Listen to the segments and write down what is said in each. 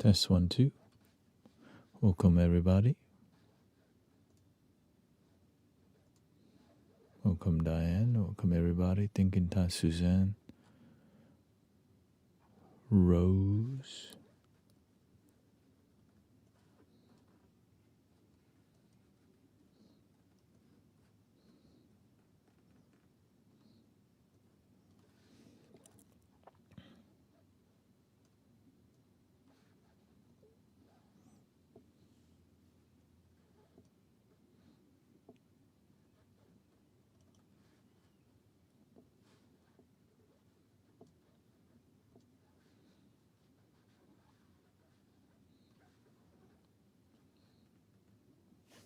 Test 1, 2. Welcome, everybody. Welcome, Diane. Welcome, everybody. Thinking Time, Suzanne. Rose.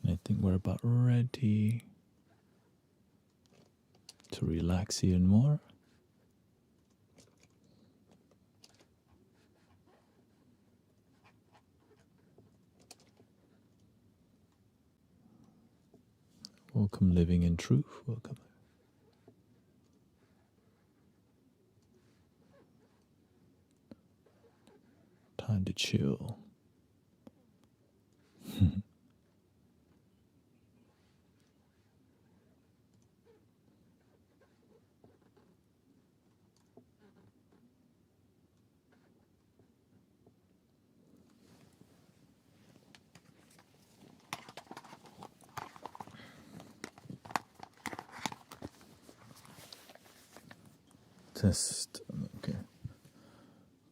I think we're about ready to relax even more. Welcome, Living in Truth. Welcome. Time to chill. Test. Okay.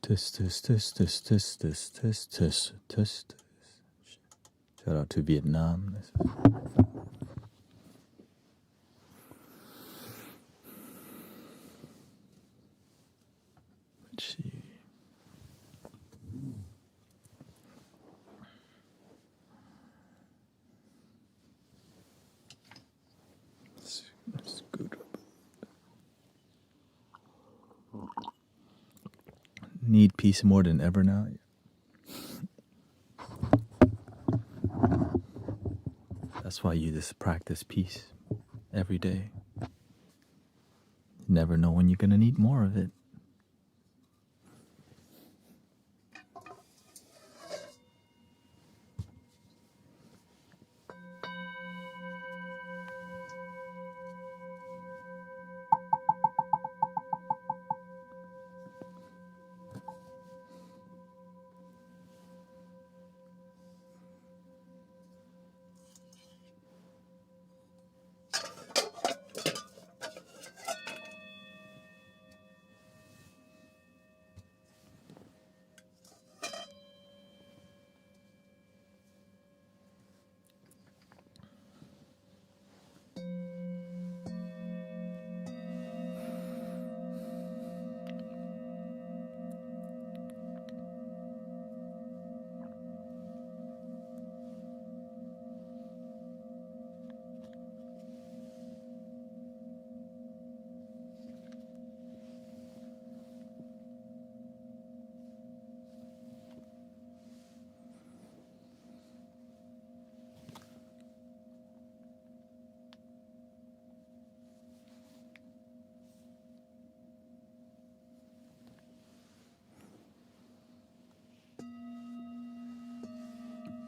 Test. Shout out to Vietnam. Let's see. That's good. Need peace more than ever now. That's why you just practice peace every day. You never know when you're going to need more of it.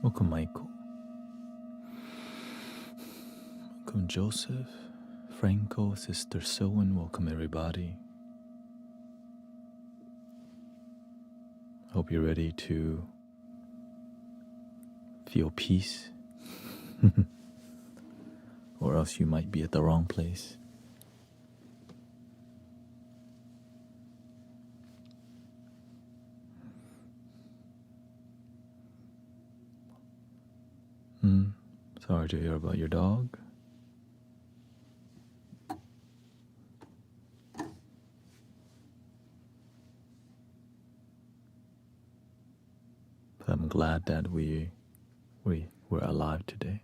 Welcome, Michael. Welcome, Joseph, Franco, Sister Sowen. Welcome, everybody. Hope you're ready to feel peace, or else you might be at the wrong place. Sorry to hear about your dog. But I'm glad that we're alive today.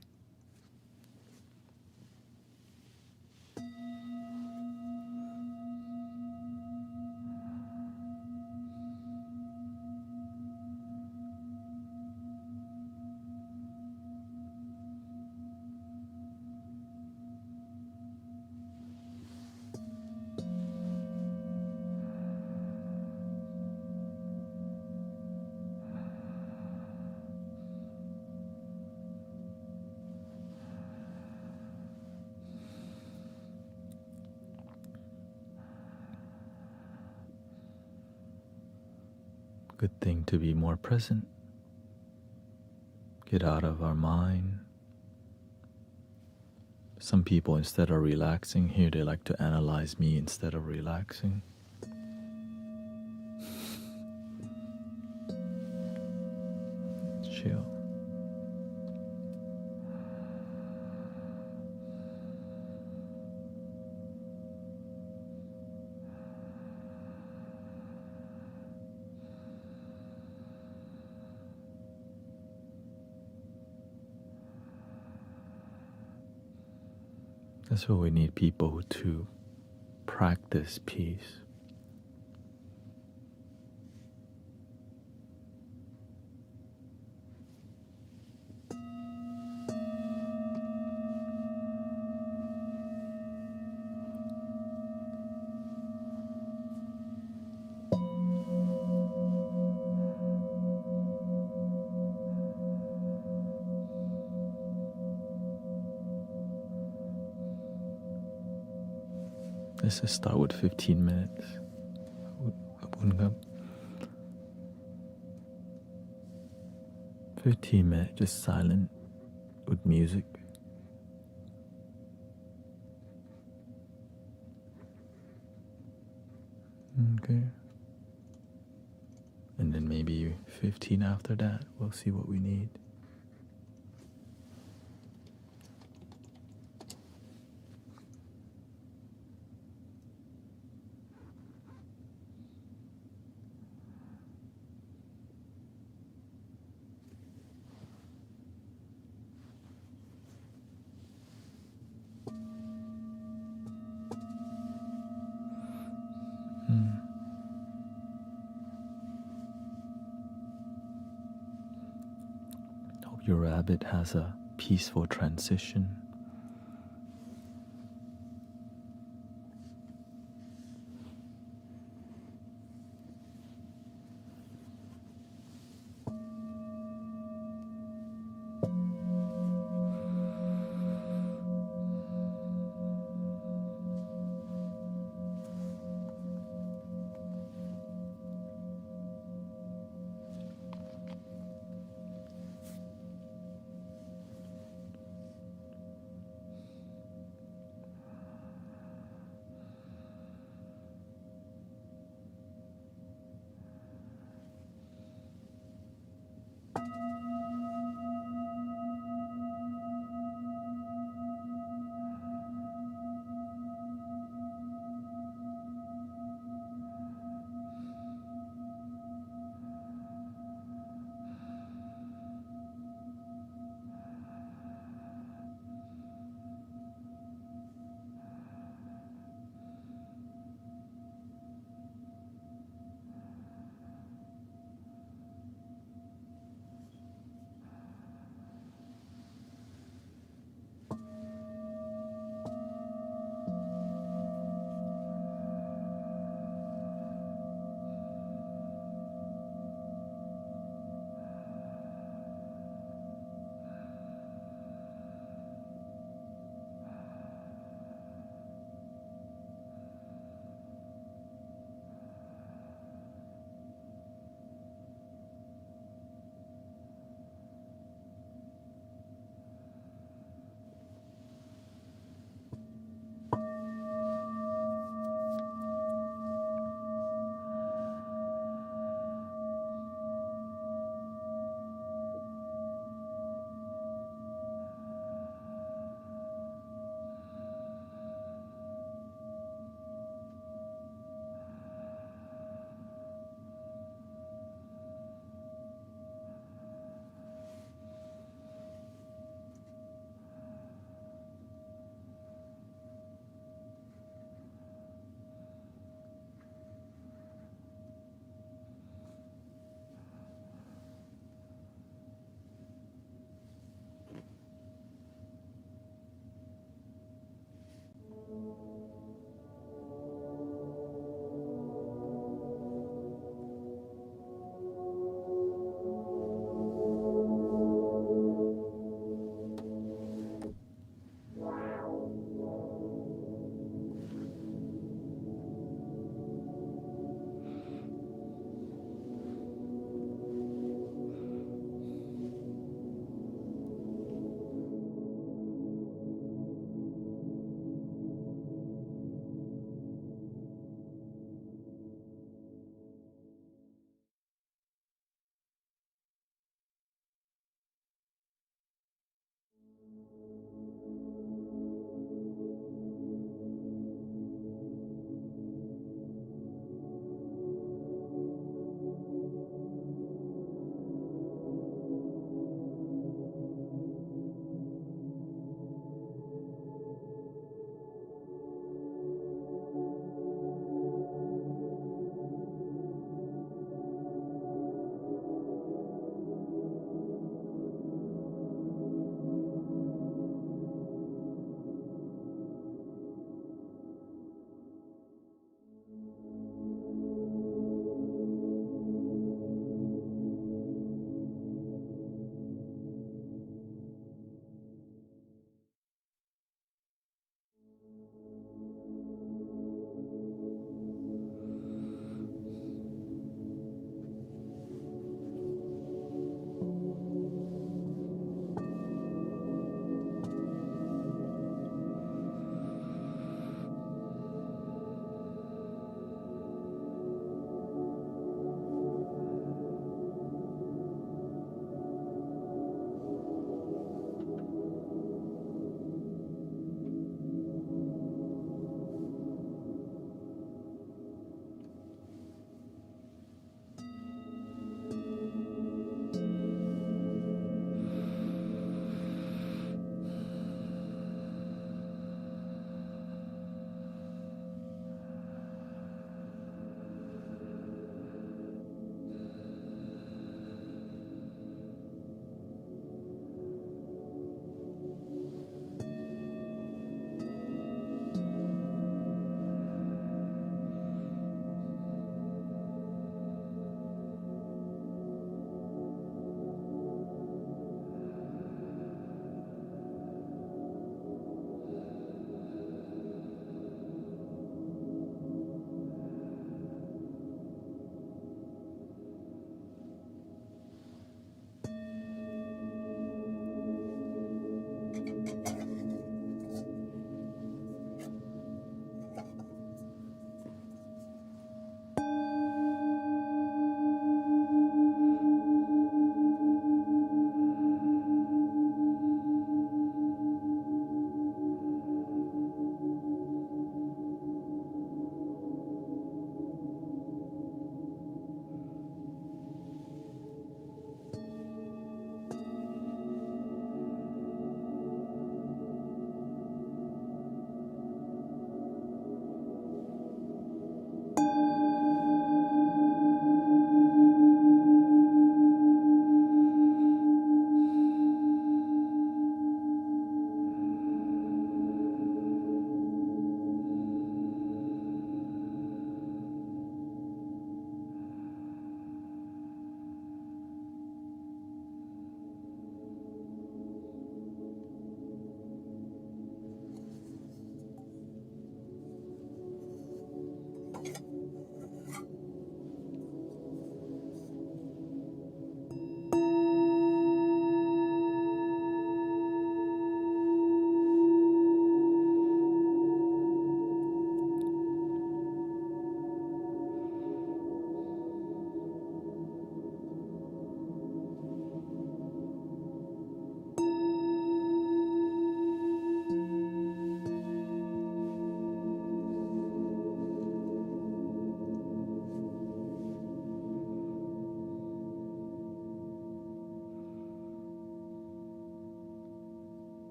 Good thing to be more present. Get out of our mind. Some people, instead of relaxing here, they like to analyze me instead of relaxing. Chill. That's why we need people to practice peace. Let's just start with 15 minutes. 15 minutes just silent with music. Okay. And then maybe 15 after that. We'll see what we need. Hope your rabbit has a peaceful transition.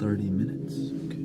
30 minutes. Okay.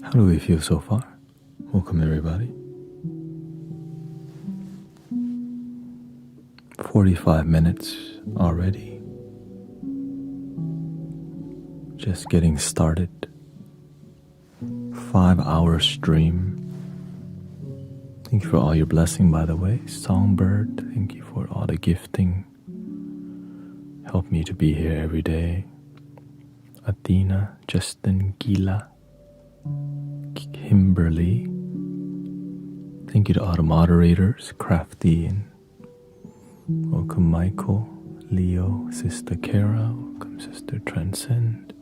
How do we feel so far? Welcome everybody. 45 minutes already. Just getting started. 5-hour stream. Thank you for all your blessing, by the way. Songbird, thank you for all the gifting. Help me to be here every day. Athena, Justin, Gila, Kimberly. Thank you to all the moderators, Crafty, and welcome Michael, Leo, Sister Kara, welcome Sister Transcend.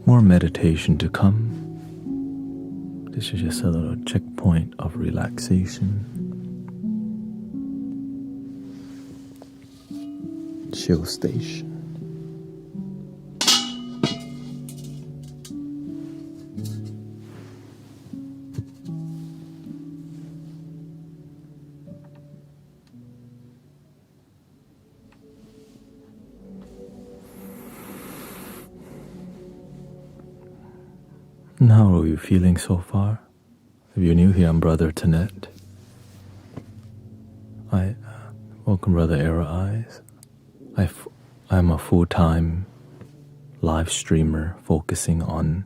More meditation to come. This is just a little checkpoint of relaxation. Chill station. And how are you feeling so far? If you're new here, I'm Brother Thanet. Welcome Brother Era Eyes. I'm a full-time live streamer focusing on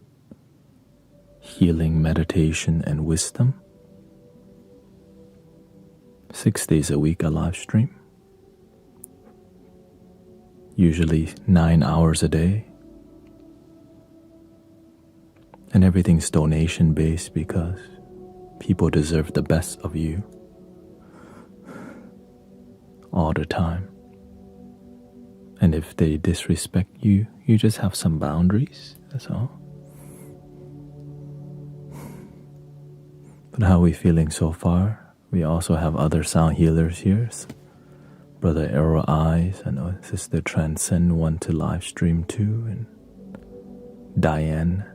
healing, meditation, and wisdom. 6 days a week I live stream. Usually 9 hours a day. And everything's donation based because people deserve the best of you all the time. And if they disrespect you, you just have some boundaries, that's all. But how are we feeling so far? We also have other sound healers here. Brother Arrow Eyes, I know Sister Transcend want to live stream too, and Diane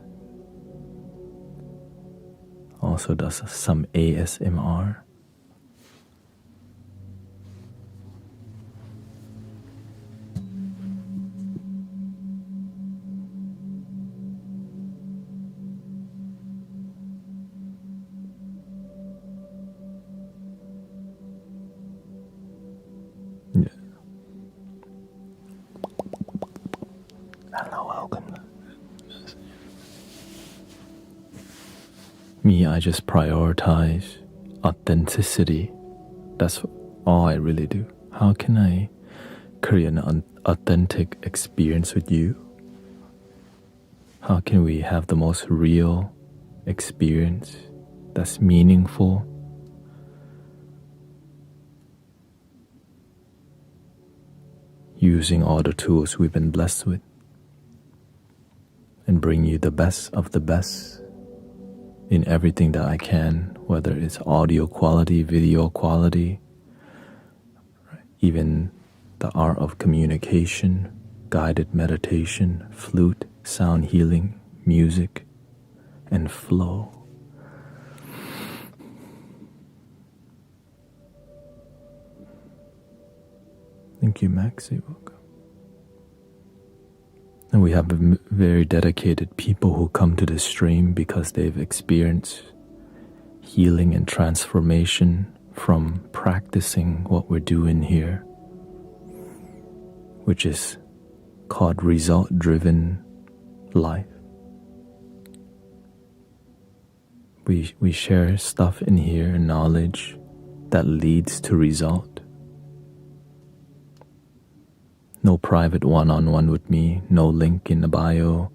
also does some ASMR. Yeah. Hello, welcome. Me, I just prioritize authenticity. That's all I really do. How can I create an authentic experience with you? How can we have the most real experience that's meaningful? Using all the tools we've been blessed with and bring you the best of the best in everything that I can, whether it's audio quality, video quality, even the art of communication, guided meditation, flute, sound healing, music, and flow. Thank you, Maxie. Welcome. And we have very dedicated people who come to this stream because they've experienced healing and transformation from practicing what we're doing here, which is called result-driven life. We share stuff in here, knowledge that leads to result. No private one-on-one with me, no link in the bio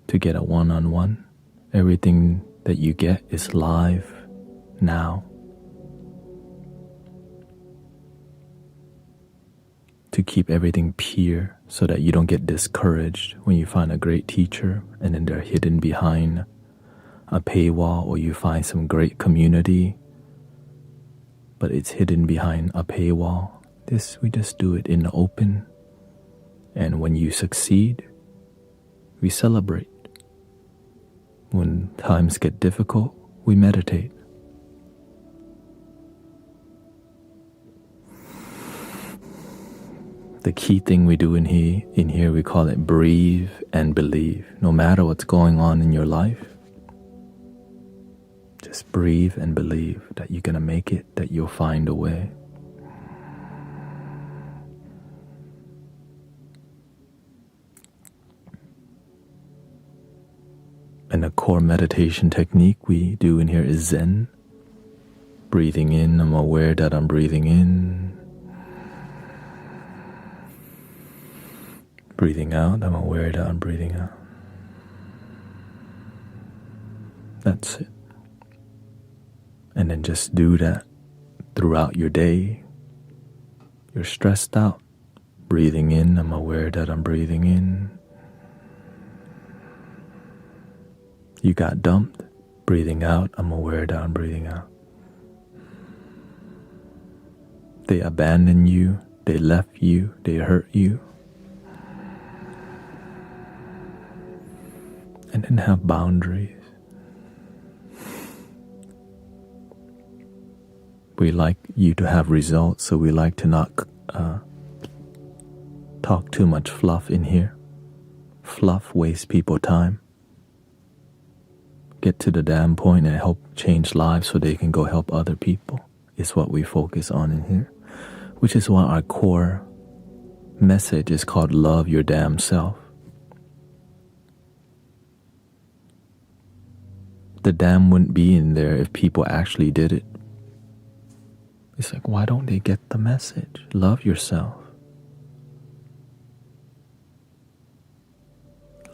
to get a one-on-one. Everything that you get is live now. To keep everything pure so that you don't get discouraged when you find a great teacher and then they're hidden behind a paywall, or you find some great community but it's hidden behind a paywall. We just do it in the open, and when you succeed, we celebrate. When times get difficult, we meditate. The key thing we do in here, we call it breathe and believe. No matter what's going on in your life, just breathe and believe that you're going to make it, that you'll find a way. And the core meditation technique we do in here is Zen. Breathing in, I'm aware that I'm breathing in. Breathing out, I'm aware that I'm breathing out. That's it. And then just do that throughout your day. You're stressed out. Breathing in, I'm aware that I'm breathing in. You got dumped. Breathing out, I'm aware that I'm breathing out. They abandoned you, they left you, they hurt you. And then have boundaries. We like you to have results, so we like to not talk too much fluff in here. Fluff wastes people time. Get to the damn point and help change lives so they can go help other people is what we focus on in here, which is why our core message is called love your damn self. The damn wouldn't be in there if people actually did it. It's like, why don't they get the message? Love yourself.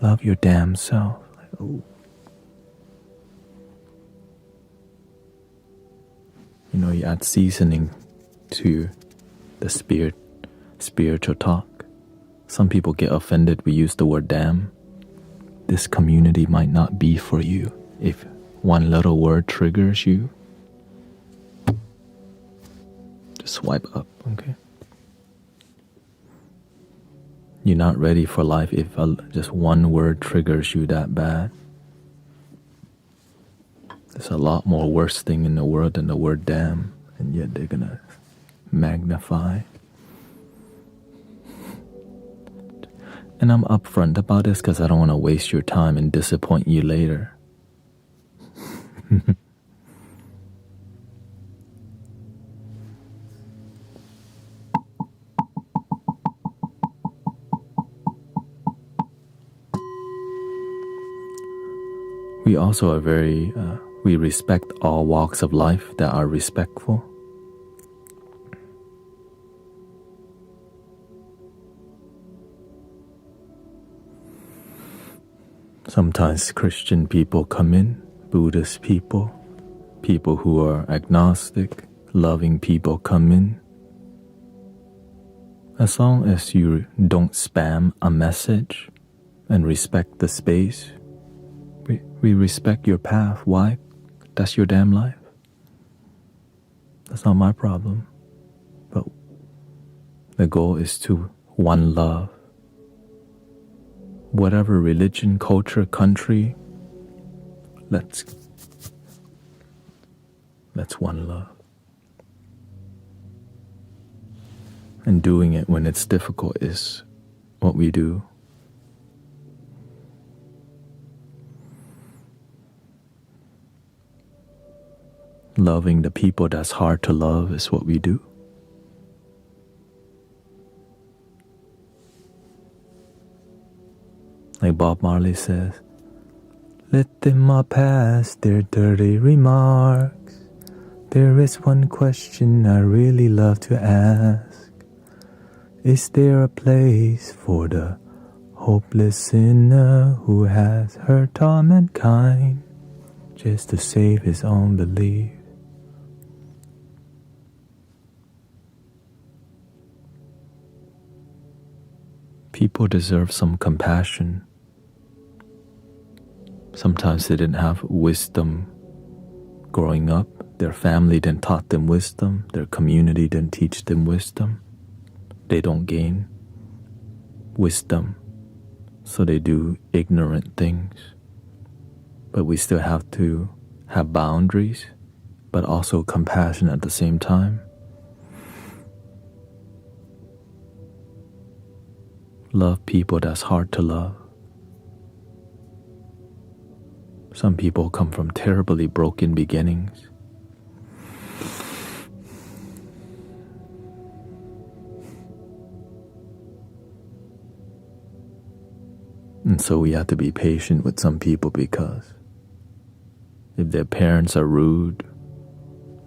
Love your damn self. Like, oh. You know, you add seasoning to the spiritual talk. Some people get offended we use the word damn. This community might not be for you. If one little word triggers you, just swipe up, okay? You're not ready for life if just one word triggers you that bad. There's a lot more worse thing in the world than the word damn, and yet they're gonna magnify. And I'm upfront about this because I don't want to waste your time and disappoint you later. We also are we respect all walks of life that are respectful. Sometimes Christian people come in, Buddhist people, people who are agnostic, loving people come in. As long as you don't spam a message and respect the space, we respect your path. Why? That's your damn life. That's not my problem. But the goal is to one love. Whatever religion, culture, country, let's one love. And doing it when it's difficult is what we do. Loving the people that's hard to love is what we do. Like Bob Marley says, let them all pass their dirty remarks. There is one question I really love to ask. Is there a place for the hopeless sinner who has hurt all mankind just to save his own belief? People deserve some compassion. Sometimes they didn't have wisdom growing up. Their family didn't taught them wisdom. Their community didn't teach them wisdom. They don't gain wisdom, so they do ignorant things. But we still have to have boundaries, but also compassion at the same time. Love people that's hard to love. Some people come from terribly broken beginnings. And so we have to be patient with some people, because if their parents are rude,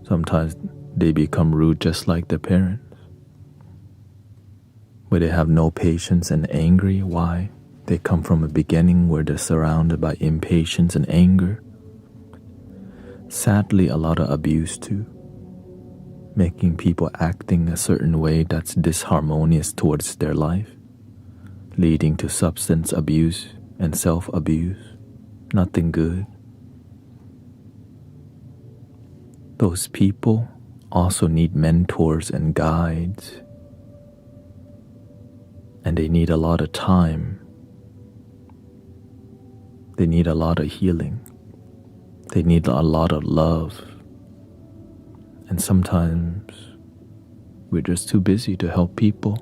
sometimes they become rude just like their parents. Where they have no patience and angry. Why? They come from a beginning where they're surrounded by impatience and anger. Sadly, a lot of abuse too, making people acting a certain way that's disharmonious towards their life, leading to substance abuse and self-abuse. Nothing good. Those people also need mentors and guides, and they need a lot of time. They need a lot of healing. They need a lot of love. And sometimes we're just too busy to help people.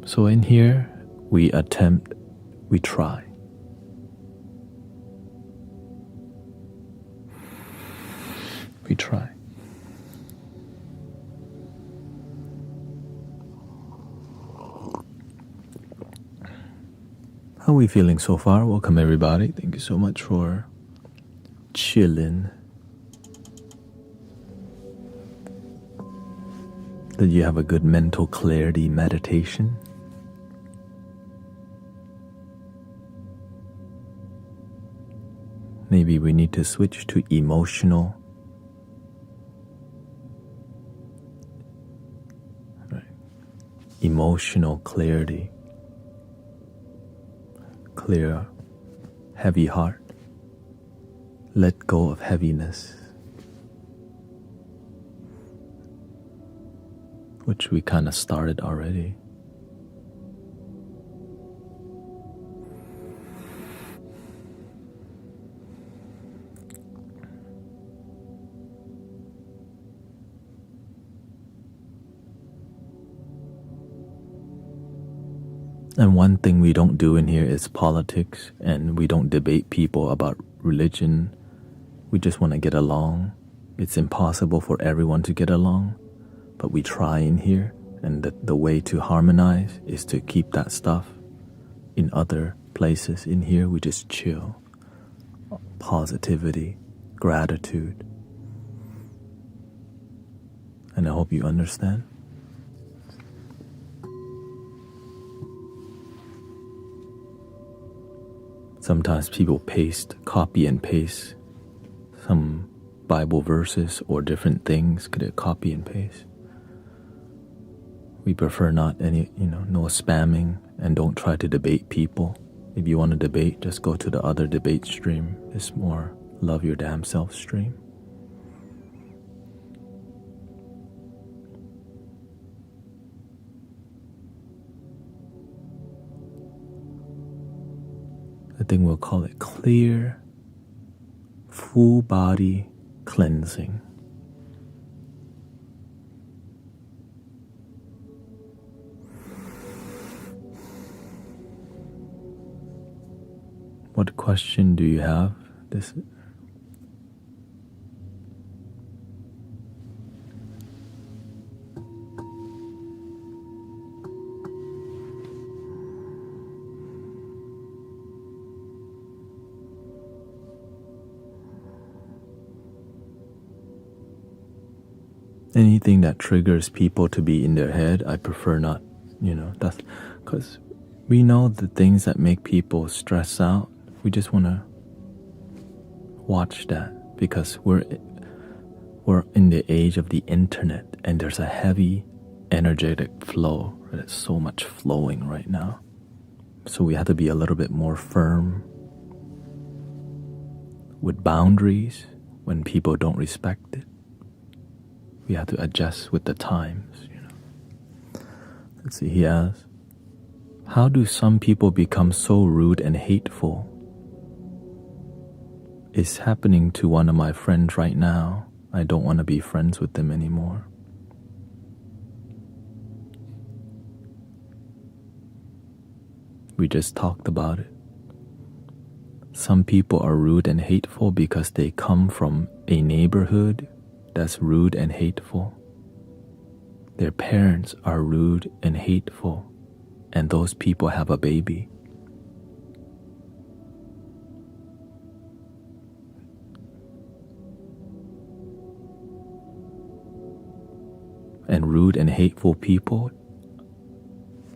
So in here, we try. We try. How are we feeling so far? Welcome everybody. Thank you so much for chilling. Did you have a good mental clarity meditation? Maybe we need to switch to emotional. Right. Emotional clarity. Clear, heavy heart. Let go of heaviness, which we kind of started already. And one thing we don't do in here is politics, and we don't debate people about religion. We just want to get along. It's impossible for everyone to get along, but we try in here, and the way to harmonize is to keep that stuff in other places. In here, we just chill. Positivity, gratitude. And I hope you understand. Sometimes people copy and paste some Bible verses or different things. Could it copy and paste? We prefer not no spamming, and don't try to debate people. If you want to debate, just go to the other debate stream. It's more love your damn self stream. I think we'll call it clear, full body cleansing. What question do you have? Anything that triggers people to be in their head, I prefer not, that's because we know the things that make people stress out. We just want to watch that, because we're in the age of the internet, and there's a heavy energetic flow. There's so much flowing right now. So we have to be a little bit more firm with boundaries when people don't respect it. We have to adjust with the times, Let's see, he asks, how do some people become so rude and hateful? It's happening to one of my friends right now. I don't want to be friends with them anymore. We just talked about it. Some people are rude and hateful because they come from a neighborhood that's rude and hateful. Their parents are rude and hateful, and those people have a baby. And rude and hateful people,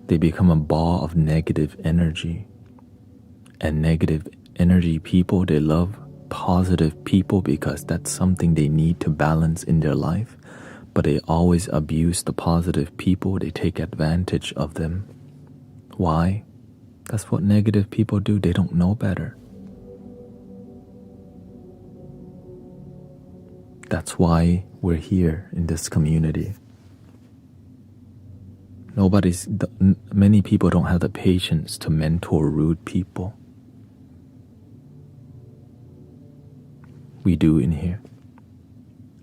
they become a ball of negative energy. And negative energy people, they love positive people because that's something they need to balance in their life. But they always abuse the positive people. They take advantage of them. Why? That's what negative people do. They don't know better. That's why we're here in this community. Many people don't have the patience to mentor rude people. We do in here.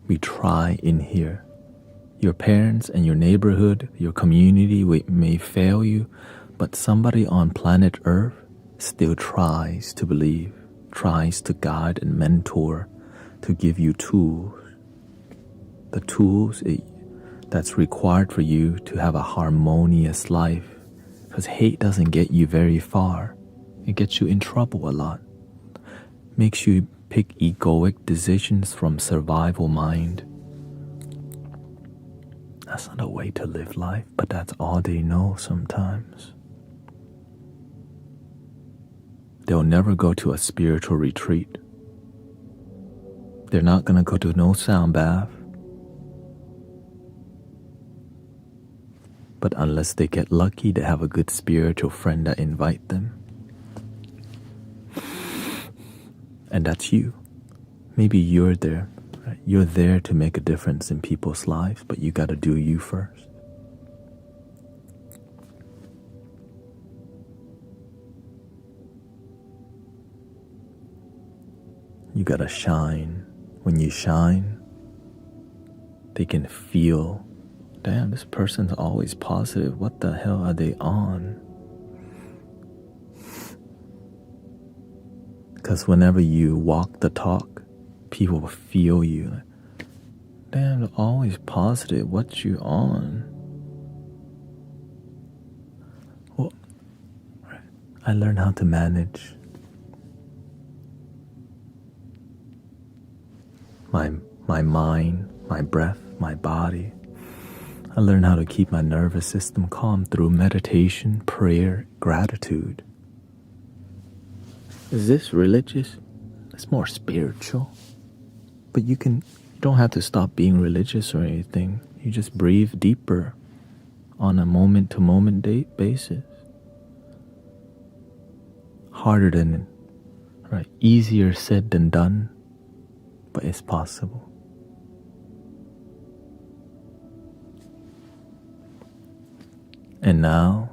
We try in here. Your parents and your neighborhood, your community may fail you, but somebody on planet Earth still tries to believe, tries to guide and mentor, to give you tools. The tools that's required for you to have a harmonious life. Because hate doesn't get you very far. It gets you in trouble a lot. Makes you pick egoic decisions from survival mind. That's not a way to live life, but that's all they know sometimes. They'll never go to a spiritual retreat. They're not going to go to no sound bath. But unless they get lucky, they have a good spiritual friend that invite them. And that's you. Maybe you're there. Right? You're there to make a difference in people's lives, but you got to do you first. You got to shine. When you shine, they can feel, damn, this person's always positive. What the hell are they on? Because whenever you walk the talk, people will feel you. Damn, they're always positive. What you on? Well, I learned how to manage my mind, my breath, my body. I learned how to keep my nervous system calm through meditation, prayer, gratitude. Is this religious? It's more spiritual. But you don't have to stop being religious or anything. You just breathe deeper on a moment-to-moment basis. Harder than, right? Easier said than done, but it's possible. And now,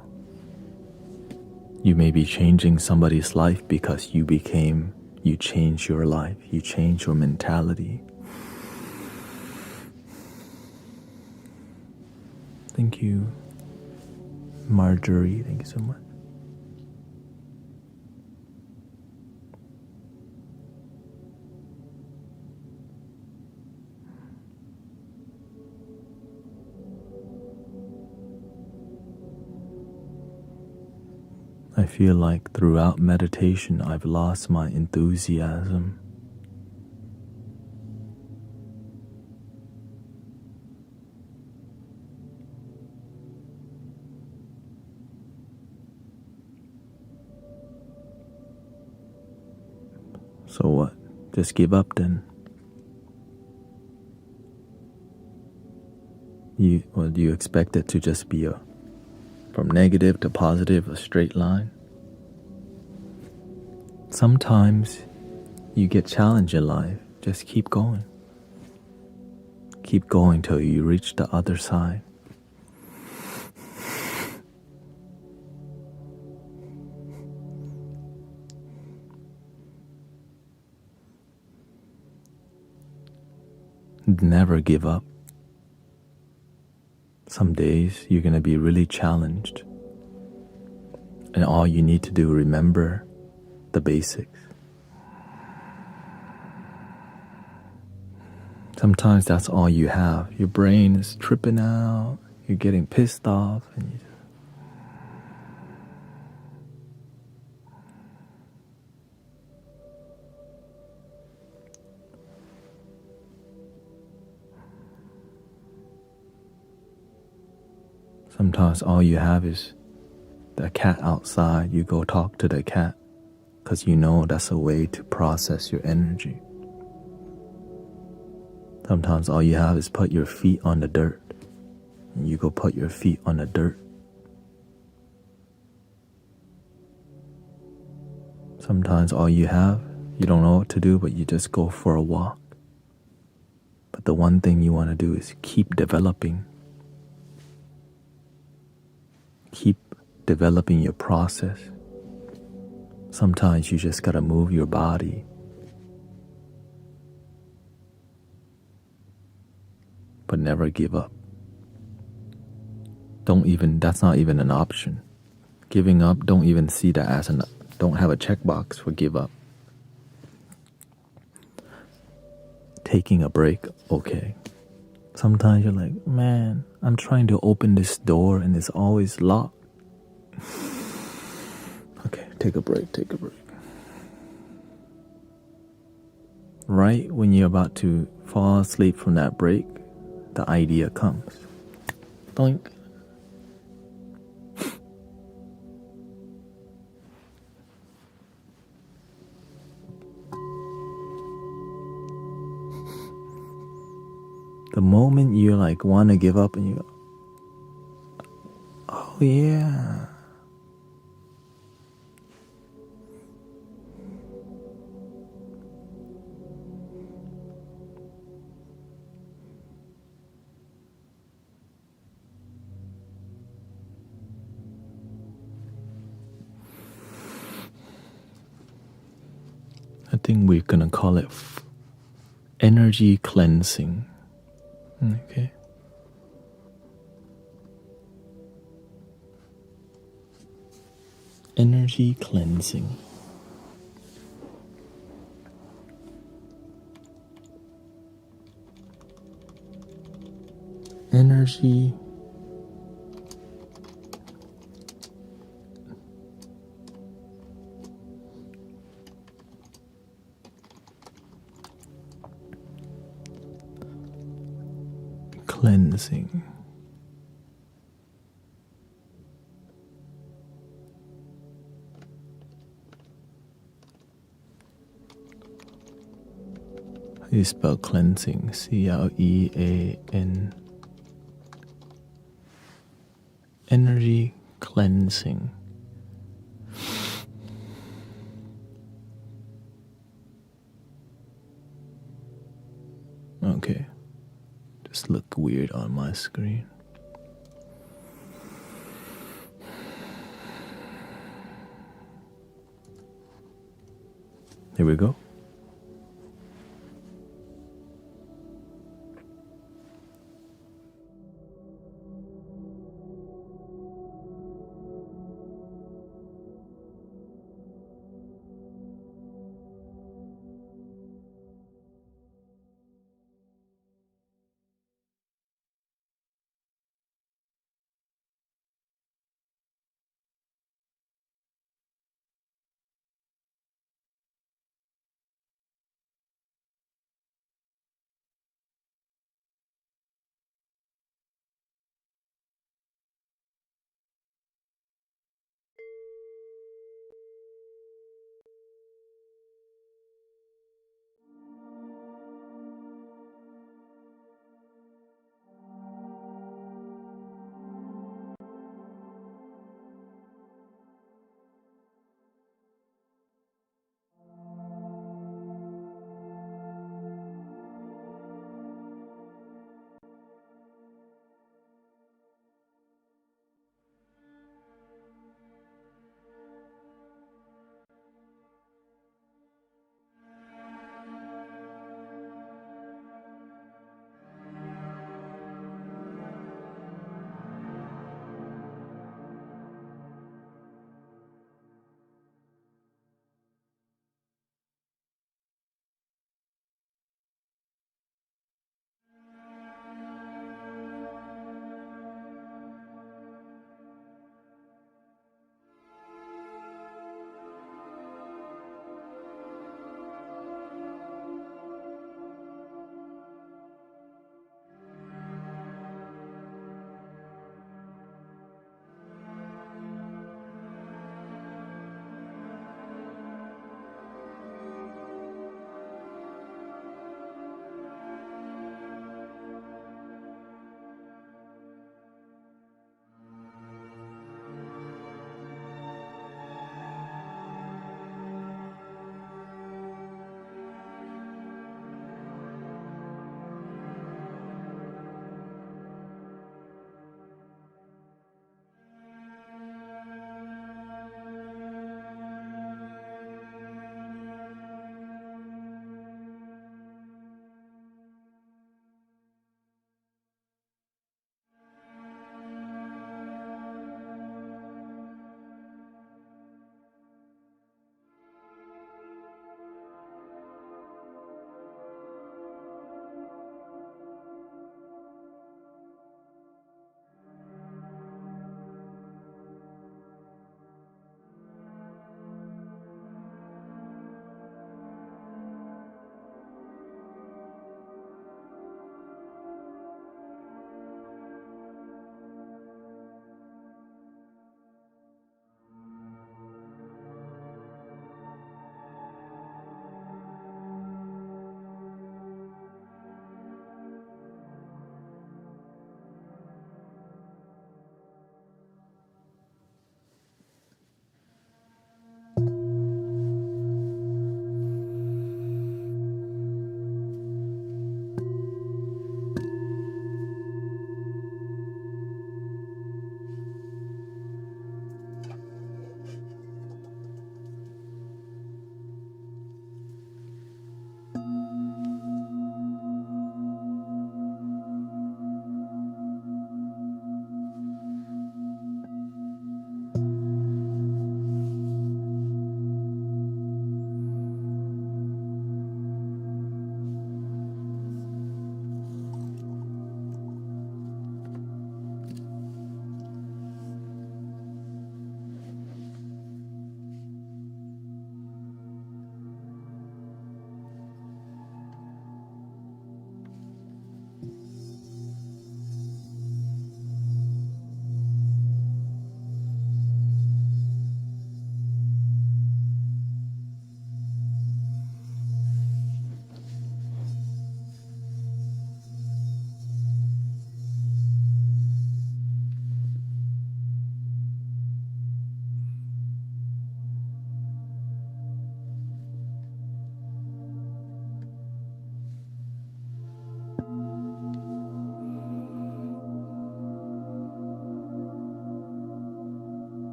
you may be changing somebody's life because you changed your life, you changed your mentality. Thank you, Marjorie, thank you so much. I feel like throughout meditation I've lost my enthusiasm. So what? Just give up then? Do you expect it to just be from negative to positive, a straight line? Sometimes you get challenged in life. Just keep going. Keep going till you reach the other side. Never give up. Some days you're going to be really challenged. And all you need to do, remember the basics. Sometimes that's all you have. Your brain is tripping out, you're getting pissed off, and you sometimes all you have is the cat outside. You go talk to the cat because you know that's a way to process your energy. Sometimes all you have is put your feet on the dirt. And you go put your feet on the dirt. Sometimes all you have, you don't know what to do, but you just go for a walk. But the one thing you want to do is keep developing. Keep developing your process. Sometimes you just gotta move your body. But never give up. That's not even an option. Giving up, don't even see that as don't have a checkbox for give up. Taking a break, okay. Sometimes you're like, man, I'm trying to open this door and it's always locked. Okay, take a break. Right when you're about to fall asleep from that break, the idea comes. Doink. The moment you like want to give up and you go, oh yeah. I think we're gonna call it energy cleansing. Okay. Energy cleansing. Energy cleansing. How do you spell cleansing? CLEAN. Energy cleansing. Okay. Just look weird on my screen. Here we go.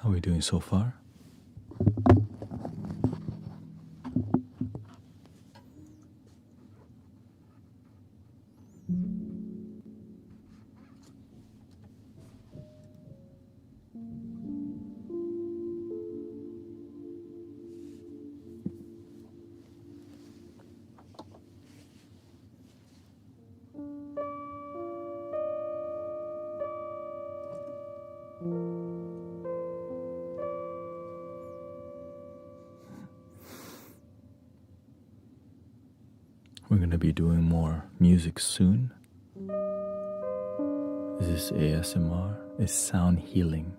How are we doing so far? We're going to be doing more music soon. This is ASMR. It's sound healing.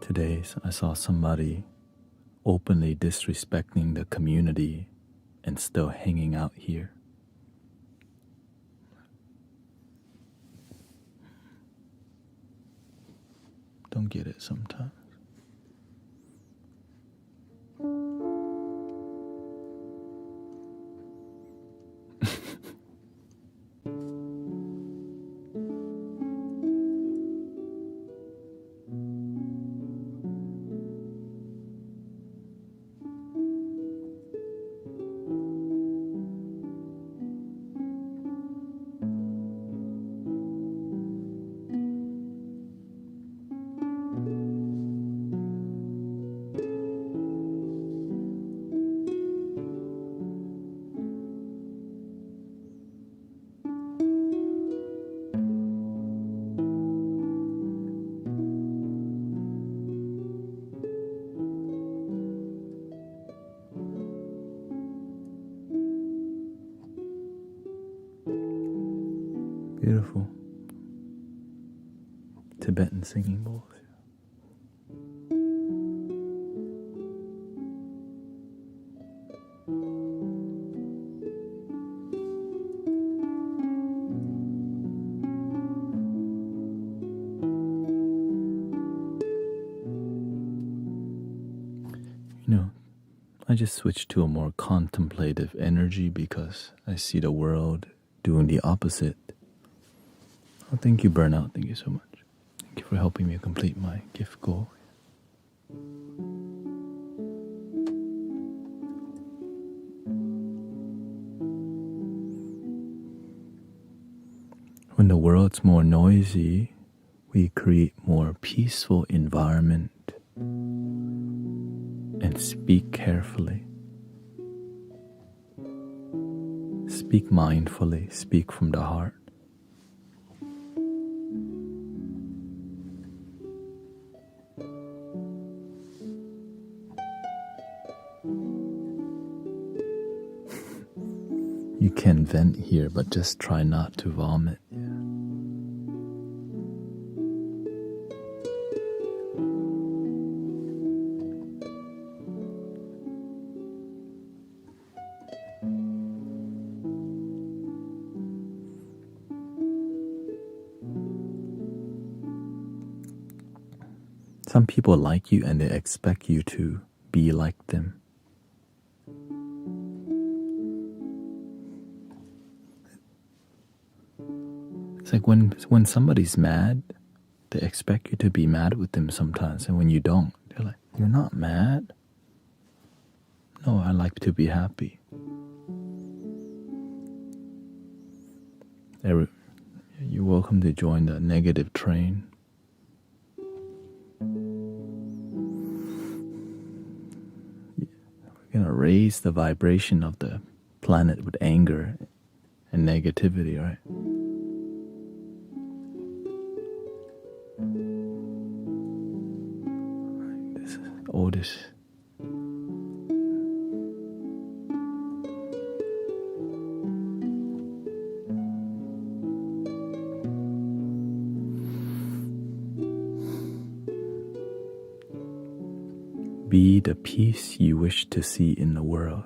Today, I saw somebody openly disrespecting the community and still hanging out here. Don't get it sometimes. Beautiful. Tibetan singing bowls. I just switched to a more contemplative energy because I see the world doing the opposite. Oh, thank you, Burnout. Thank you so much. Thank you for helping me complete my gift goal. When the world's more noisy, we create more peaceful environment and speak carefully. Speak mindfully, speak from the heart. You can vent here, but just try not to vomit. Some people like you and they expect you to be like them. It's like when somebody's mad, they expect you to be mad with them sometimes, and when you don't, they're like, "You're not mad?" No, I like to be happy. You're welcome to join the negative train. We're going to raise the vibration of the planet with anger and negativity, right? This is Otis. Be the peace you wish to see in the world.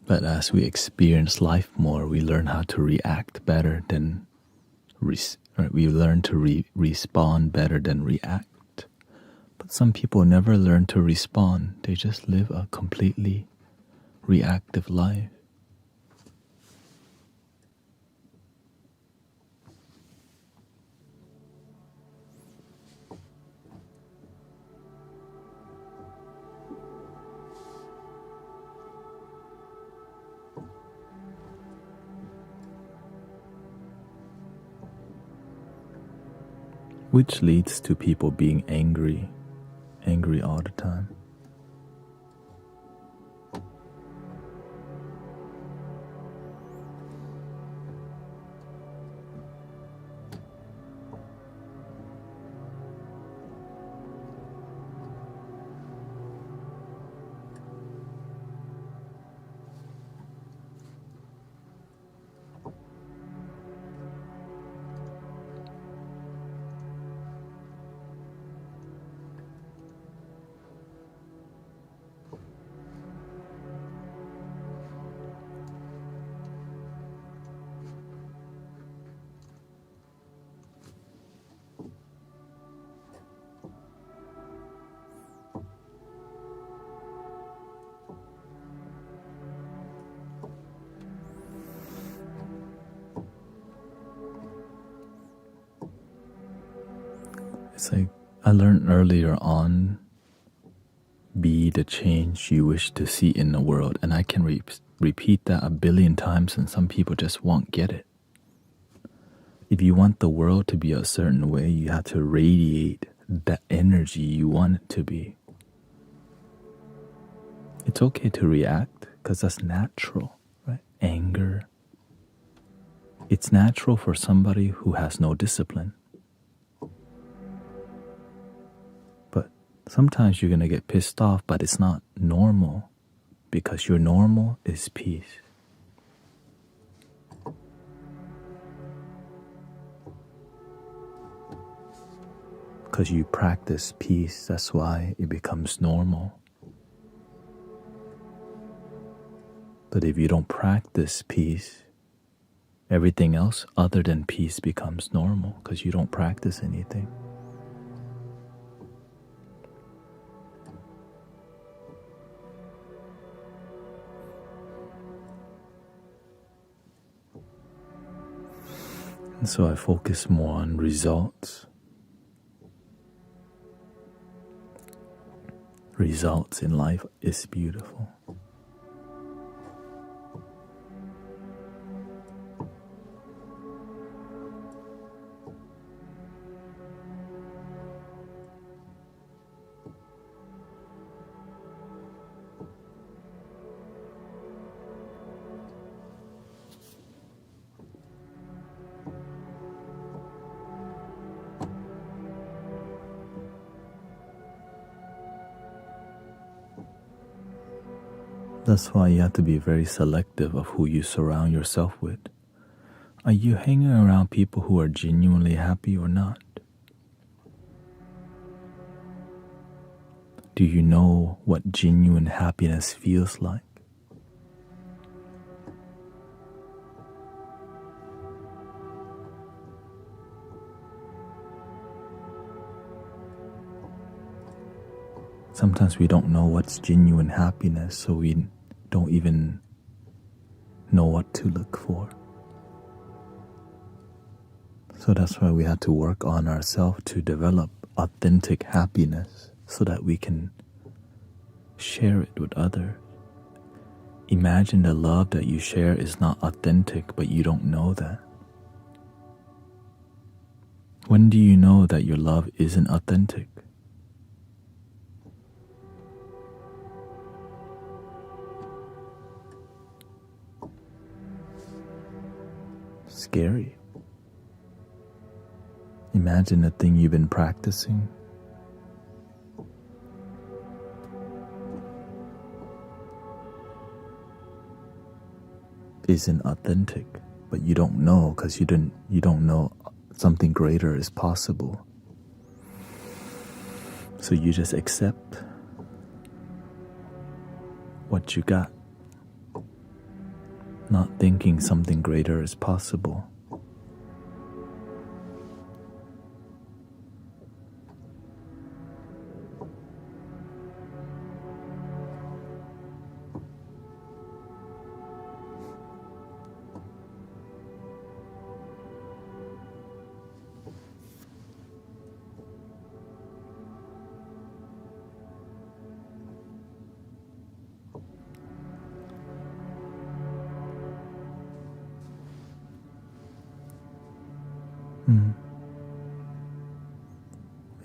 But as we experience life more, we learn how to react better than we learn to respond better than react. But some people never learn to respond. They just live a completely reactive life. Which leads to people being angry all the time. It's like I learned earlier on, be the change you wish to see in the world. And I can repeat that a billion times and some people just won't get it. If you want the world to be a certain way, you have to radiate that energy you want it to be. It's okay to react because that's natural, right? Anger. It's natural for somebody who has no discipline. But sometimes you're going to get pissed off, but it's not normal because your normal is peace. Because you practice peace, that's why it becomes normal. But if you don't practice peace, everything else other than peace becomes normal because you don't practice anything. And so I focus more on results. Results in life is beautiful. That's why you have to be very selective of who you surround yourself with. Are you hanging around people who are genuinely happy or not? Do you know what genuine happiness feels like? Sometimes we don't know what's genuine happiness, so we don't even know what to look for. So that's why we have to work on ourselves to develop authentic happiness so that we can share it with others. Imagine the love that you share is not authentic, but you don't know that. When do you know that your love isn't authentic? Scary. Imagine the thing you've been practicing isn't authentic, but you don't know because you don't know something greater is possible. So you just accept what you got. not thinking something greater is possible.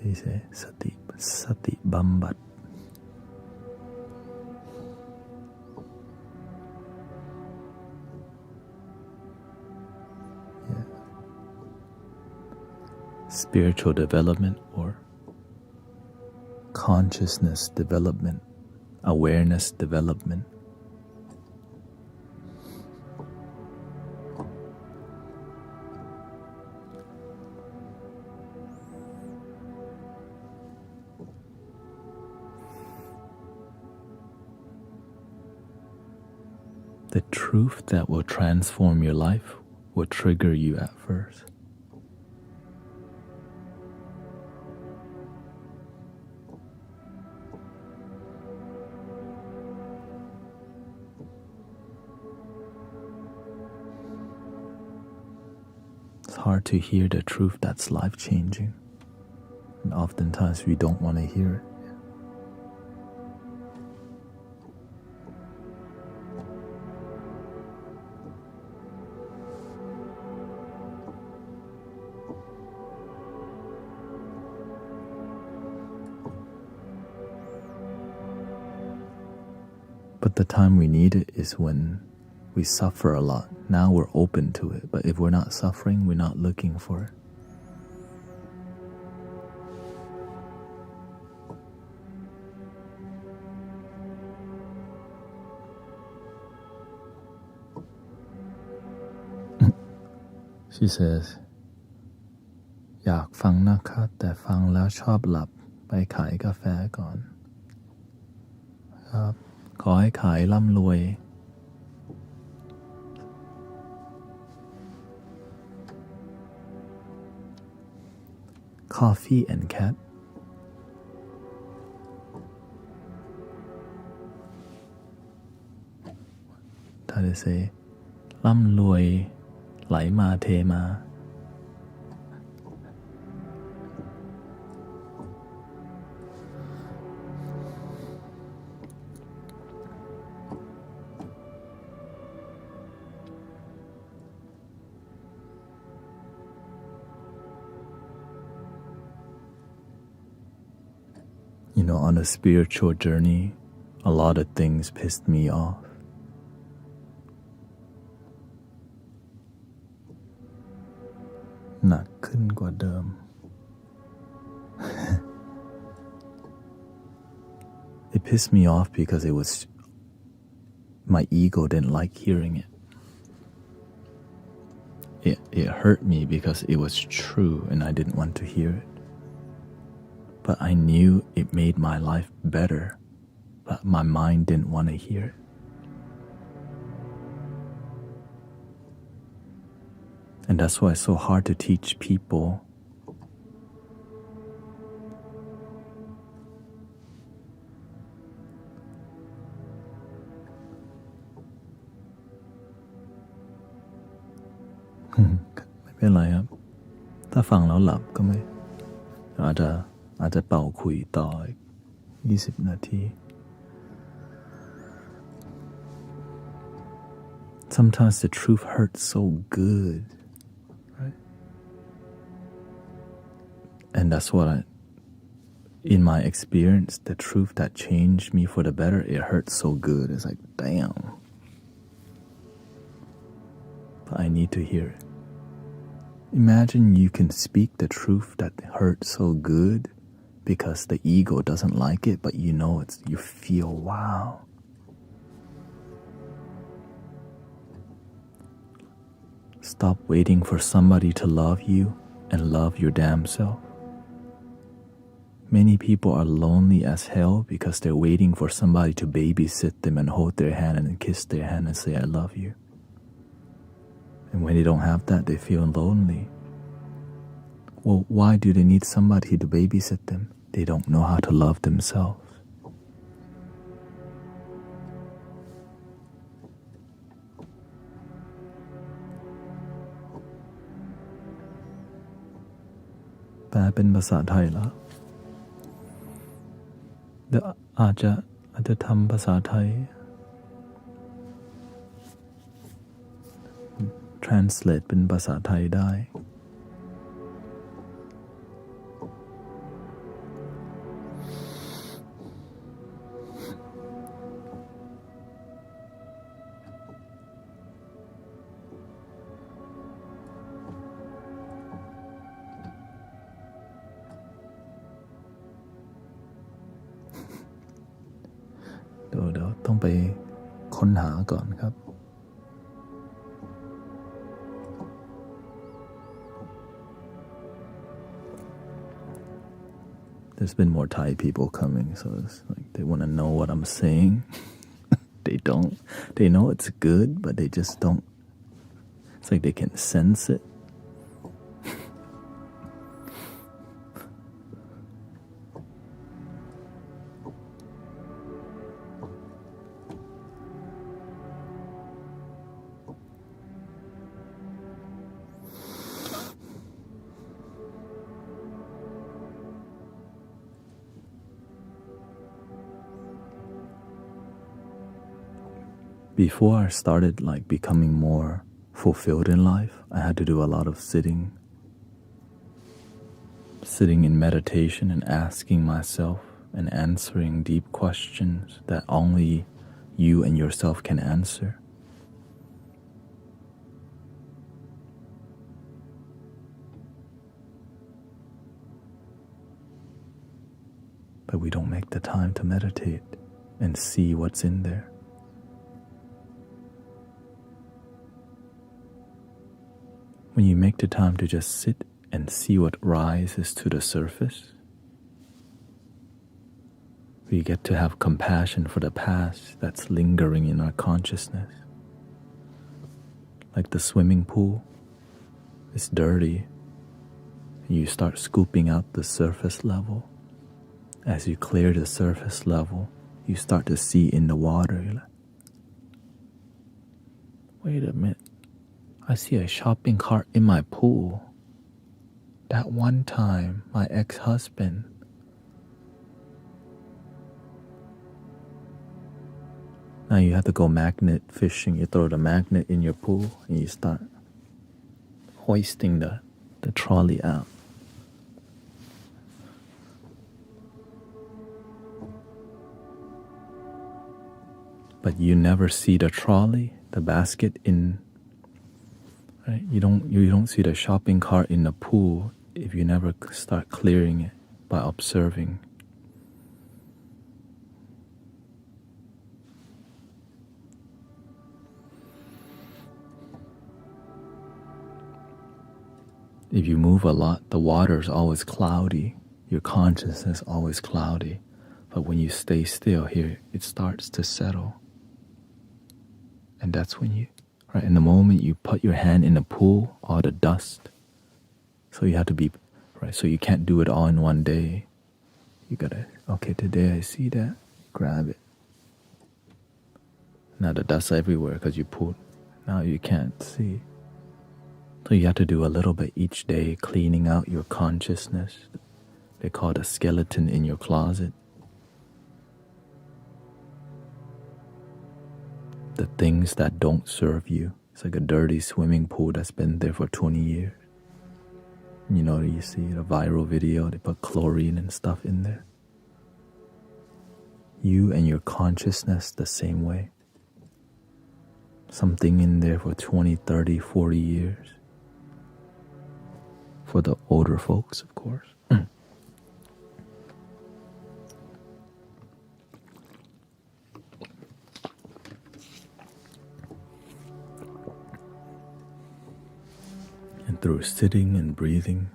They say sati bambat. Yeah. Spiritual development or consciousness development, awareness development. The truth that will transform your life will trigger you at first. It's hard to hear the truth that's life-changing, and oftentimes we don't want to hear it. But the time we need it is when we suffer a lot. Now we're open to it, but if we're not suffering, we're not looking for it. She says, อยากฟังนะคะแต่ฟังแล้วชอบหลับไปขายกาแฟก่อนครับขอให้ขายร่ำรวย Coffee and cat. They say ร่ำรวยไหลมาเทมา You know, on a spiritual journey, a lot of things pissed me off. Hนักขึ้นกว่าเดิม It pissed me off because my ego didn't like hearing it. It hurt me because it was true and I didn't want to hear it. But I knew it made my life better, but my mind didn't want to hear it. And that's why it's so hard to teach peopleไม่เป็นไรครับถ้าฟังแล้วหลับก็ไม่อาจจะเป่าคุยต่ออีก20 นาที Sometimes the truth hurts so good, right? And that's what in my experience, the truth that changed me for the better, it hurts so good. It's like, damn. But I need to hear it. Imagine you can speak the truth that hurts so good because the ego doesn't like it, but you know you feel, wow. Stop waiting for somebody to love you and love your damn self. Many people are lonely as hell because they're waiting for somebody to babysit them and hold their hand and kiss their hand and say, I love you. And when they don't have that, they feel lonely. Well, why do they need somebody to babysit them? They don't know how to love themselves. But เป็นภาษาไทยแล้วเดี๋ยวอาจจะทำภาษาไทย translate เป็นภาษาไทยได้ เดี๋ยวต้องไปค้นหาก่อนครับ There's been more Thai people coming, so it's like they want to know what I'm saying. They know it's good, but they just don't. It's like they can sense it. Before I started like becoming more fulfilled in life, I had to do a lot of sitting in meditation and asking myself and answering deep questions that only you and yourself can answer. But we don't make the time to meditate and see what's in there. When you make the time to just sit and see what rises to the surface, we get to have compassion for the past that's lingering in our consciousness. Like the swimming pool, it's dirty, and you start scooping out the surface level. As you clear the surface level, you start to see in the water. You're like, wait a minute. I see a shopping cart in my pool. That one time, my ex-husband. Now you have to go magnet fishing. You throw the magnet in your pool and you start hoisting the trolley out. But you never see the trolley, the basket in. Right? You don't see the shopping cart in the pool if you never start clearing it by observing. If you move a lot, the water is always cloudy. Your consciousness is always cloudy. But when you stay still here, it starts to settle. And that's when you, right, in the moment you put your hand in the pool, all the dust. So you have to be, right, so you can't do it all in one day. You gotta, okay, today I see that, grab it. Now the dust everywhere because you pulled. Now you can't see. So you have to do a little bit each day, cleaning out your consciousness. They call it a skeleton in your closet. The things that don't serve you. It's like a dirty swimming pool that's been there for 20 years. You know, you see the viral video, they put chlorine and stuff in there. You and your consciousness the same way. Something in there for 20, 30, 40 years. For the older folks, of course. And through sitting and breathing,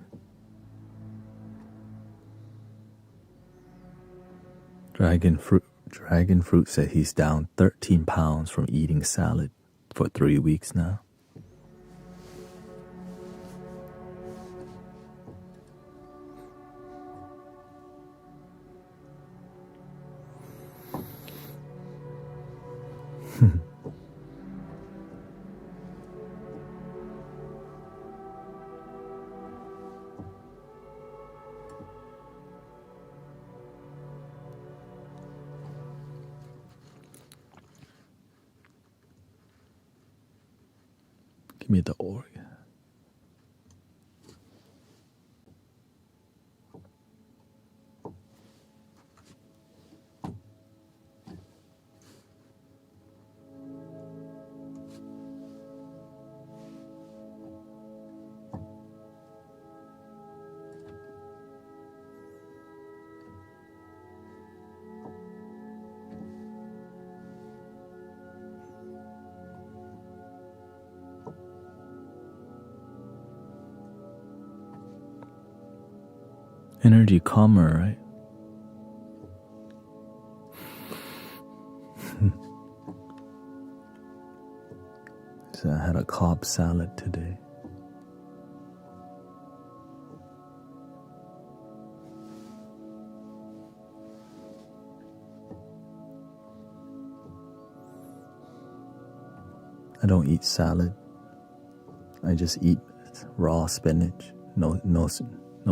Dragon Fruit said he's down 13 pounds from eating salad for 3 weeks now. Give me the organ. Energy calmer, right? So I had a Cobb salad today. I don't eat salad. I just eat raw spinach. No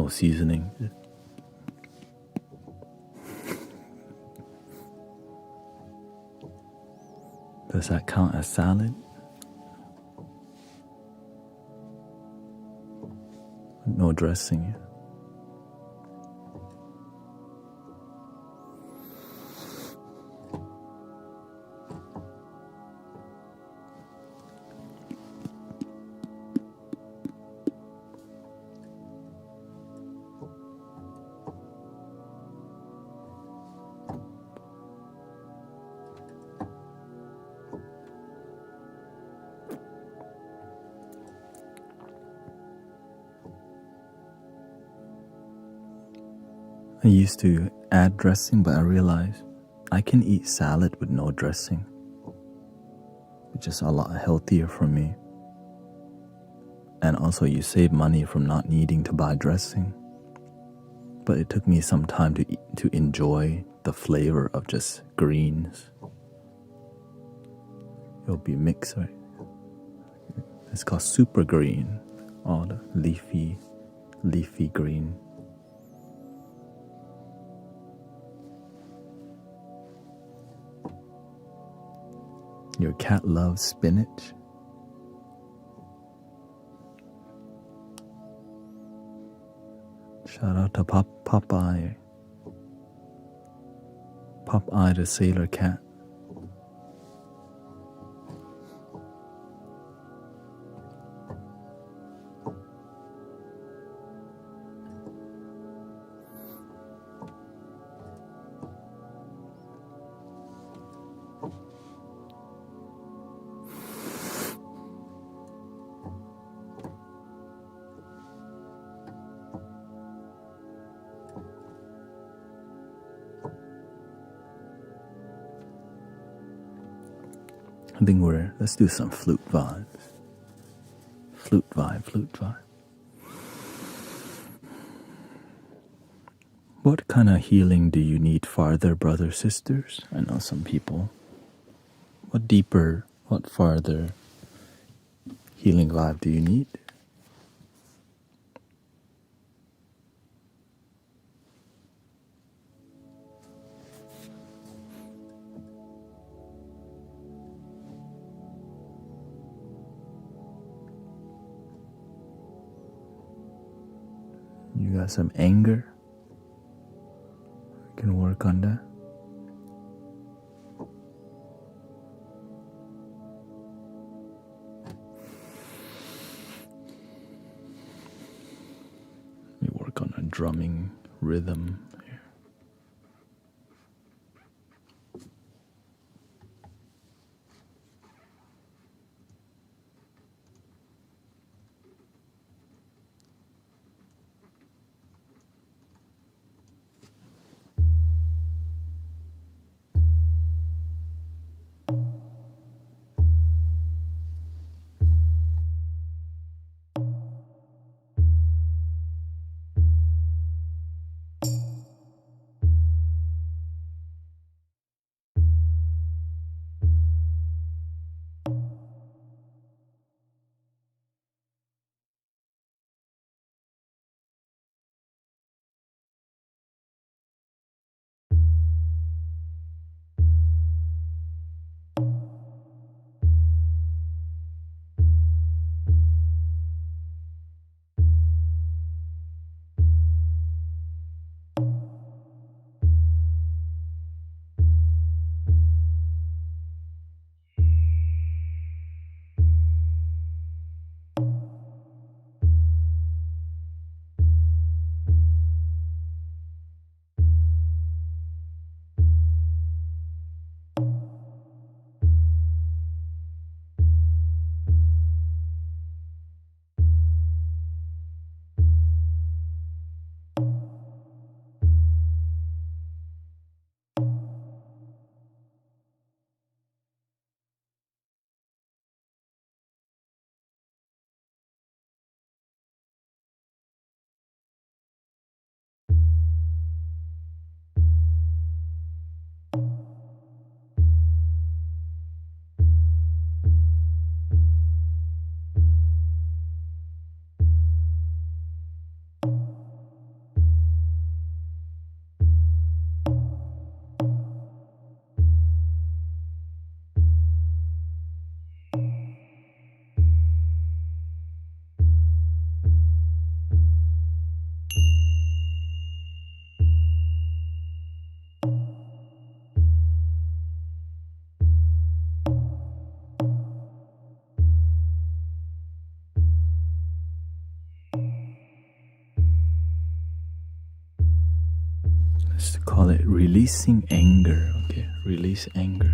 seasoning. Does that count as salad? No dressing. I used to add dressing, but I realized I can eat salad with no dressing, which is a lot healthier for me. And also you save money from not needing to buy dressing. But it took me some time to enjoy the flavor of just greens. It'll be mixed, right? It's called super green, all the leafy green. Your cat loves spinach. Shout out to Popeye. Popeye the sailor cat. I think let's do some flute vibes. Flute vibe. What kind of healing do you need farther, brothers, sisters? I know some people. What deeper, what farther healing vibe do you need? You got some anger? You can work on that. You work on a drumming rhythm here. Let's call it releasing anger. Okay, release anger.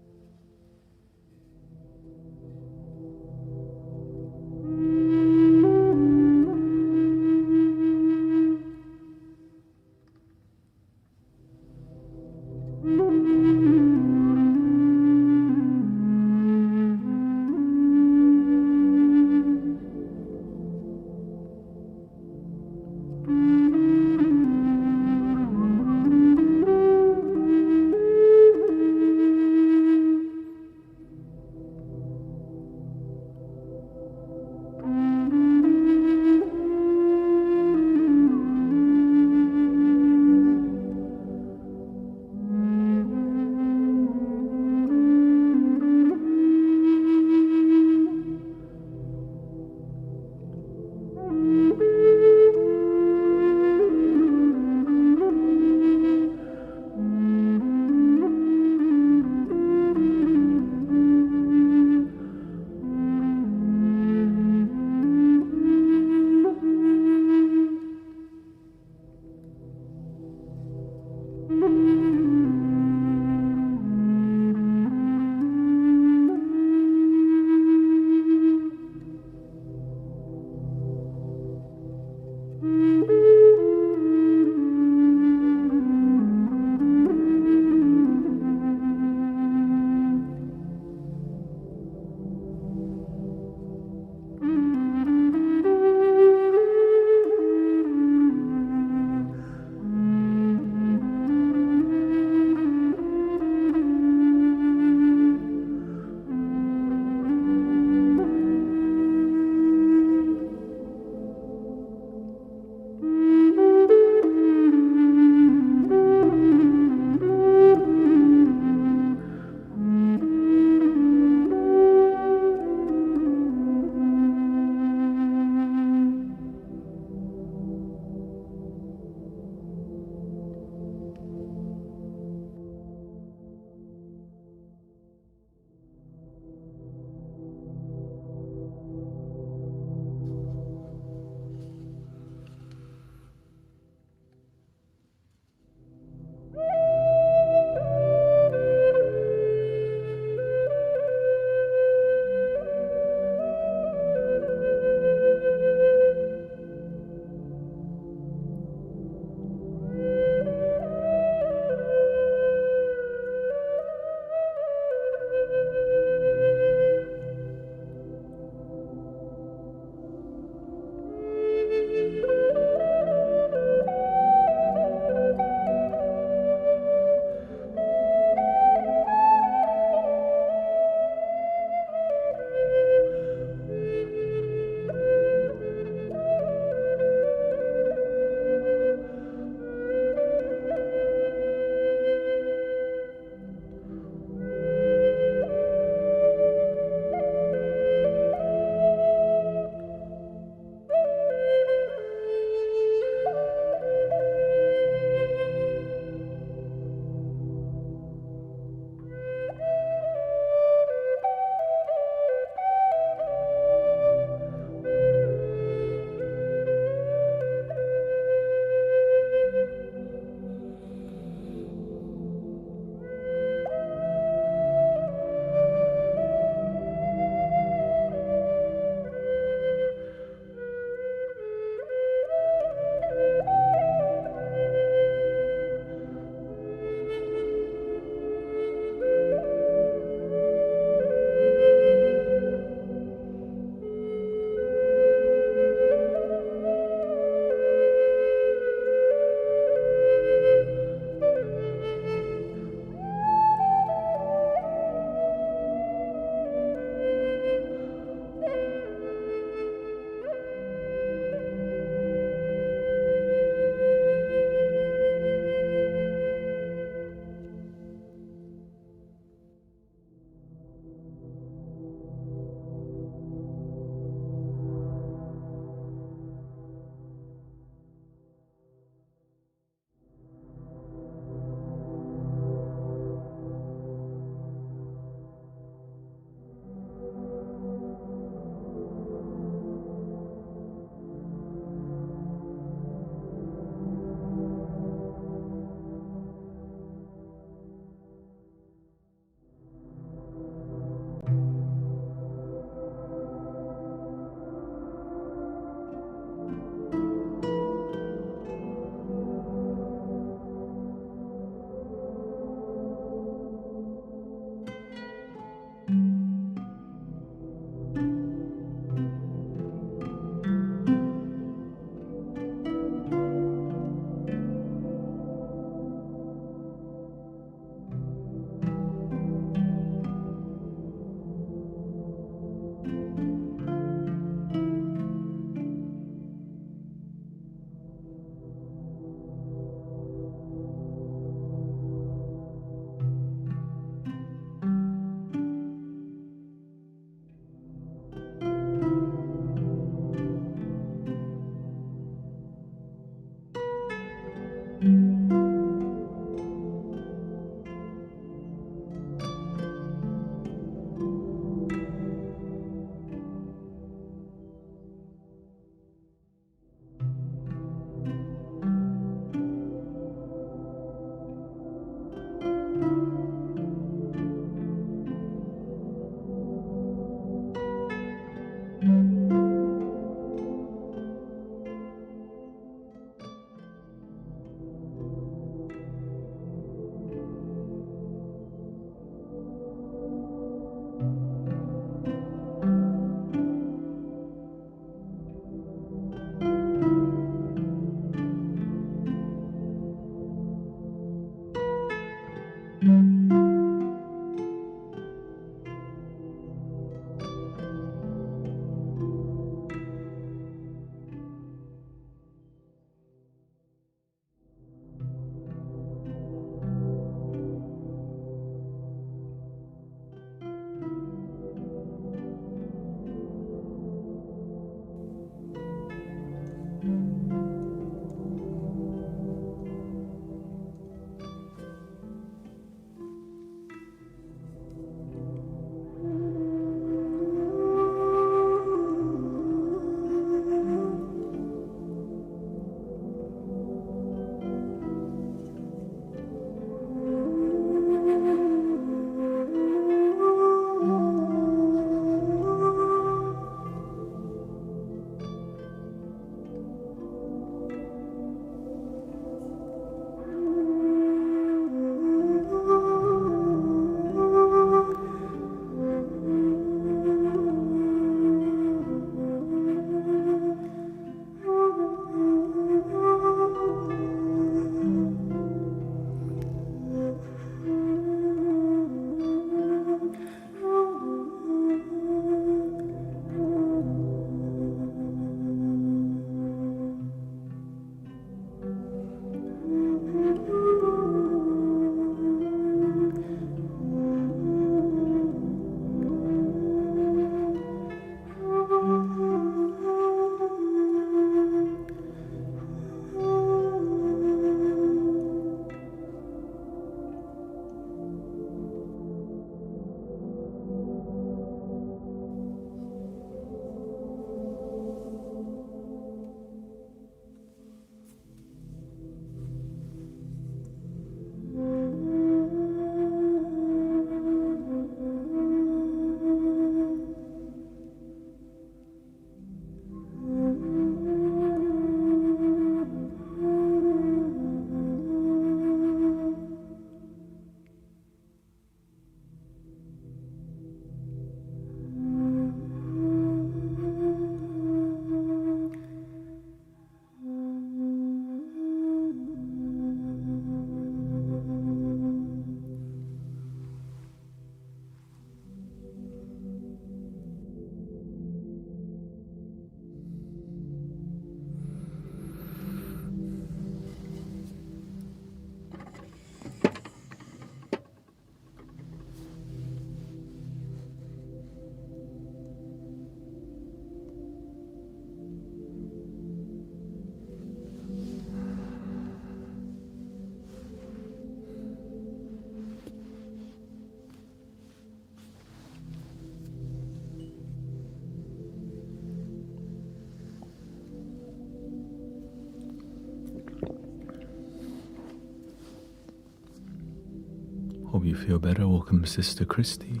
Hope you feel better. Welcome, Sister Christy.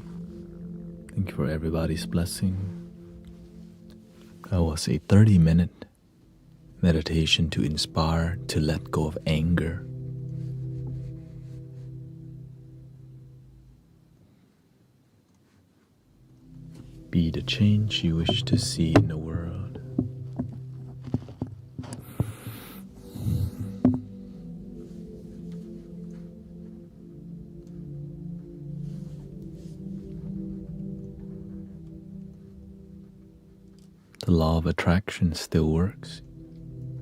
Thank you for everybody's blessing. That was a 30-minute meditation to inspire to let go of anger. Be the change you wish to see in the world. The law of attraction still works.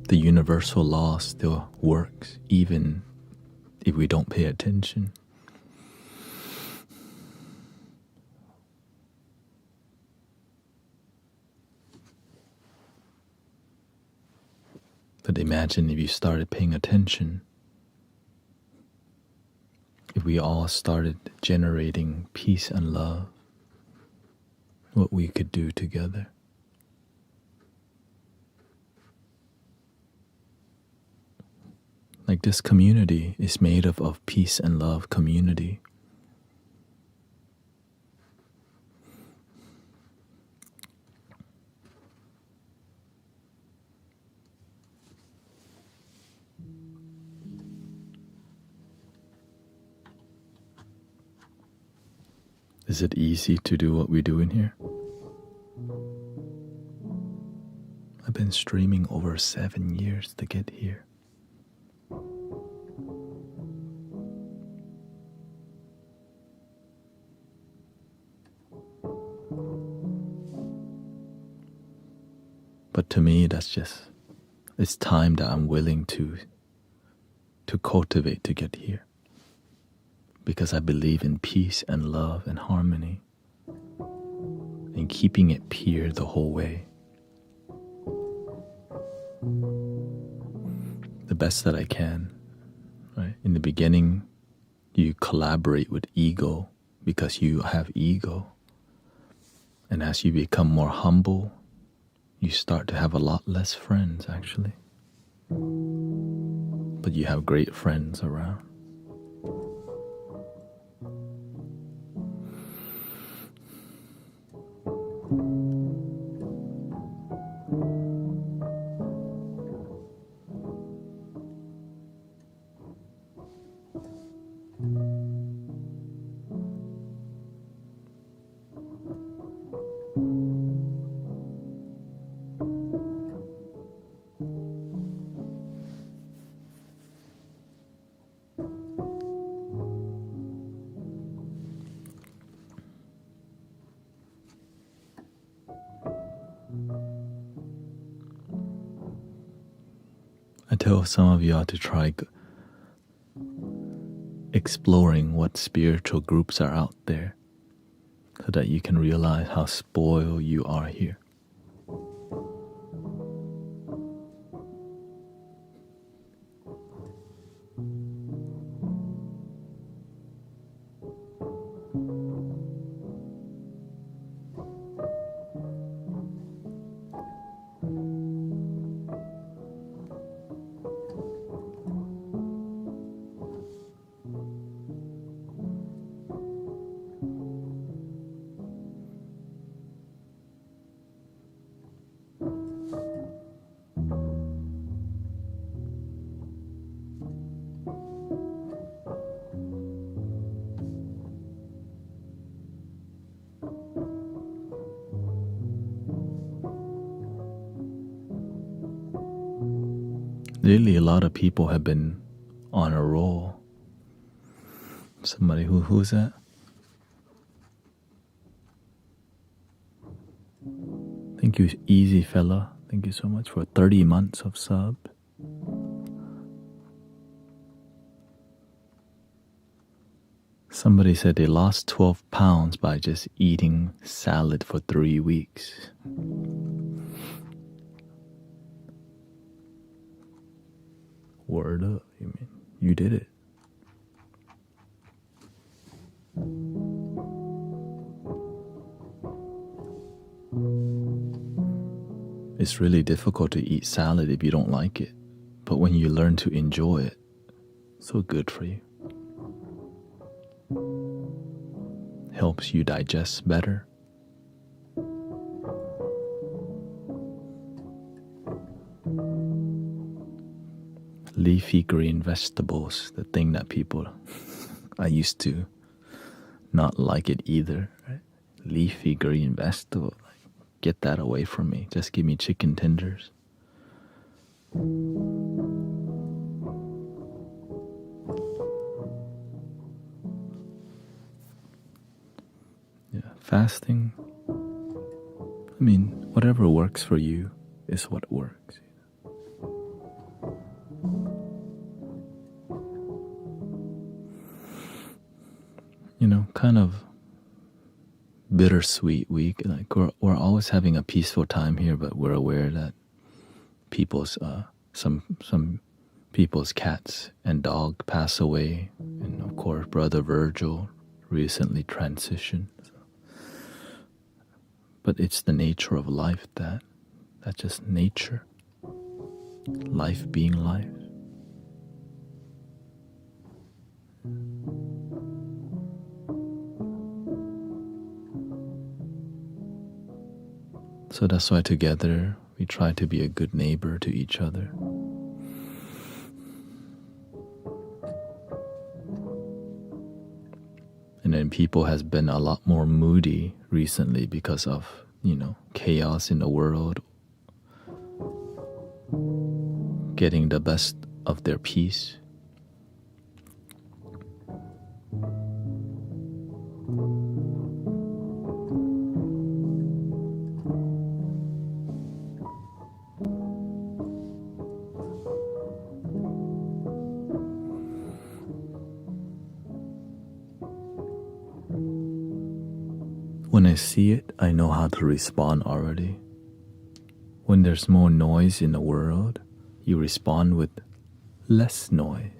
The universal law still works, even if we don't pay attention. But imagine if you started paying attention, if we all started generating peace and love, what we could do together. Like this community is made up of peace and love community. Is it easy to do what we do in here? I've been streaming over 7 years to get here. But to me, it's time that I'm willing to cultivate to get here. Because I believe in peace and love and harmony and keeping it pure the whole way. The best that I can, right? In the beginning, you collaborate with ego because you have ego. And as you become more humble, you start to have a lot less friends, actually. But you have great friends around. I tell some of you to try exploring what spiritual groups are out there so that you can realize how spoiled you are here. Lately, a lot of people have been on a roll. Somebody, who's that? Thank you, Easy Fella. Thank you so much for 30 months of sub. Somebody said they lost 12 pounds by just eating salad for 3 weeks. Word up, you did it. It's really difficult to eat salad if you don't like it. But when you learn to enjoy it, so good for you. helps you digest better. Leafy green vegetables, the thing that people, I used to not like it either, right? Leafy green vegetable, get that away from me. Just give me chicken tenders. Yeah, fasting, I mean, whatever works for you is what works. You know, kind of bittersweet week. Like we're always having a peaceful time here, but we're aware that people's some people's cats and dog pass away, and of course, Brother Virgil recently transitioned. But it's the nature of life that's just nature. Life being life. So that's why together we try to be a good neighbor to each other. And then people has been a lot more moody recently because of, chaos in the world, getting the best of their peace. When I see it, I know how to respond already. When there's more noise in the world, you respond with less noise.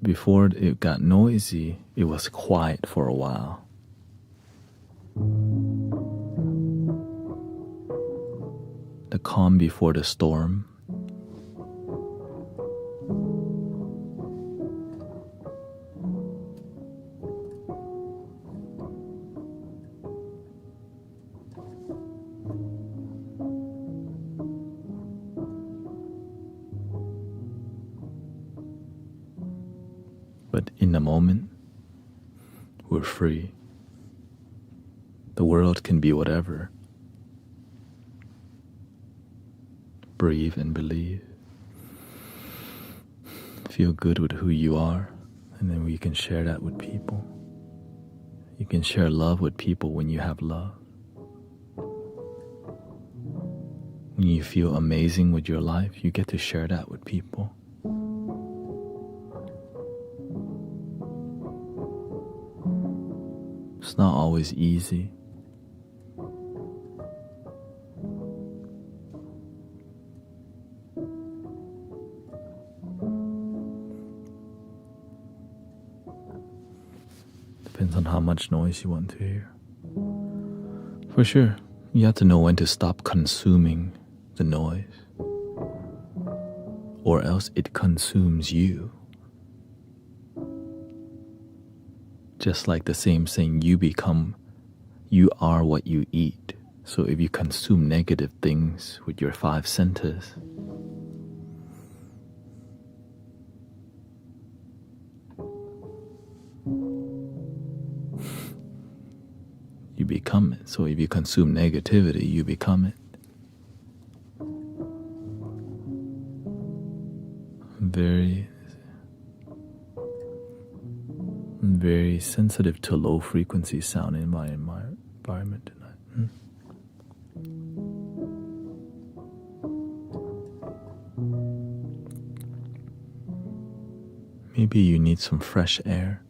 Before it got noisy, it was quiet for a while. The calm before the storm. But in the moment, we're free. The world can be whatever. Breathe and believe. Feel good with who you are, and then we can share that with people. You can share love with people when you have love. When you feel amazing with your life, you get to share that with people. It's not always easy. Depends on how much noise you want to hear. For sure, you have to know when to stop consuming the noise, or else it consumes you. Just like the same saying, you are what you eat. So if you consume negative things with your 5 senses, you become it. So if you consume negativity, you become it. Very sensitive to low frequency sound in my environment tonight. Maybe you need some fresh air.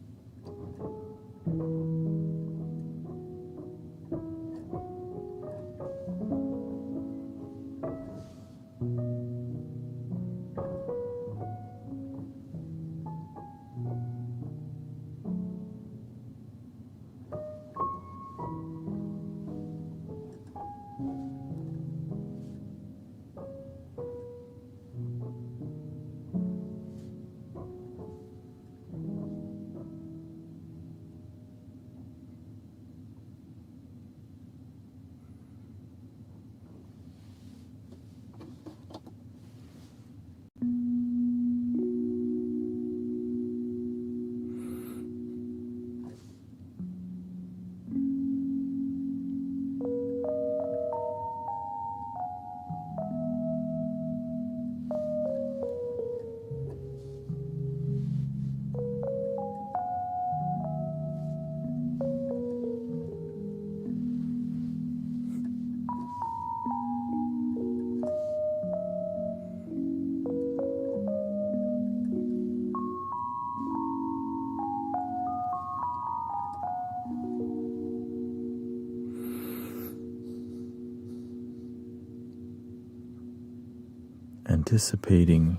anticipating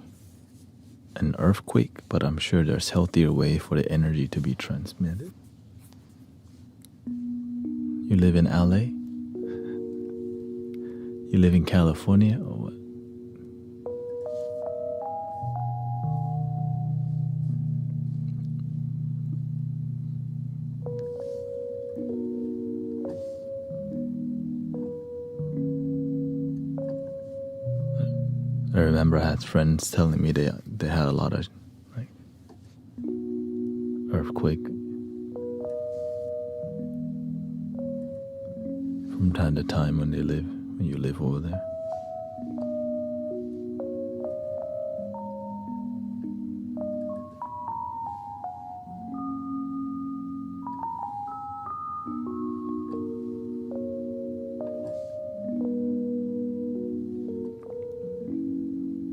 an earthquake, but I'm sure there's healthier way for the energy to be transmitted. You live in LA? You live in California or what? I remember I had friends telling me they had a lot of like earthquake from time to time when you live over there.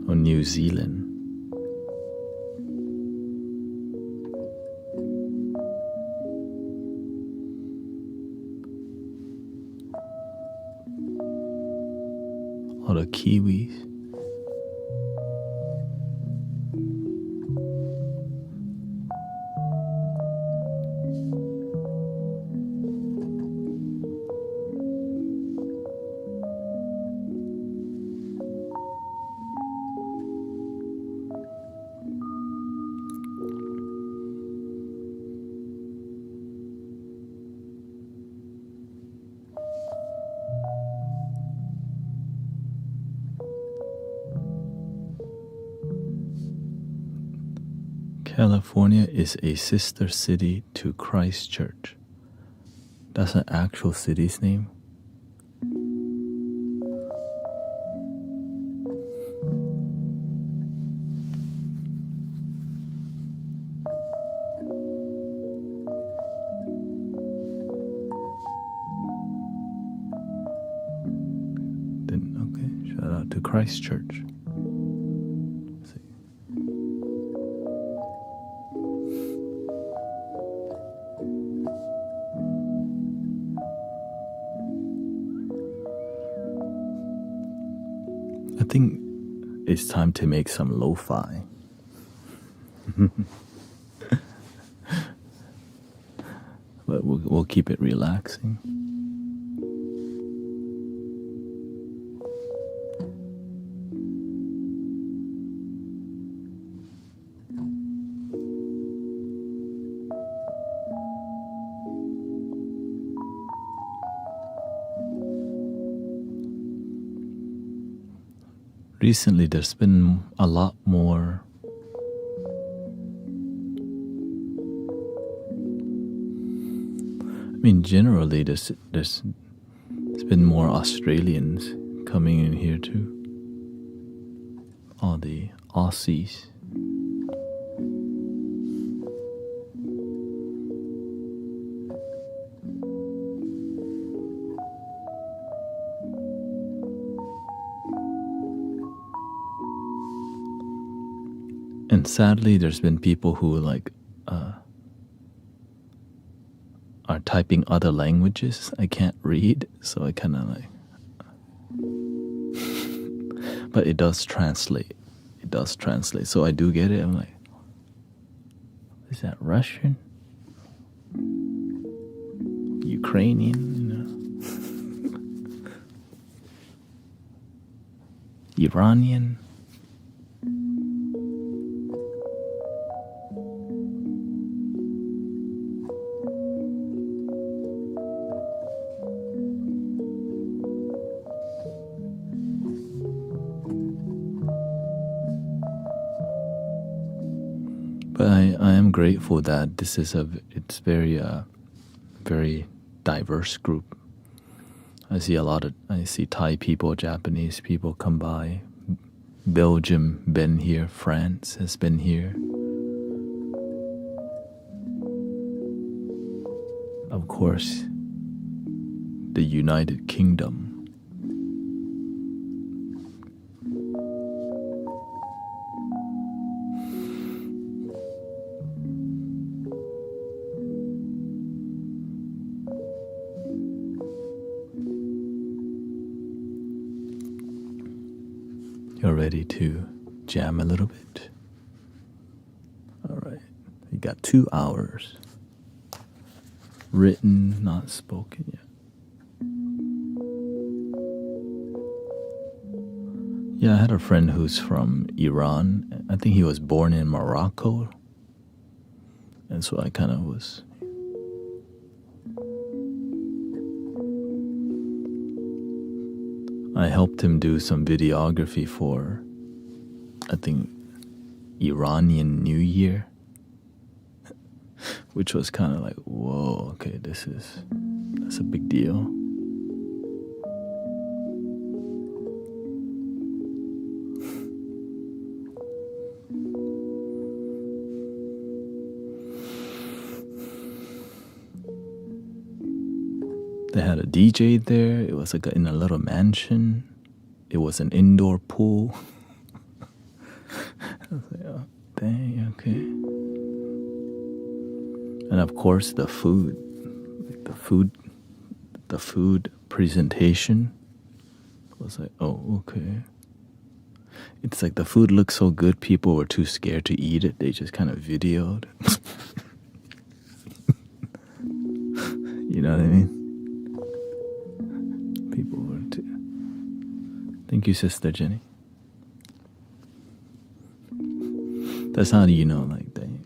Or New Zealand. Or the Kiwis. California is a sister city to Christchurch. That's an actual city's name. Okay, shout out to Christchurch. I think it's time to make some lo-fi. But we'll keep it relaxing. Recently, there's been a lot more generally there's been more Australians coming in here too. All the Aussies. And sadly, there's been people who are typing other languages I can't read, so I kind of but it does translate. It does translate, so I do get it. I'm like, is that Russian? Ukrainian? Iranian? But I am grateful that this is it's very diverse group. I see Thai people, Japanese people come by. Belgium been here, France has been here. Of course, the United Kingdom. You're are ready to jam a little bit. All right, you got 2 hours. Written, not spoken yet. Yeah, I had a friend who's from Iran. I think he was born in Morocco. And so I kind of was... I helped him do some videography for, I think, Iranian New Year. Which was kind of like, whoa, okay, that's a big deal. They had a DJ there. It was like in a little mansion. It was an indoor pool. I was like, oh, dang, okay. And of course, the food, like the food presentation was like, oh, okay. It's like the food looked so good, people were too scared to eat it. They just kind of videoed. You know what I mean? People were too. Thank you, Sister Jenny. That's how you know, like, dang.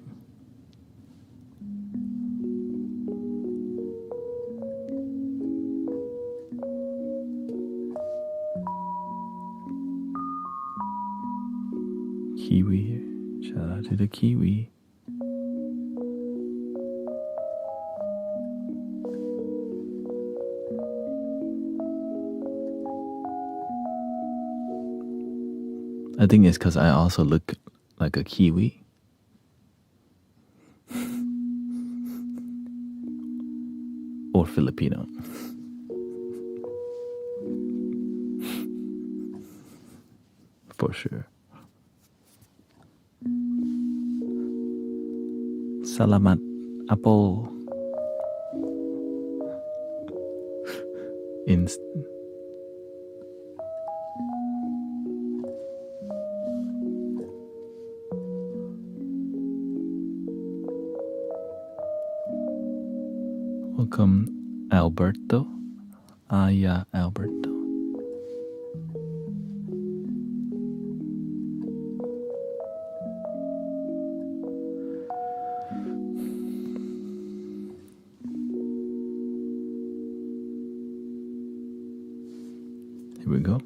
Kiwi here. Shout out to the Kiwi. I think it's because I also look like a Kiwi. Or Filipino. For sure. Salamat, Apo. Welcome, Alberto. Yeah, Alberto. Here we go.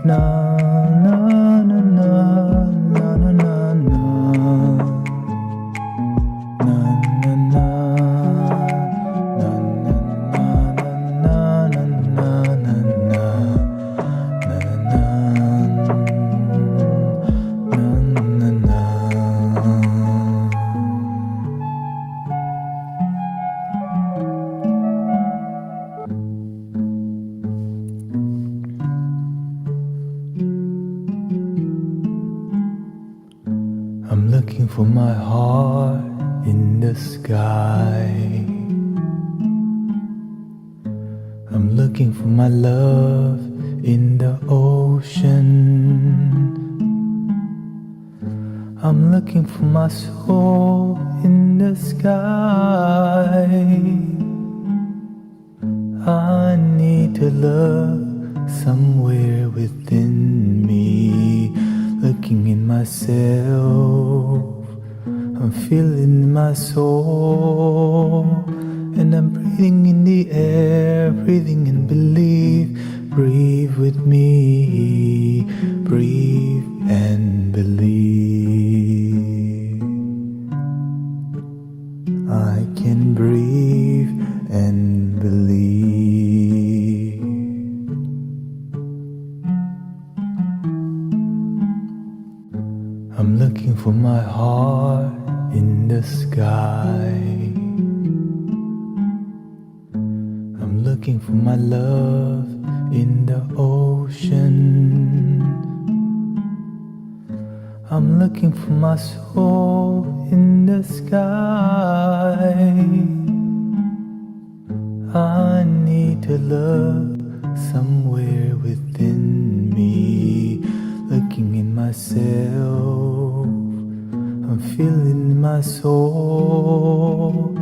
na na na na na na na na na na na I'm looking for my heart in the sky. I'm looking for my love in the ocean. I'm looking for my soul in the sky. I need to love somewhere within me. Looking in myself, I'm feeling my soul. And I'm breathing in the air, breathing in belief. Breathe with me, breathe and believe. I can breathe and believe. I'm looking for my heart in the sky. I'm looking for my love in the ocean. I'm looking for my soul in the sky. I need to love somewhere within me. Looking in myself, I'm feeling my soul.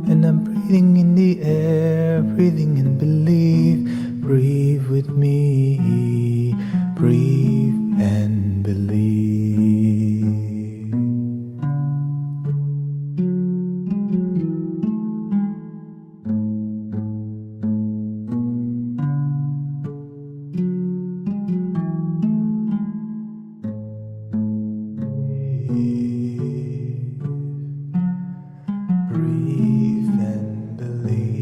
And I'm breathing in the air, breathing in belief. Breathe with me, breathe and believe. Breathe and believe.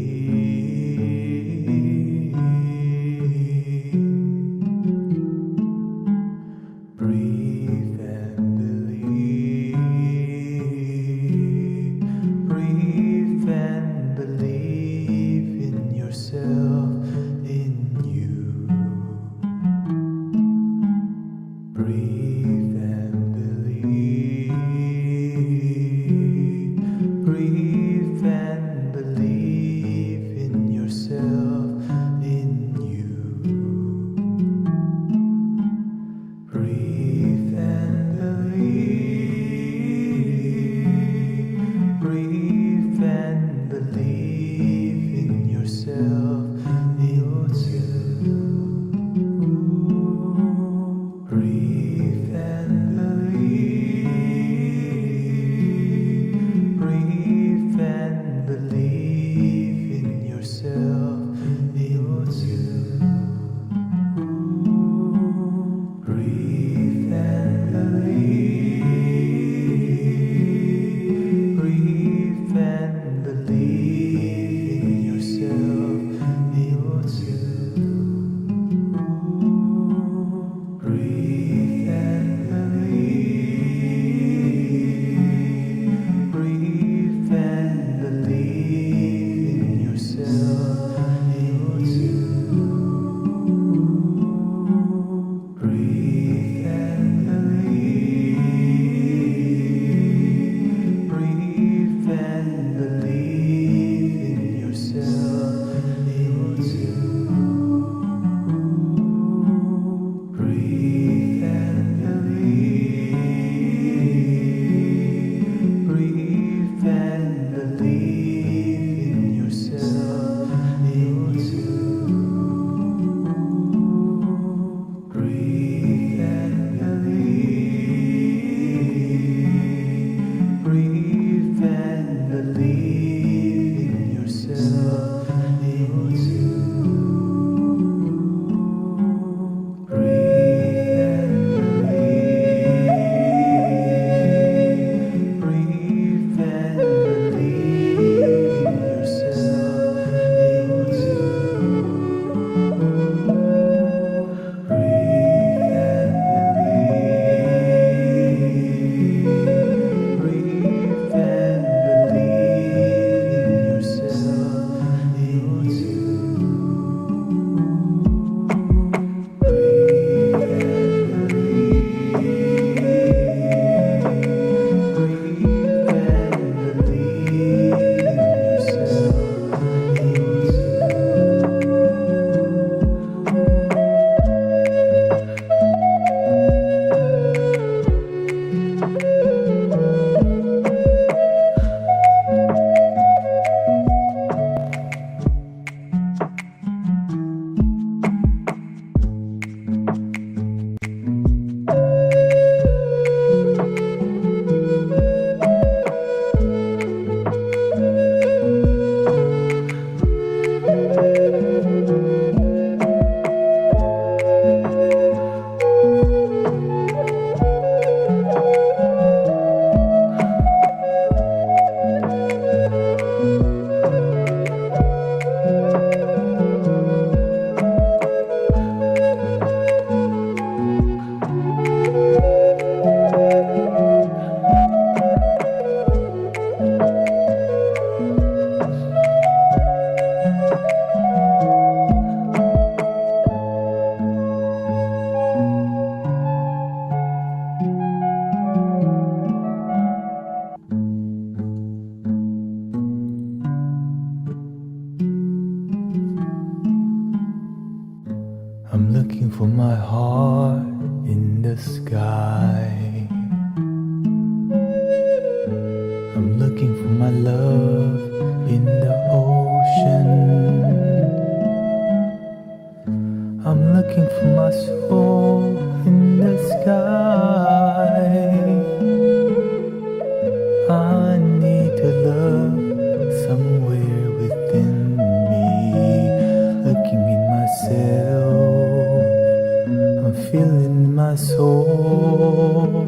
my soul.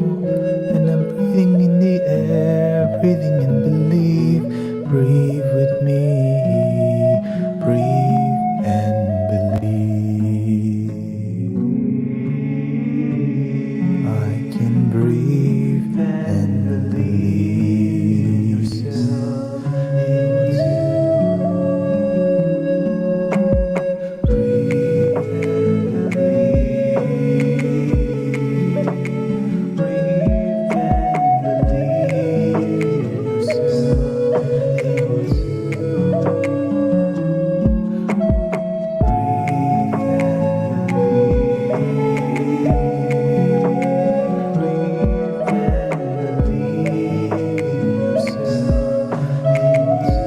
And I'm breathing in the air, breathing in belief. Breathe with me, breathe and believe. I can breathe and believe yourself into. Breathe and believe. Breathe and believe yourself into. Breathe and believe. Breathe and believe yourself into.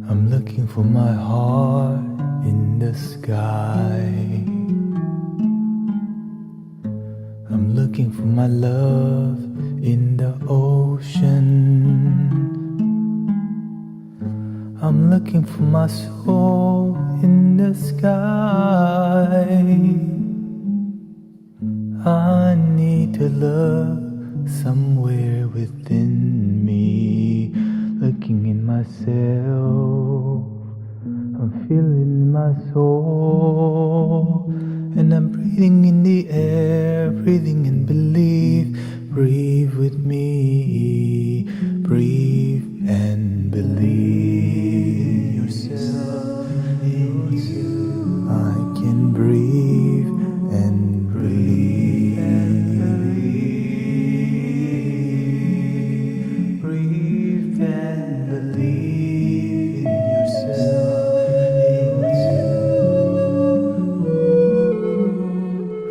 I'm looking for my heart in the sky. I'm looking for my love in the ocean. I'm looking for my soul in the sky. I need to look somewhere within me, looking in myself. I'm feeling my soul, and I'm breathing in the air, breathing in belief. Breathe with me, breathe and believe yourself into. I can breathe and believe. Breathe and believe in yourself into.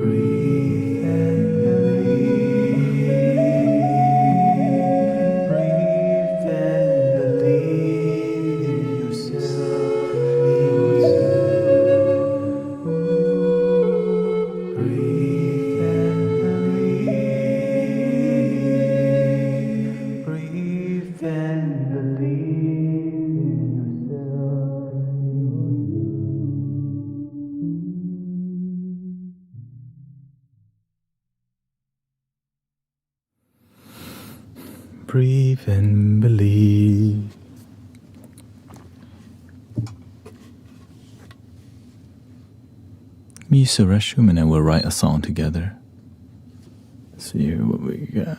Breathe and believe. Breathe and believe in yourself into. Breathe and believe. Breathe and believe in yourself into. Breathe and believe. Me use the restroom and then we'll write a song together. See what we got.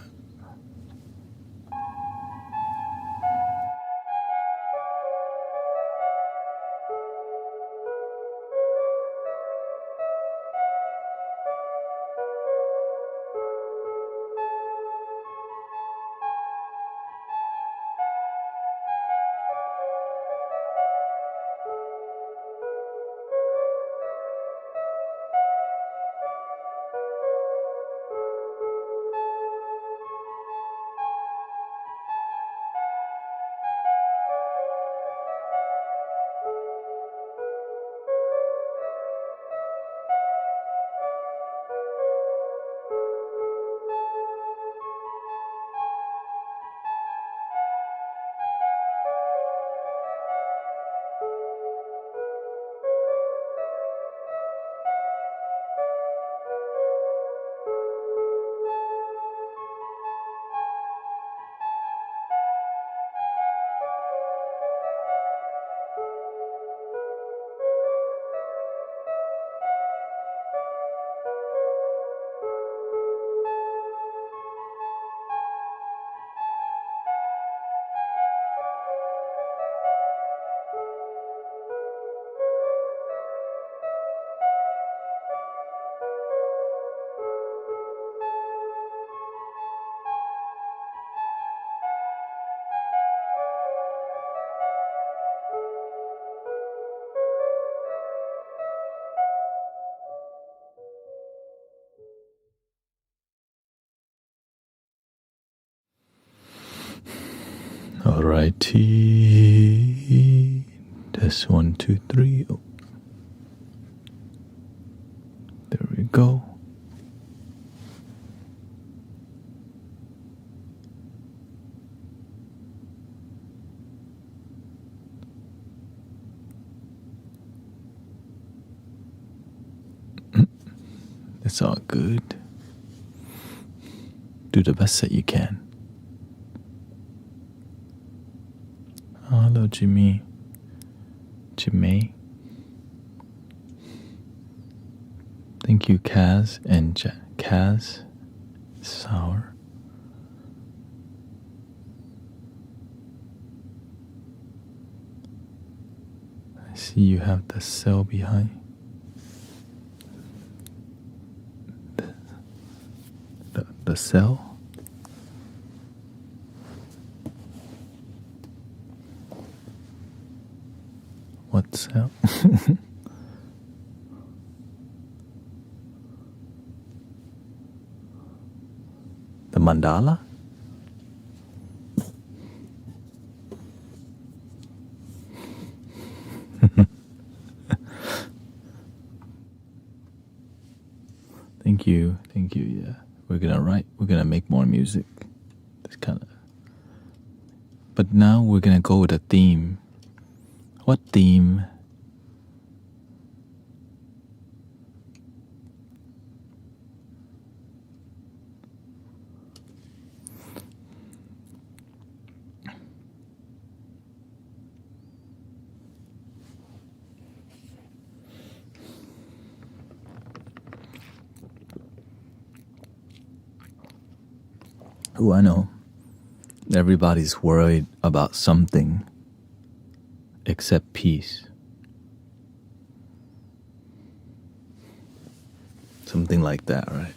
Alrighty. Test 1, 2, 3. Oh. There we go. It's all good. Do the best that you can. Oh, hello, Jimmy. Jimmy. Thank you, Kaz and Kaz. Sour. I see you have the cell behind. The cell? What cell? The mandala? Thank you, yeah. We're gonna make more music. It's kinda. But now we're gonna go with a theme. What theme? Oh, I know. Everybody's worried about something except peace. Something like that, right?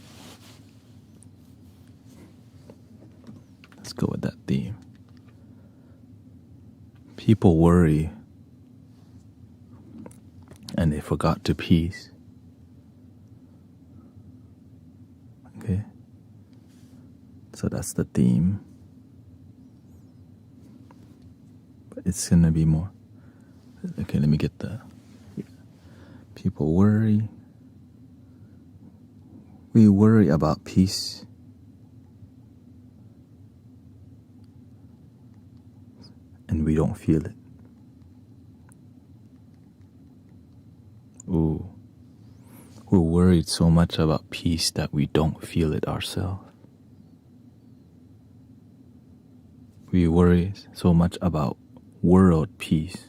Let's go with that theme. People worry and they forgot to peace. Okay? So that's the theme. But it's gonna be more. Okay, let me get the. People worry. We worry about peace. And we don't feel it. Ooh. We're worried so much about peace that we don't feel it ourselves. We worry so much about world peace.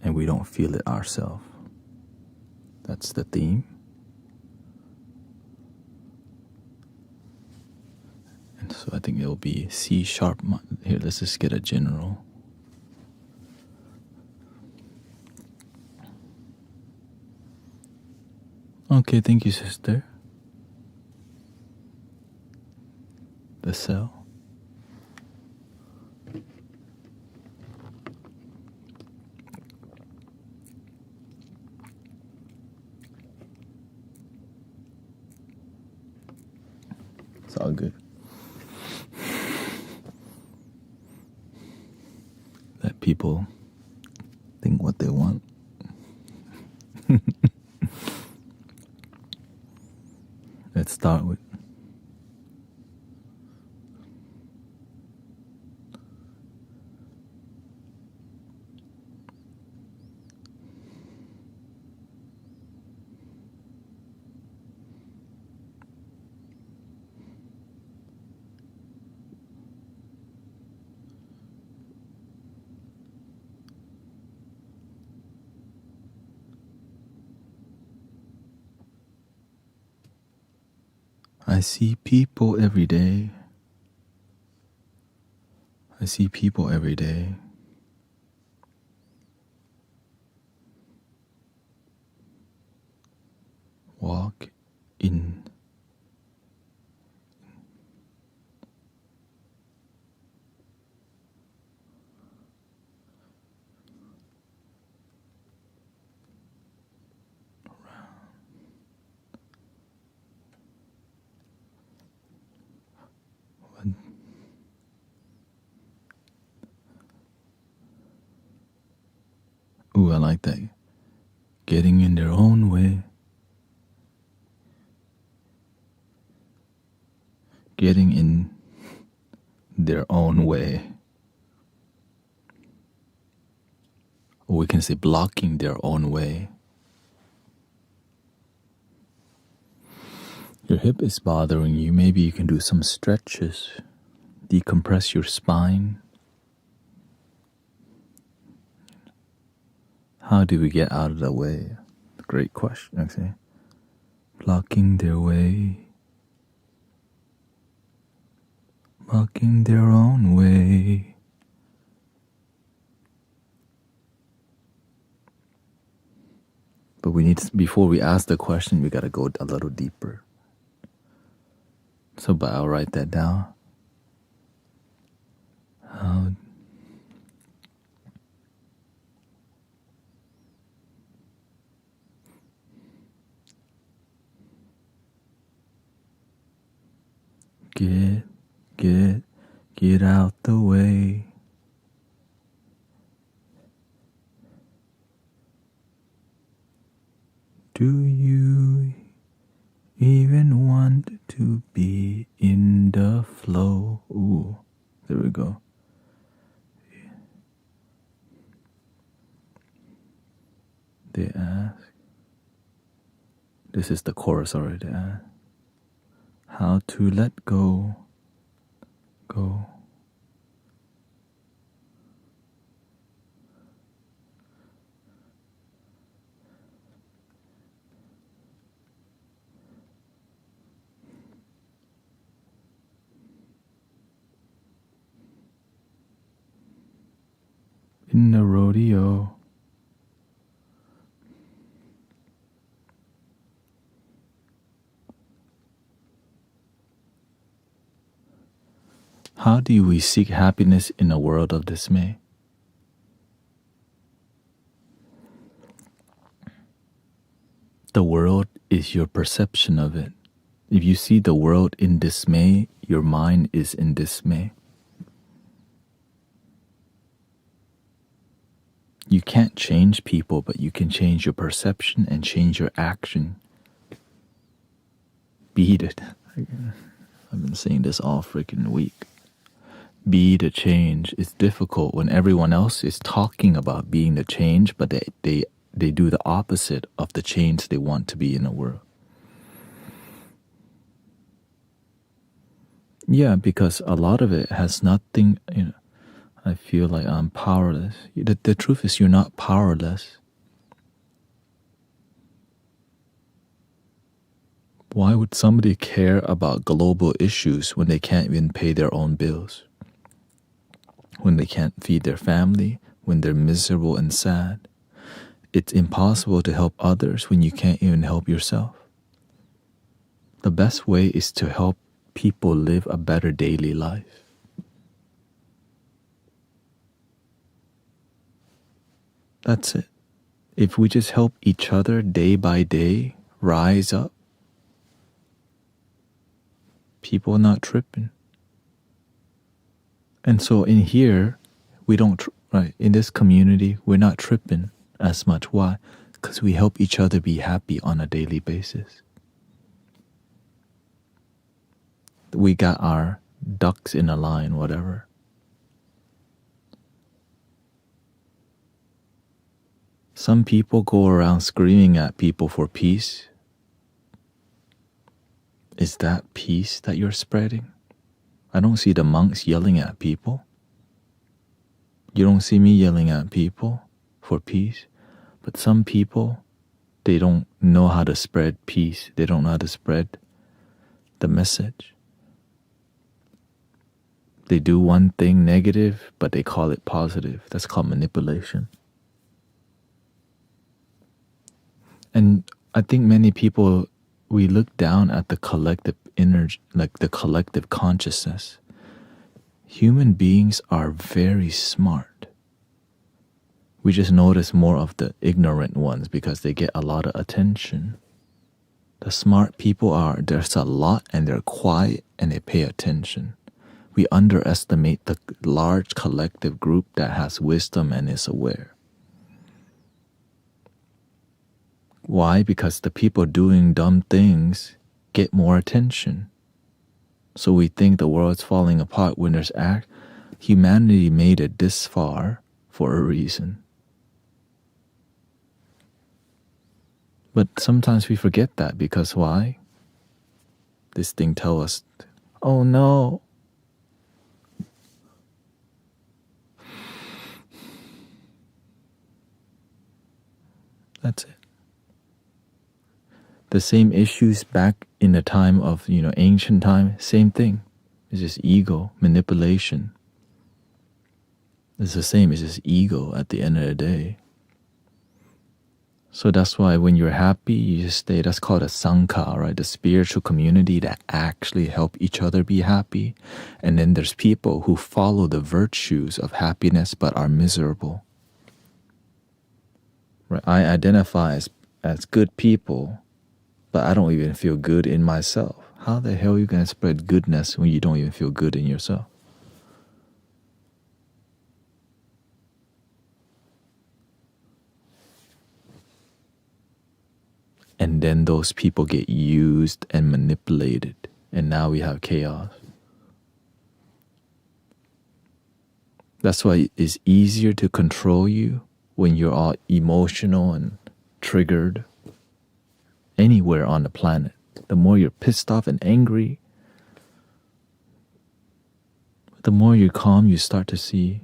And we don't feel it ourselves. That's the theme. And so I think it'll be C sharp. Here, let's just get a general. Okay, thank you, sister. The cell. It's all good. Let people think what they want. Let's start with I see people every day. I see people every day. Walk in. like that. Getting in their own way. Getting in their own way. Or we can say blocking their own way. Your hip is bothering you. Maybe you can do some stretches. Decompress your spine. How do we get out of the way? Great question, actually. Blocking their way. Blocking their own way. But we need to, before we ask the question, we gotta go a little deeper. So, but I'll write that down. Get out the way. Do you even want to be in the flow? Ooh, there we go. They ask. This is the chorus already. How to let go. Go. In the rodeo. How do we seek happiness in a world of dismay? The world is your perception of it. If you see the world in dismay, your mind is in dismay. You can't change people, but you can change your perception and change your action. Be it. I've been saying this all freaking week. Be the change. It's difficult when everyone else is talking about being the change, but they do the opposite of the change they want to be in the world. Yeah, because a lot of it has nothing, I feel like I'm powerless. The truth is you're not powerless. Why would somebody care about global issues when they can't even pay their own bills? When they can't feed their family, when they're miserable and sad? It's impossible to help others when you can't even help yourself. The best way is to help people live a better daily life. That's it. If we just help each other day by day rise up, people are not tripping. And so in here, we don't, right, in this community, we're not tripping as much. Why? Because we help each other be happy on a daily basis. We got our ducks in a line, whatever. Some people go around screaming at people for peace. Is that peace that you're spreading? I don't see the monks yelling at people. You don't see me yelling at people for peace. But some people, they don't know how to spread peace. They don't know how to spread the message. They do one thing negative, but they call it positive. That's called manipulation. And I think many people, we look down at the collective energy, like the collective consciousness. Human beings are very smart. We just notice more of the ignorant ones because they get a lot of attention. The smart people there's a lot and they're quiet and they pay attention. We underestimate the large collective group that has wisdom and is aware. Why? Because the people doing dumb things get more attention. So we think the world's falling apart when there's humanity made it this far for a reason. But sometimes we forget that because why? This thing tells us, oh no. That's it. The same issues back in the time of, ancient time, same thing. It's just ego, manipulation. It's the same, it's just ego at the end of the day. So that's why when you're happy, you just stay. That's called a sangha, right? The spiritual community that actually help each other be happy. And then there's people who follow the virtues of happiness but are miserable. Right? I identify as good people, but I don't even feel good in myself. How the hell are you going to spread goodness when you don't even feel good in yourself? And then those people get used and manipulated. And now we have chaos. That's why it's easier to control you when you're all emotional and triggered anywhere on the planet. The more you're pissed off and angry, the more you're calm, you start to see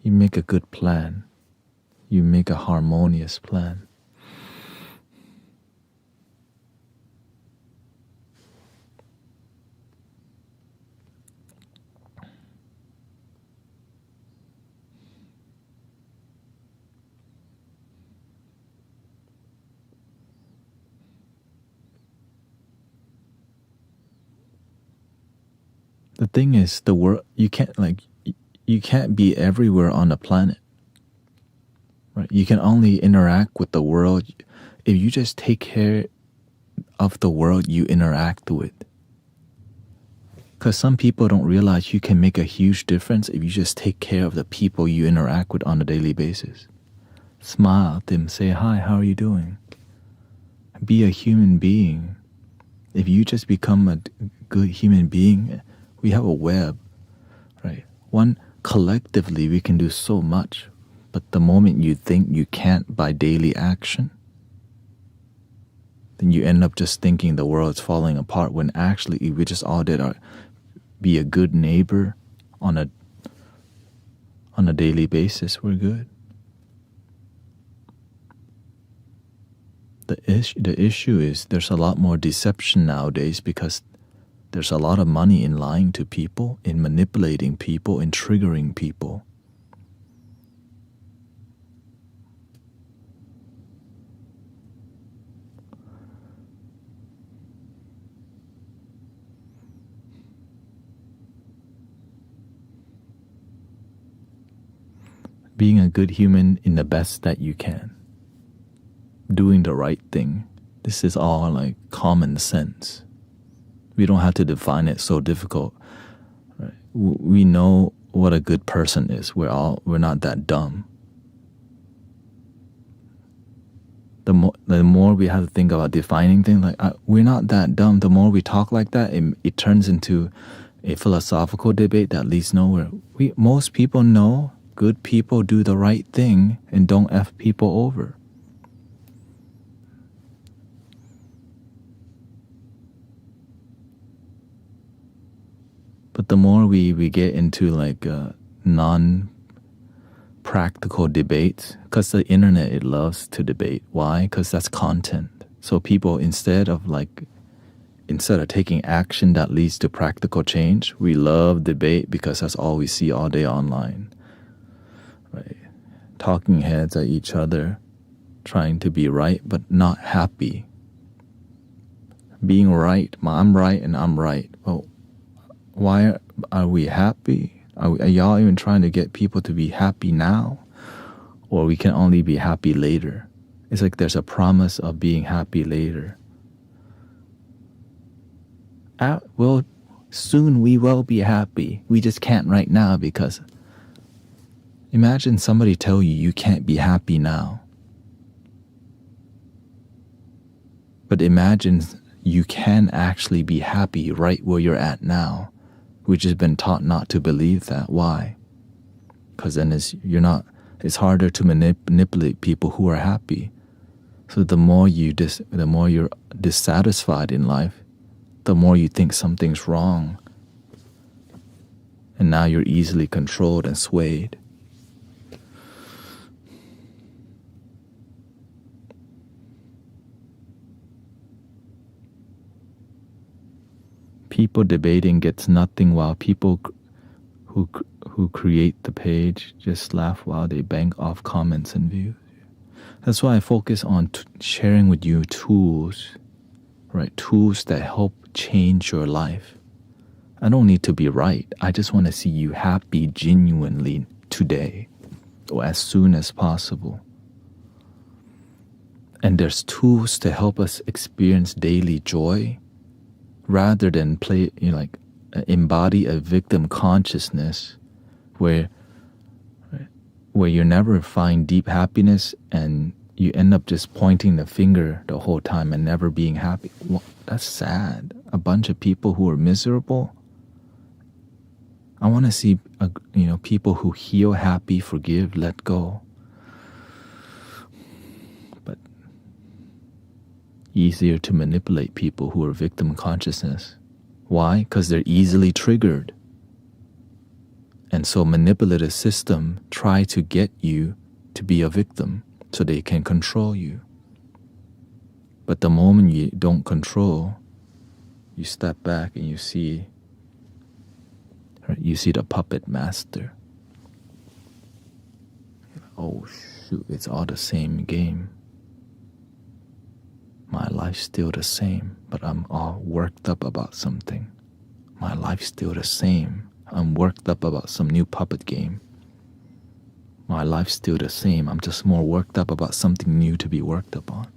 you make a good plan. You make a harmonious plan. The thing is, the world, you can't be everywhere on the planet. Right? You can only interact with the world if you just take care of the world you interact with. Because some people don't realize you can make a huge difference if you just take care of the people you interact with on a daily basis. Smile at them, say, hi, how are you doing? Be a human being. If you just become a good human being, we have a web, right? Collectively, we can do so much. But the moment you think you can't by daily action, then you end up just thinking the world's falling apart when actually if we just all did be a good neighbor on a daily basis, we're good. The issue is there's a lot more deception nowadays because there's a lot of money in lying to people, in manipulating people, in triggering people. Being a good human in the best that you can. Doing the right thing. This is all like common sense. We don't have to define it so difficult. Right? We know what a good person is. We're not that dumb. The more we have to think about defining things, like we're not that dumb. The more we talk like that, it turns into a philosophical debate that leads nowhere. Most people know good people do the right thing and don't F people over. But the more we get into like non-practical debates, because the internet, it loves to debate. Why? Because that's content. So people, instead of taking action that leads to practical change, we love debate because that's all we see all day online. Right? Talking heads at each other, trying to be right, but not happy. Being right, I'm right and I'm right. Well, why are we happy? Are y'all even trying to get people to be happy now? Or we can only be happy later? It's like there's a promise of being happy later. Well, soon we will be happy. We just can't right now because imagine somebody tell you can't be happy now. But imagine you can actually be happy right where you're at now. We've just been taught not to believe that. Why? Because then it's harder to manipulate people who are happy. So the more you're dissatisfied in life, the more you think something's wrong. And now you're easily controlled and swayed. People debating gets nothing, while people who create the page just laugh while they bank off comments and views. That's why I focus on sharing with you tools, right? Tools that help change your life. I don't need to be right. I just want to see you happy genuinely today or as soon as possible. And there's tools to help us experience daily joy rather than embody a victim consciousness where you never find deep happiness and you end up just pointing the finger the whole time and never being happy. Well, that's sad. A bunch of people who are miserable. I want to see people who heal, happy, forgive, let go. But easier to manipulate people who are victim consciousness. Why? Because they're easily triggered. And so manipulative system try to get you to be a victim so they can control you. But the moment you don't control, you step back and you see the puppet master. Oh shoot, it's all the same game. My life's still the same, but I'm all worked up about something. My life's still the same. I'm worked up about some new puppet game. My life's still the same. I'm just more worked up about something new to be worked up on.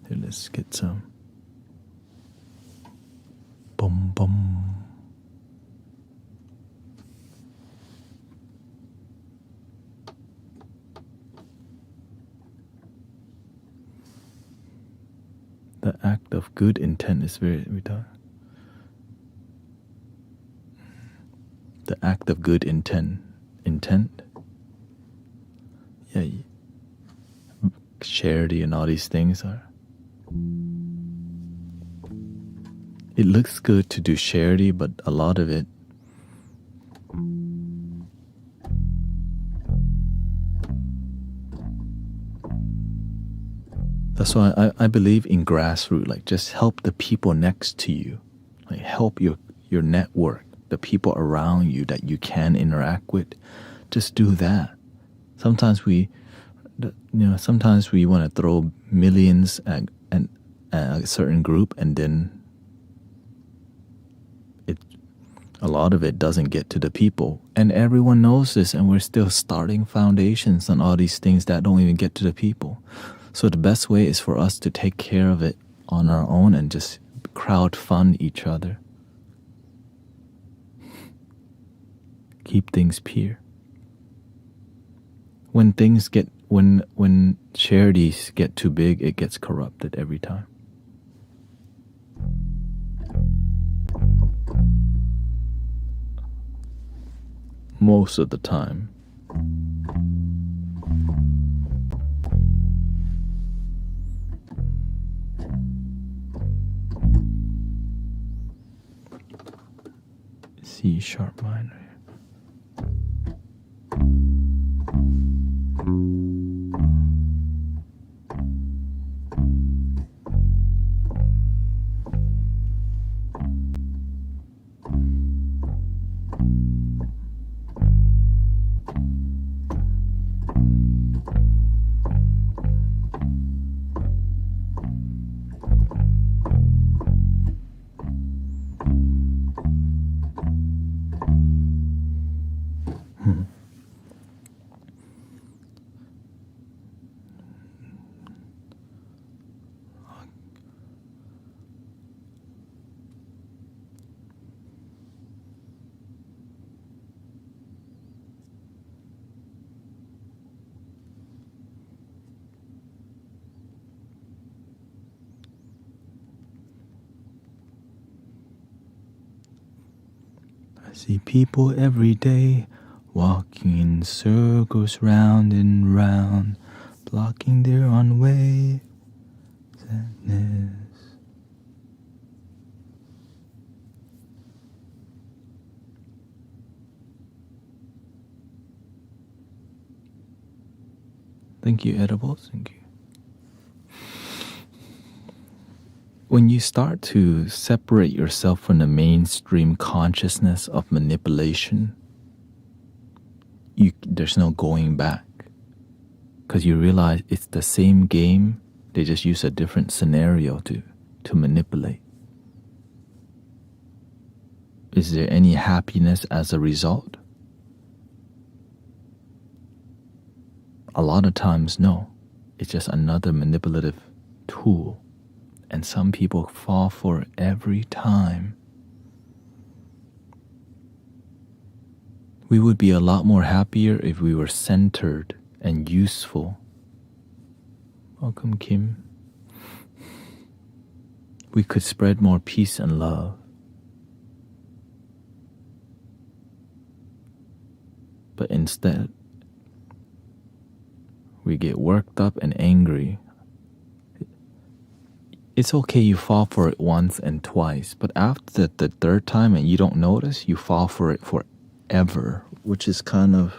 Here, let's get some. Bum bum. The act of good intent is very retarded. The act of good intent. Yeah, charity and all these things are. It looks good to do charity, but a lot of it that's why I believe in grassroots, like just help the people next to you. Like help your network, the people around you that you can interact with. Just do that. Sometimes we want to throw millions at a certain group, and then a lot of it doesn't get to the people. And everyone knows this, and we're still starting foundations on all these things that don't even get to the people. So the best way is for us to take care of it on our own and just crowdfund each other. Keep things pure. When charities get too big, it gets corrupted every time. Most of the time. C sharp minor. I see people every day walking in circles round and round, blocking their own way. Sadness. Thank you, edibles. Thank you. When you start to separate yourself from the mainstream consciousness of manipulation, there's no going back. Because you realize it's the same game, they just use a different scenario to manipulate. Is there any happiness as a result? A lot of times, no. It's just another manipulative tool. And some people fall for it every time. We would be a lot more happier if we were centered and useful. Welcome, Kim. We could spread more peace and love. But instead, we get worked up and angry. It's okay you fall for it once and twice, but after the third time and you don't notice, you fall for it forever, which is kind of...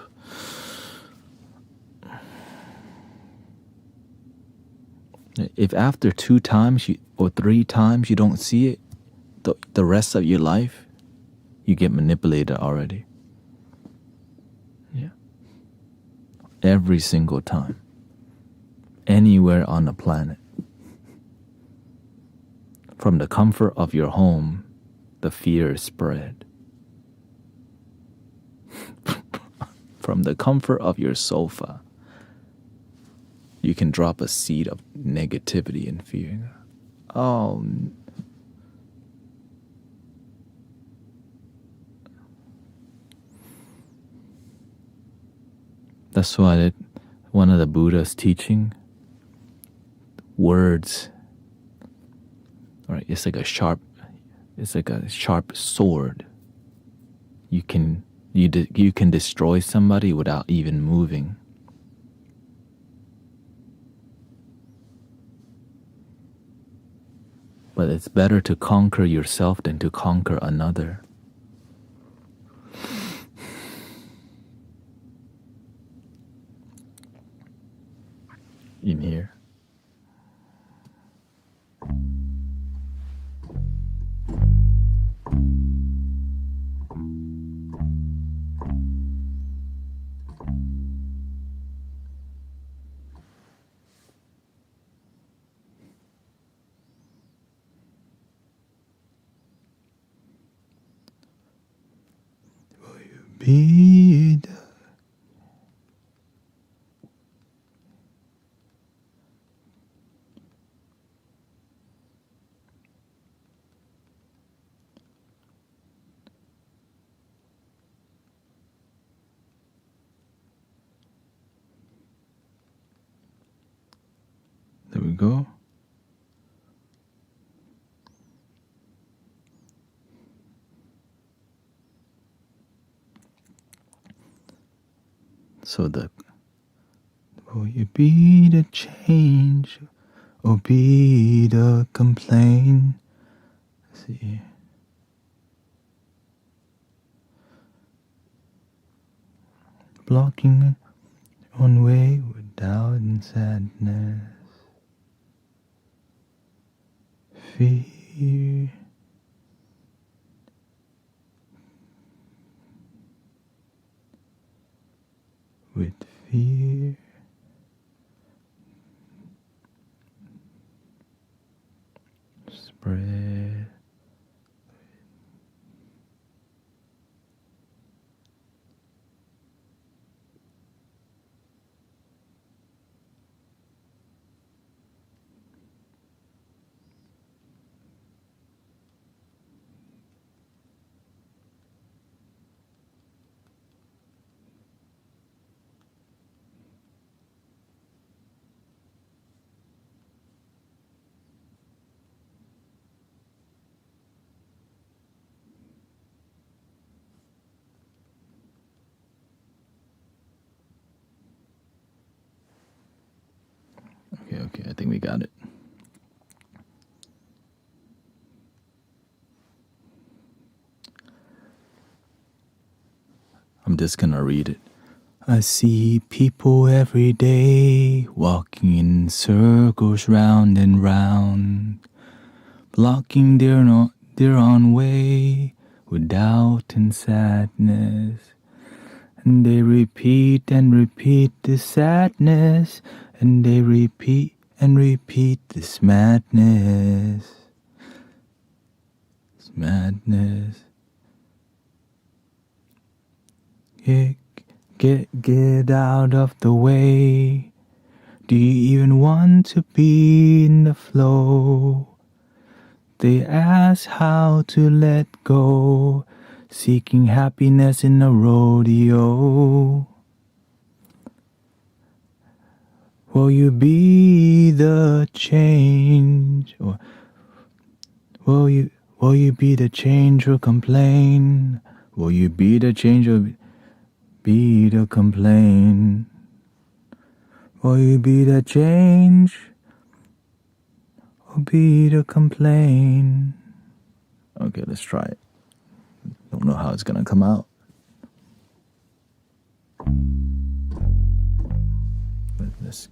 If after 2 times or 3 times you don't see it, the rest of your life, you get manipulated already. Yeah. Every single time. Anywhere on the planet. From the comfort of your home, the fear is spread. From the comfort of your sofa, you can drop a seed of negativity and fear. Oh, that's why one of the Buddha's teaching, words, right? It's like a sharp sword. You can destroy somebody without even moving. But it's better to conquer yourself than to conquer another. In here. Be the... There we go. So will you be the change or be the complaint? Let's see. Blocking one way with doubt and sadness. Fear. With fear. Spread. I think we got it. I'm just gonna read it. I see people every day walking in circles round and round, blocking their own way with doubt and sadness. And they repeat and repeat this sadness, and they repeat and repeat this madness. It's madness. Get out of the way. Do you even want to be in the flow? They ask how to let go, seeking happiness in a rodeo. Will you be the change? Or will you be the change or complain? Will you be the change or be the complaint? Will you be the change or be the complaint? Okay, let's try it. Don't know how it's gonna come out. But let's.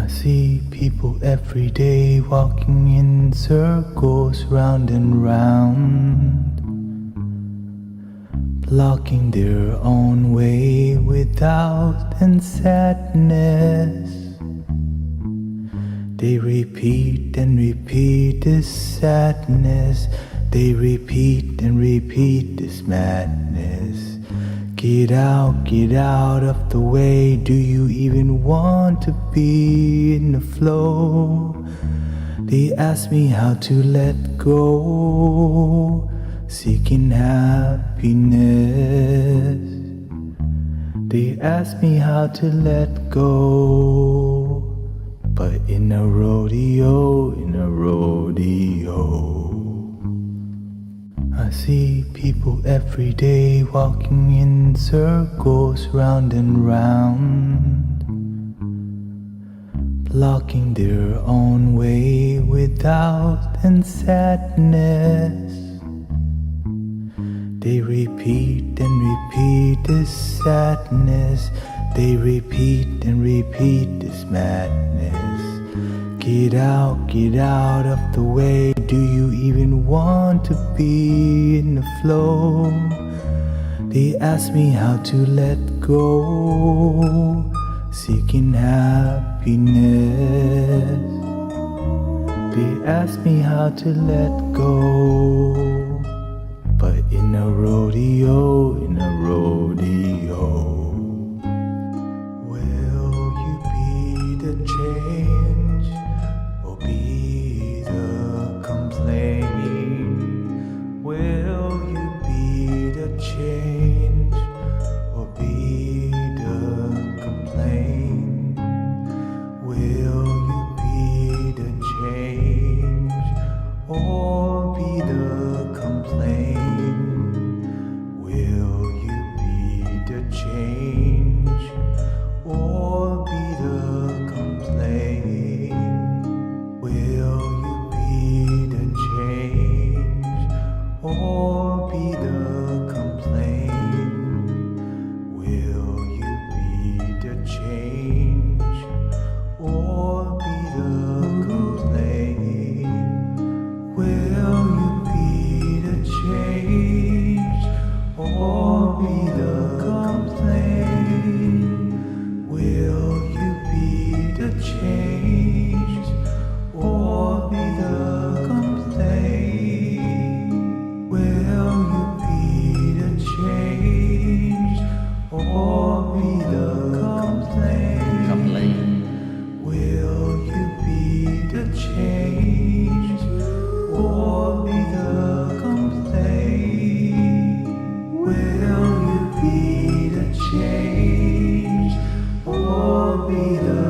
I see people every day walking in circles round and round, blocking their own way with doubt and sadness. They repeat and repeat this sadness. They repeat and repeat this madness. Get out of the way. Do you even want to be in the flow? They ask me how to let go, seeking happiness. They ask me how to let go, but in a rodeo, I see people every day walking in circles round and round, blocking their own way with doubt and sadness. They repeat and repeat this sadness. They repeat and repeat this madness. Get out of the way. Do you even want to be in the flow? They ask me how to let go, seeking happiness. They ask me how to let go, but in a rodeo, will you be the change or be the complaint? Will you be the change or be the complaint? Will you be the change or be the complaint? Will you be the change or be the complaint? Will you be the change or be the complaint? Will you be the change or be the complaint? Will you be the change or be the complaint? Will you be the change or be the complaint? Will you be the change or be the complaint? Will you be the change or be the complaint? Will you be the change or be the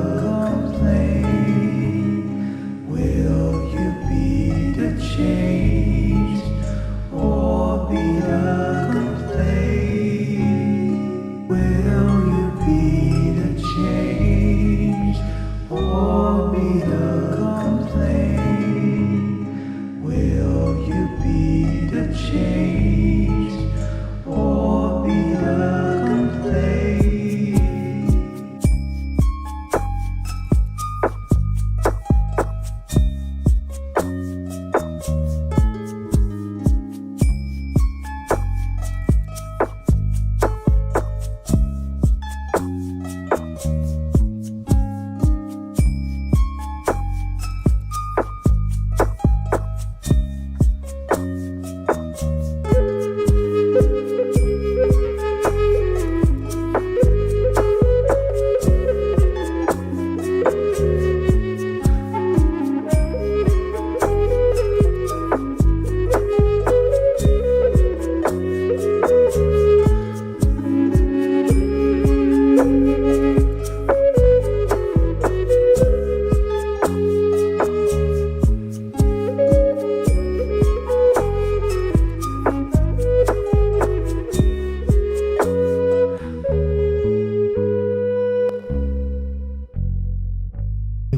complaint? Will you be the change or be the complaint? Will you be the change or be the complaint? Will you be the change or be the complaint?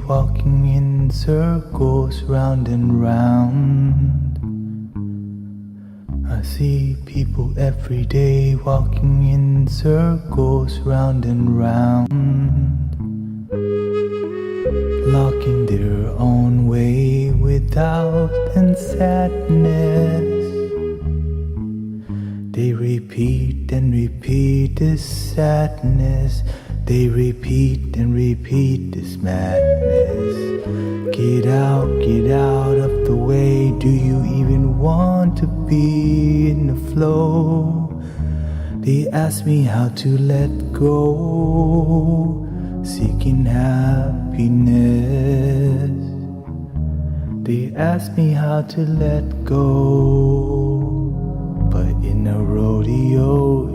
Walking in circles round and round, I see people every day walking in circles round and round. blocking their own way with doubt and sadness. They repeat and repeat this sadness. They repeat and repeat this madness. Get out of the way. Do you even want to be in the flow? They ask me how to let go, seeking happiness. They ask me how to let go, but in a rodeo,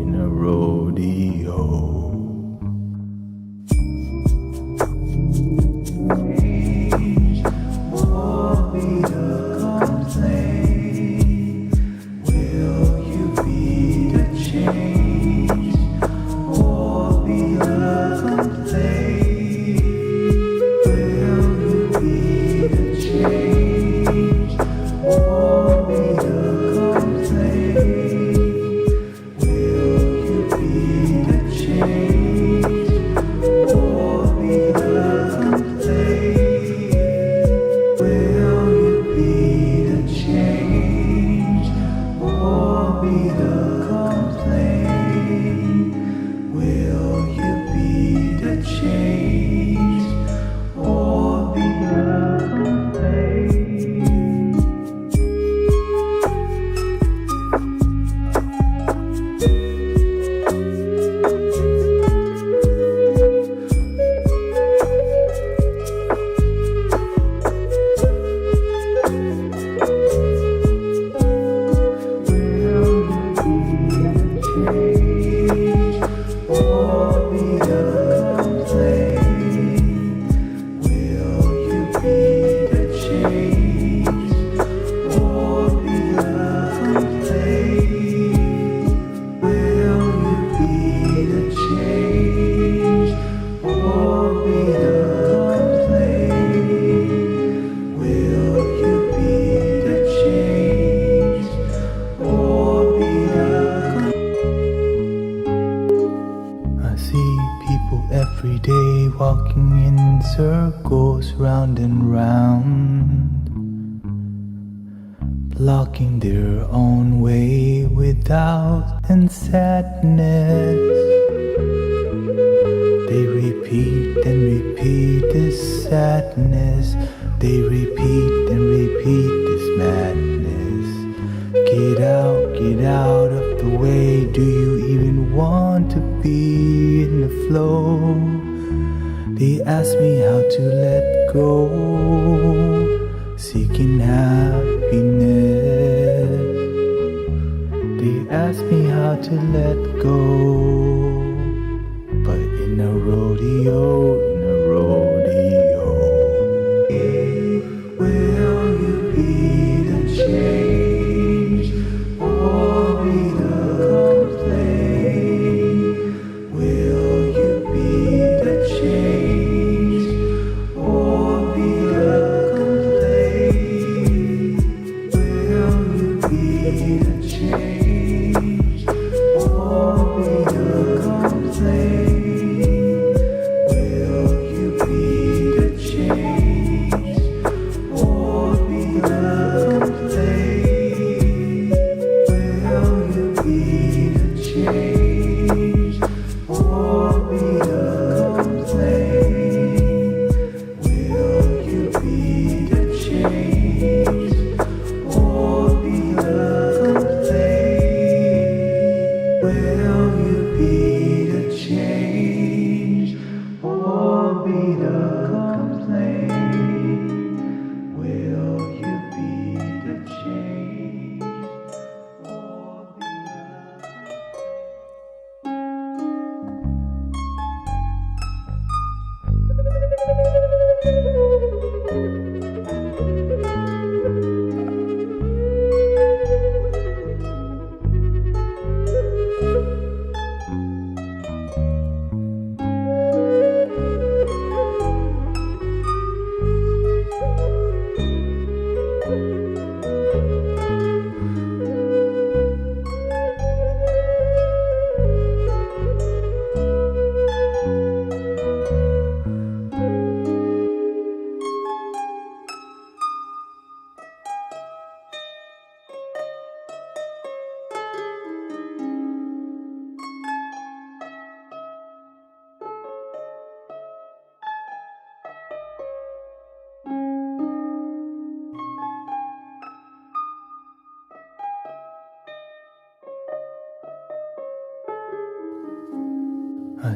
every day walking in circles round and round, blocking their own way with doubt and sadness. They repeat and repeat this sadness. They repeat and repeat this madness. Get out of the way. Do you even want to be in the flow? They ask me how to let go, seeking happiness. They ask me how to let go, but in a rodeo, will you be the change or be the complaint? Will you be the change or be the complaint? Will you be the change or be the complaint? Will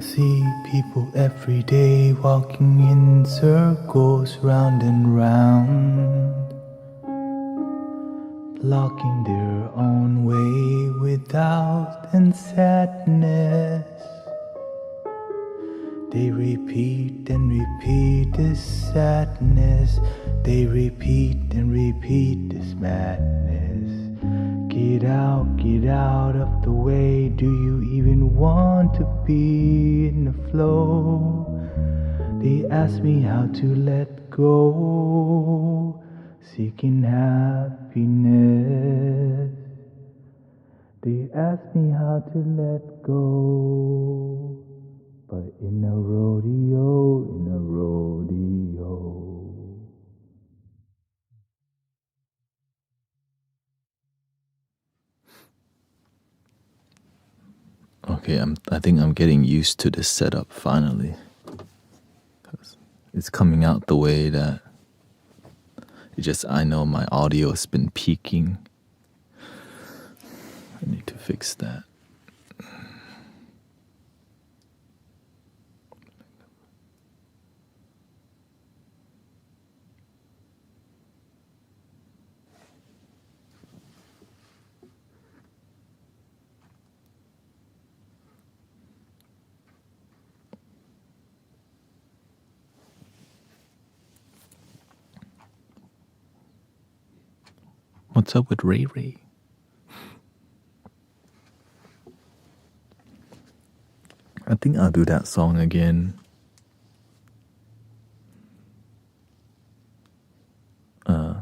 see people every day walking in circles round and round, blocking their own way with doubt and sadness. They repeat and repeat this sadness. They repeat and repeat this madness. Get out of the way. Do you even want to be in the flow? They ask me how to let go, seeking happiness. They ask me how to let go, but in a rodeo, Okay, I think I'm getting used to this setup finally. 'Cause it's coming out the way that I know my audio has been peaking. I need to fix that. What's up with Ray Ray? I think I'll do that song again.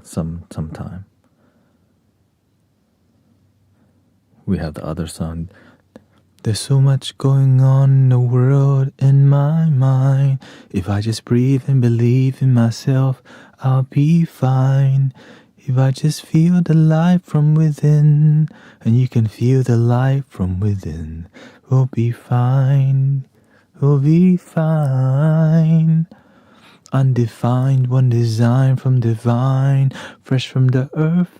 Sometime. We have the other song. There's so much going on in the world in my mind. If I just breathe and believe in myself, I'll be fine. If I just feel the light from within, and you can feel the light from within, we'll be fine. We'll be fine. Undefined, one design from divine, fresh from the earth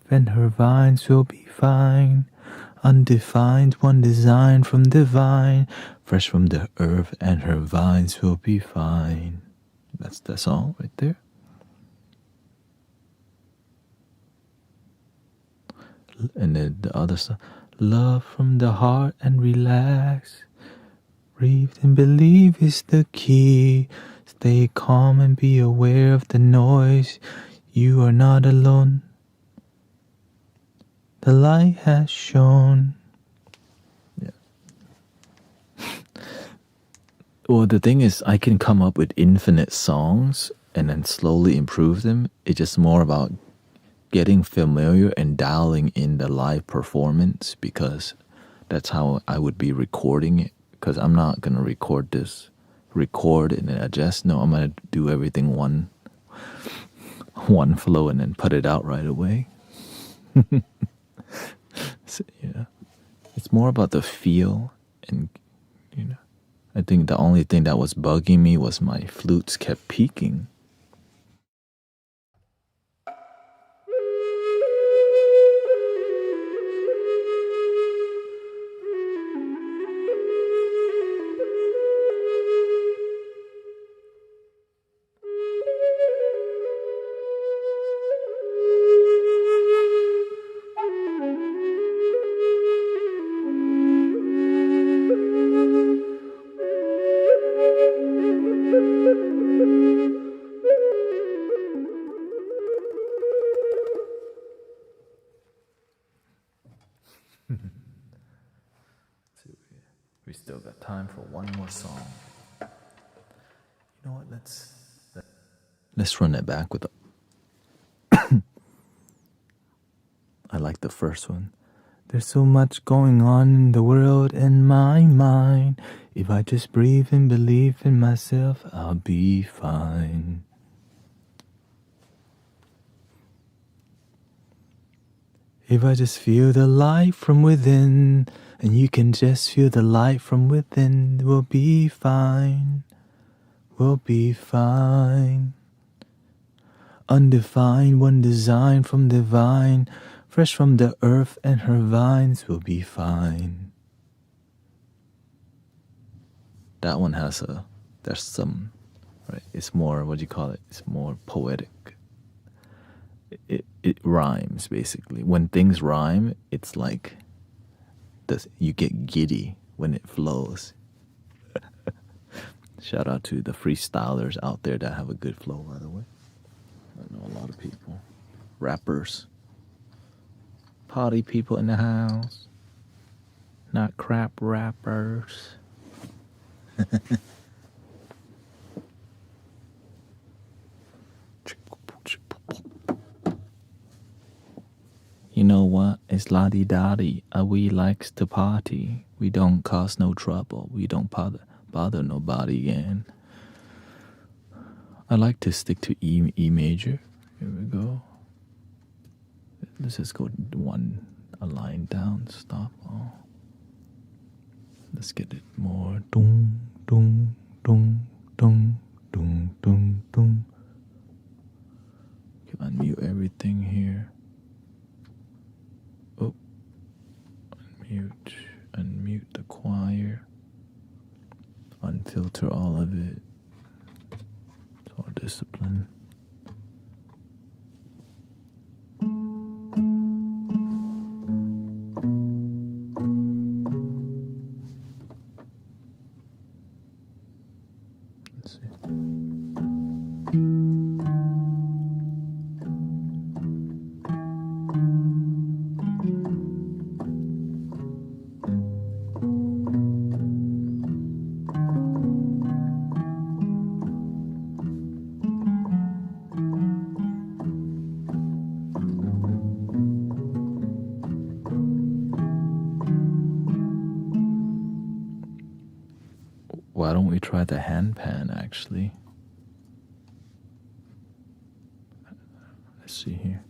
and her vines will be fine. Undefined, one design from divine, fresh from the earth and her vines will be fine. That's the song right there. And then the other song, love from the heart and relax. Breathe and believe is the key. Stay calm and be aware of the noise. You are not alone. The light has shone. Yeah. Well, the thing is, I can come up with infinite songs and then slowly improve them. It's just more about getting familiar and dialing in the live performance, because that's how I would be recording it. Because I'm not going to record and then adjust. No, I'm going to do everything one flow and then put it out right away. So, yeah, it's more about the feel, and I think the only thing that was bugging me was my flutes kept peaking. We still got time for one more song. You know what? Let's run it back with. I like the first one. There's so much going on in the world and my mind. If I just breathe and believe in myself, I'll be fine. If I just feel the light from within, and you can just feel the light from within, we'll be fine. We'll be fine. Undefined, one design from divine, fresh from the earth and her vines will be fine. That one has there's some, right? It's more, what do you call it? It's more poetic. It rhymes basically. When things rhyme, it's like you get giddy when it flows. Shout out to the freestylers out there that have a good flow, by the way. I know a lot of people. Rappers. Party people in the house. Not crap rappers. You know what? It's la-di-da-di. We likes to party. We don't cause no trouble. We don't bother nobody again. I like to stick to E major. Here we go. Let's just go a line down. Stop. Oh. Let's get it more. Dum, dum, dum, dum, dum, dum, dum. Okay, unmute everything here. Oh. Unmute the choir. Unfilter all of it. It's all discipline. Why don't we try the hand pan actually? Let's see here.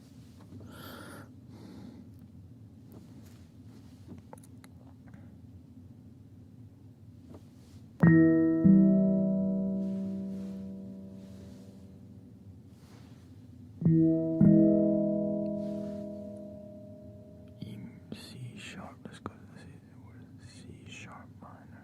C sharp. Let's go to C sharp minor.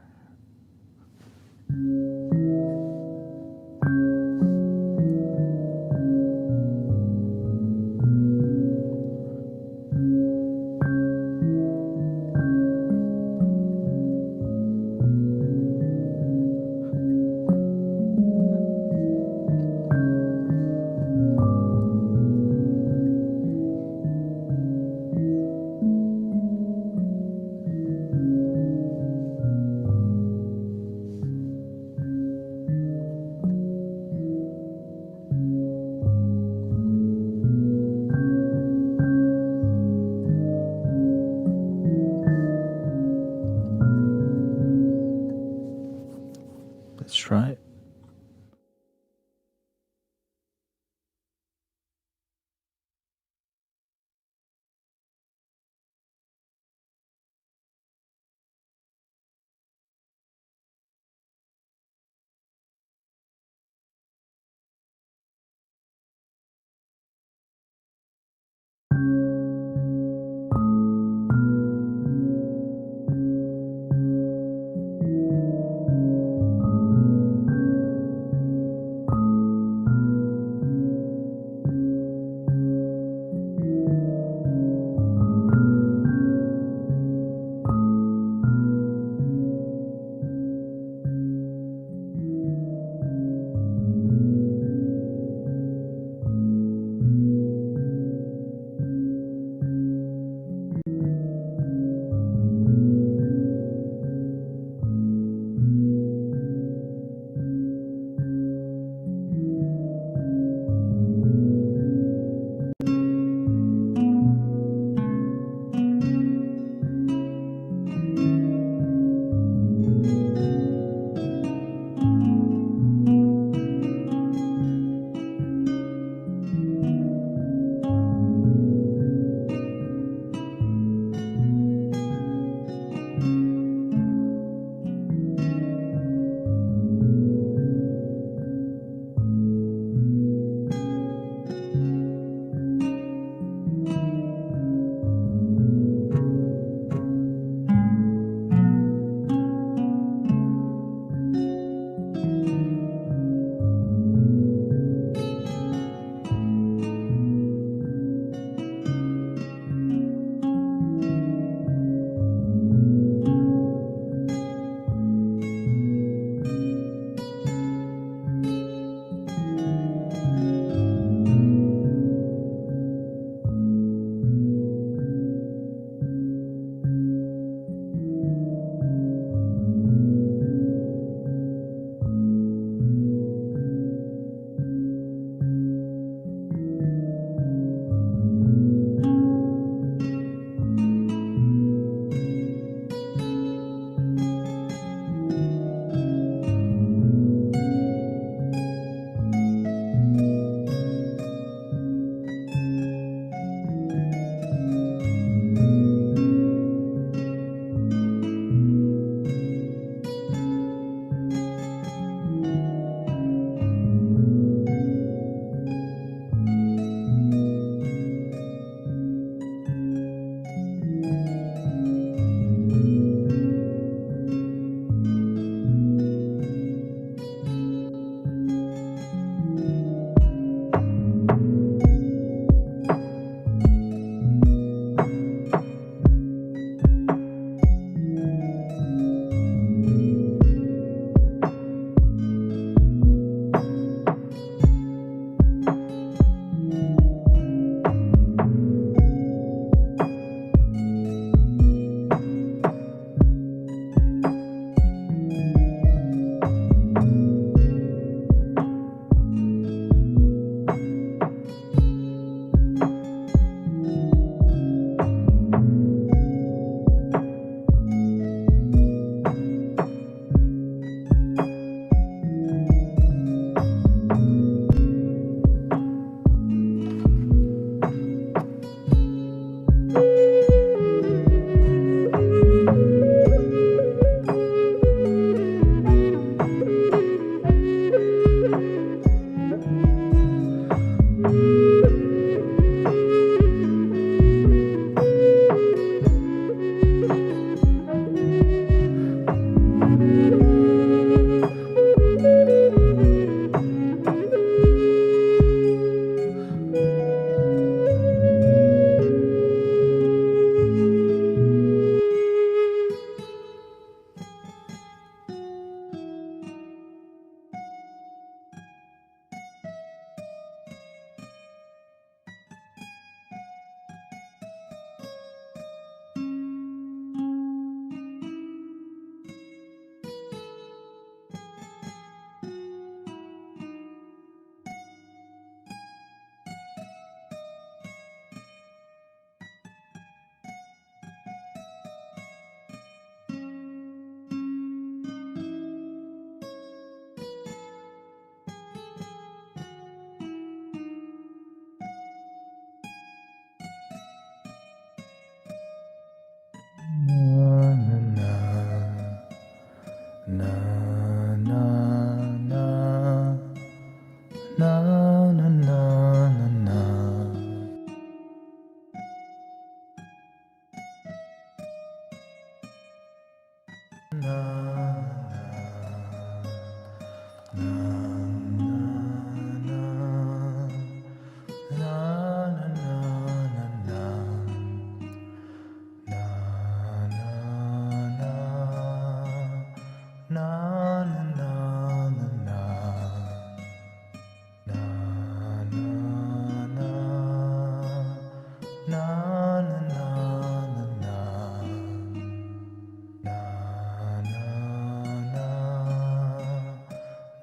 Let's try it.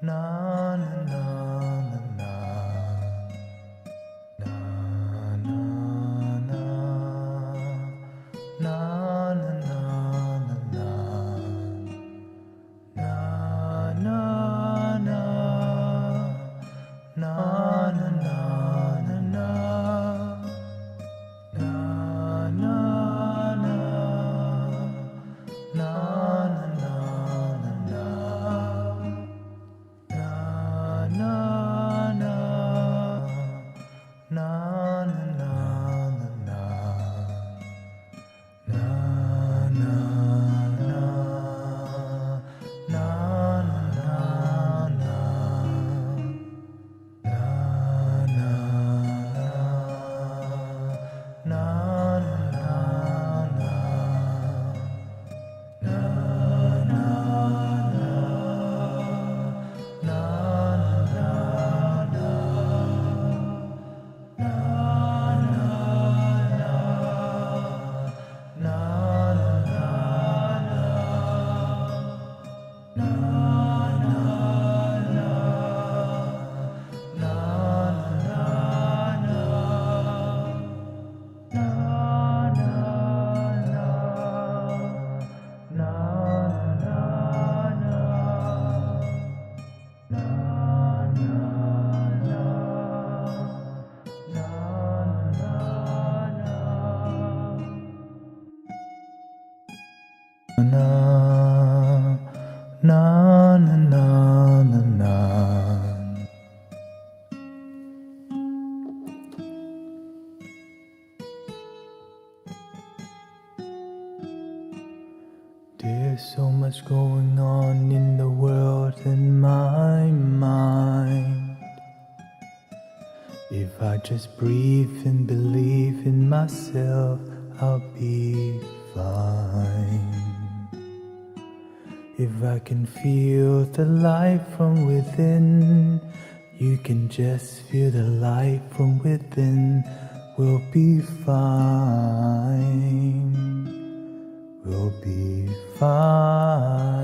na na na na na na na na na There's so much going on in the world in my mind. If I just breathe and believe in myself, I'll be fine. If I can feel the light from within, you can just feel the light from within. We'll be fine. We'll be fine.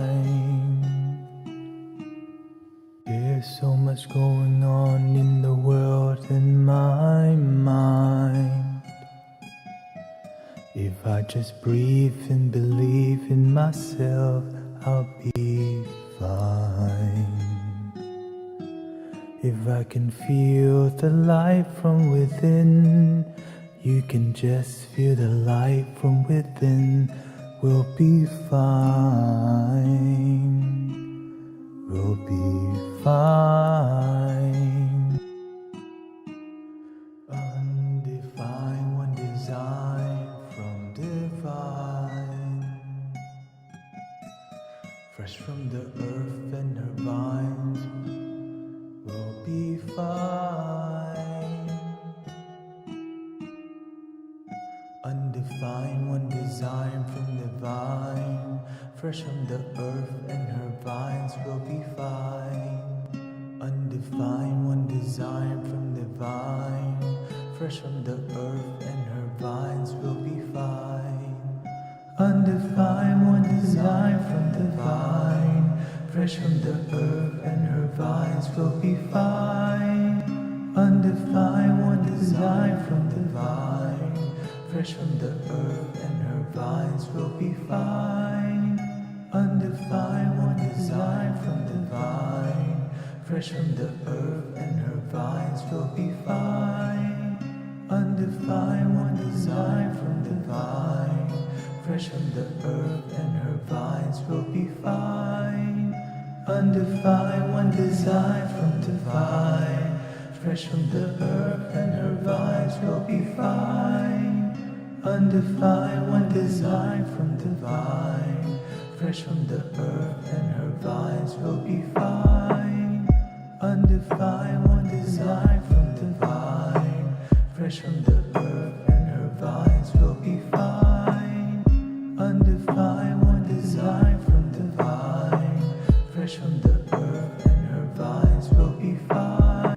There's so much going on in the world in my mind. If I just breathe and believe in myself, I'll be fine. If I can feel the light from within, you can just feel the light from within. We'll be fine. We'll be fine. Undefined, one design from divine. Fresh from the earth and her vines. We'll be fine. Undefined, one design from divine. Fresh from the earth and her vines. Will be fine. Undefined, one design from divine. Fresh from the earth and her vines. Will be fine. Undefined, one design from divine. Fresh from the earth and her vines. Will be fine. Undefined, one design from divine. Fresh from the earth and her vines. Will be fine. Undefined, one design from divine. Fresh from the earth and her vines. Will be fine. Undefined, one design from divine. Fresh from the earth and her vines. Will be fine. Undefined, one design from divine. Fresh from the earth and her vines. Will be fine. Undefined, one design from divine. Fresh from the earth and her vines. Will be fine. Undefined, one design from divine. Fresh from the earth and her vines. Will be fine. Undefined, one design from divine. Fresh from the earth and her vines. Will be fine.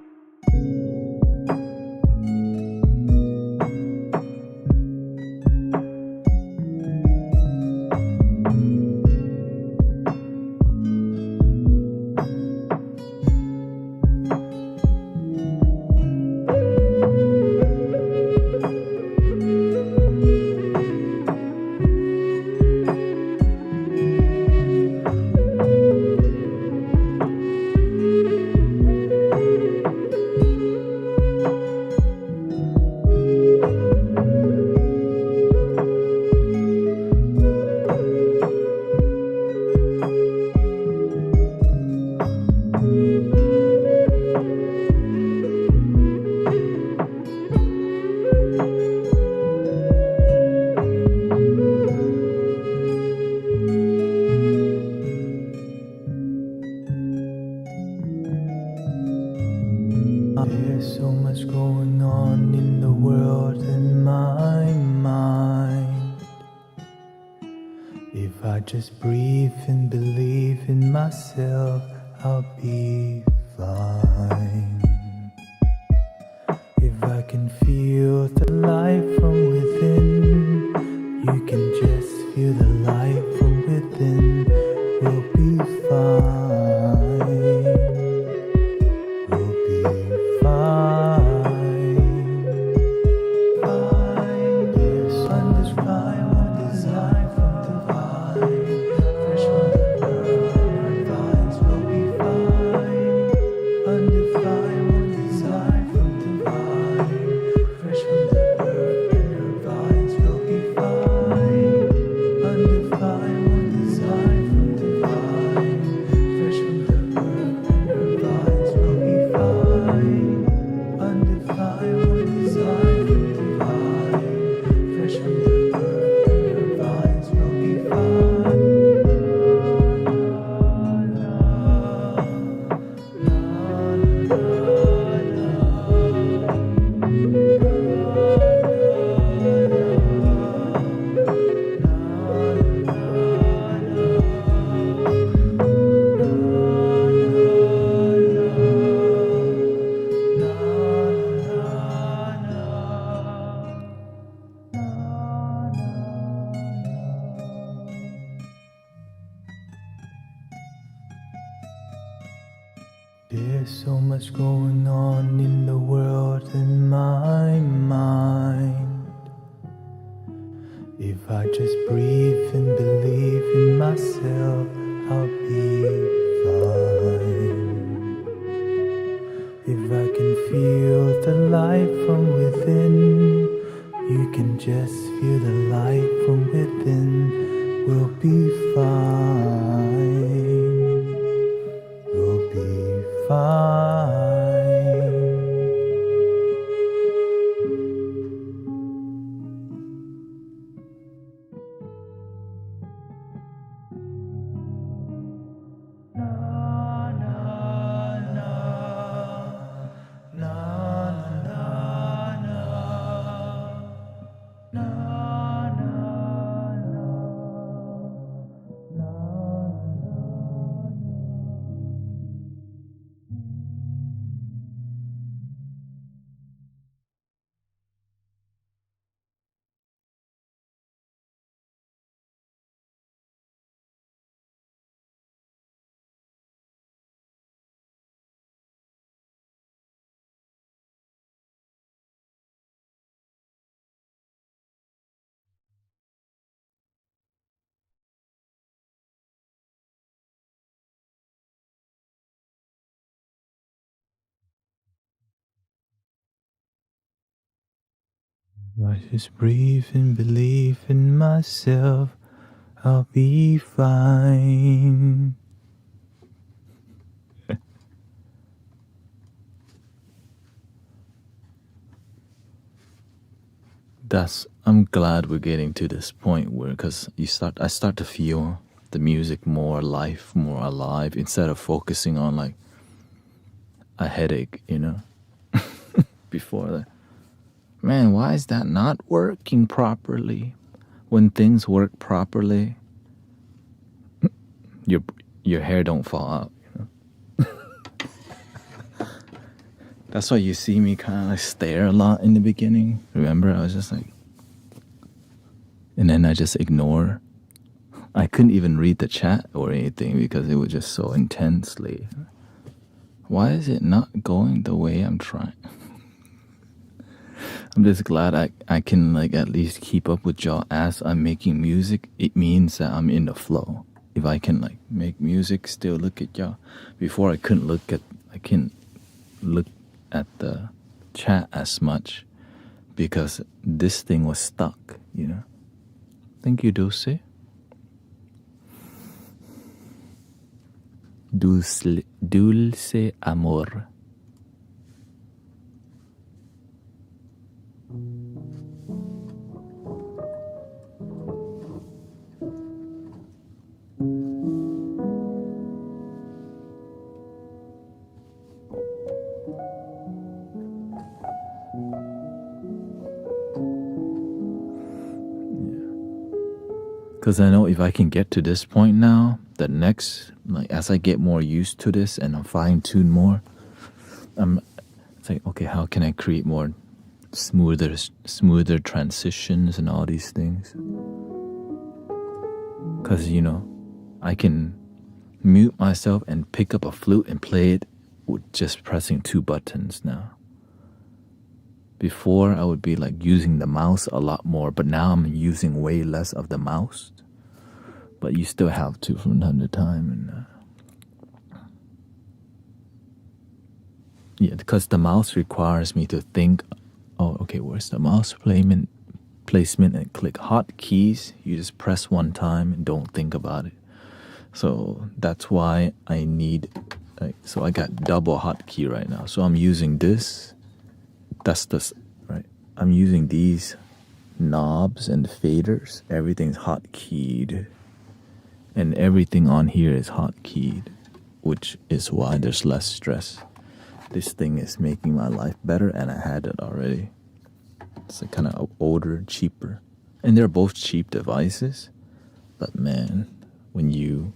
There's so much going on in the world in my mind. If I just breathe and believe in myself, I'll be fine. If I can feel the light from within, you can just feel the light from within. We'll be fine. We'll be fine. Fine. Yes, undescribed, one design from divine. Fresh from the earth, our vines will be fine. Undefined, one design from divine. Fresh from the earth, and our vines will be fine. Undefined, one design from divine. Fresh from the earth, and our vines will be fine. Undefined, one design from divine. Fresh from the earth, and our vines will be fine. There's so much going on in the world in my mind. If I just breathe and believe in myself, I'll be fine. If I can feel the light from within, you can just feel the light from within. We'll be fine. We'll be fine. I just breathe and believe in myself, I'll be fine. I'm glad we're getting to this point where, because I start to feel the music more life, more alive, instead of focusing on like a headache, before that. Man, why is that not working properly? When things work properly, your hair don't fall out. That's why you see me kind of like stare a lot in the beginning. Remember, I was just like, and then I just ignore. I couldn't even read the chat or anything because it was just so intensely. Why is it not going the way I'm trying? I'm just glad I can like at least keep up with y'all as I'm making music. It means that I'm in the flow. If I can like make music, still look at y'all. Before I couldn't look at the chat as much because this thing was stuck, Thank you, Dulce. Dulce amor. Because I know if I can get to this point now, the next, like as I get more used to this and I'm fine tuned more, it's like, okay, how can I create more smoother transitions and all these things? Because I can mute myself and pick up a flute and play it with just pressing 2 buttons now. Before I would be like using the mouse a lot more, but now I'm using way less of the mouse. But you still have to from time to time, and yeah, because the mouse requires me to think. Oh, okay, where's the mouse placement, and click hotkeys. You just press one time and don't think about it. So that's why I need. So I got double hotkey right now. So I'm using this. That's the right. I'm using these knobs and faders. Everything's hotkeyed. And everything on here is hotkeyed, which is why there's less stress. This thing is making my life better, and I had it already. It's kind of older, cheaper. And they're both cheap devices. But man, when you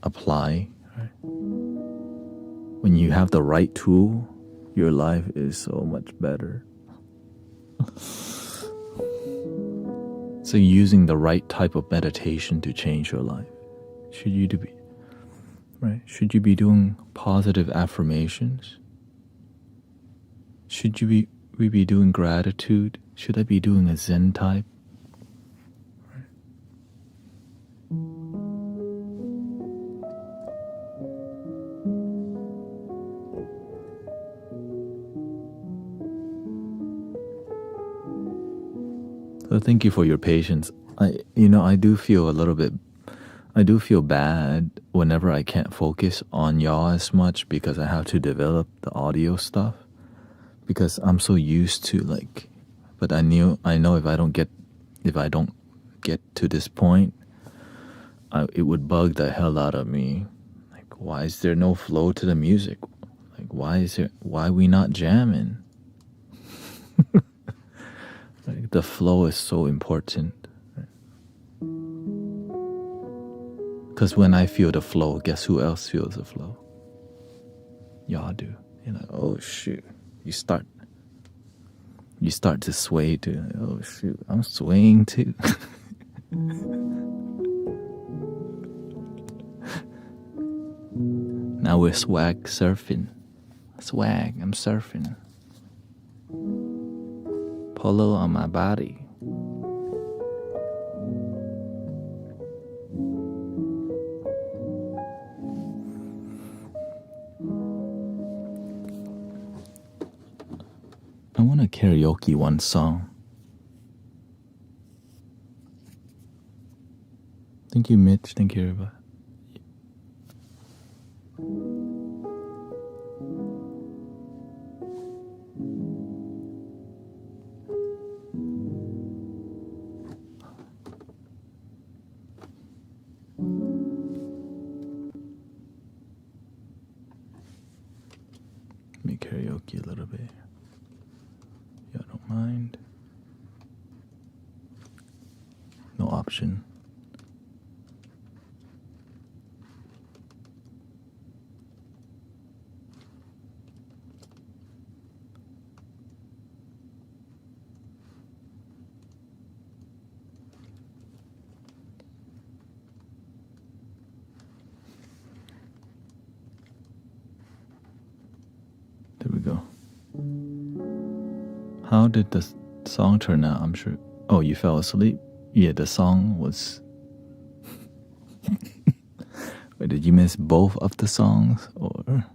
apply, right, when you have the right tool, your life is so much better. So using the right type of meditation to change your life. Should you be doing positive affirmations? Should we be doing gratitude? Should I be doing a Zen type? So thank you for your patience. I do feel bad whenever I can't focus on y'all as much because I have to develop the audio stuff. Because I'm so used to but I know if I don't get to this point, it would bug the hell out of me. Like, why is there no flow to the music? Like, why are we not jamming? Like, the flow is so important. Because when I feel the flow, guess who else feels the flow? Y'all do. You're like, oh shoot. You start to sway too. Oh shoot, I'm swaying too. Now we're swag surfing. Swag, I'm surfing. Polo on my body. I want to karaoke one song. Thank you, Mitch. Thank you, everybody. Let me karaoke a little bit. Y'all don't mind? No option. There we go. How did the song turn out? I'm sure. Oh, you fell asleep? Yeah, the song was... Wait, did you miss both of the songs? Or...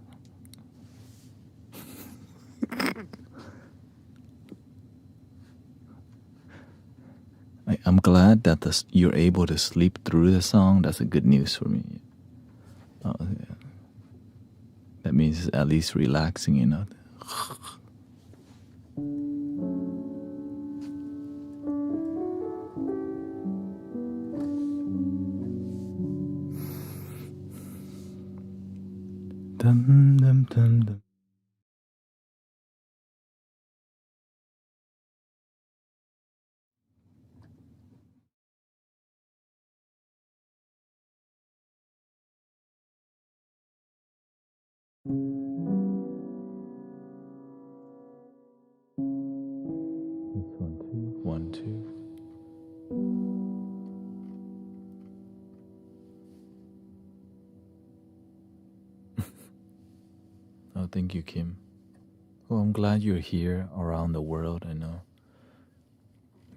I'm glad that you're able to sleep through the song. That's a good news for me. Oh, yeah. That means it's at least relaxing, Dum, dum, dum, dum. This one too. 1, 2. Oh, thank you, Kim. Well, I'm glad you're here around the world. I know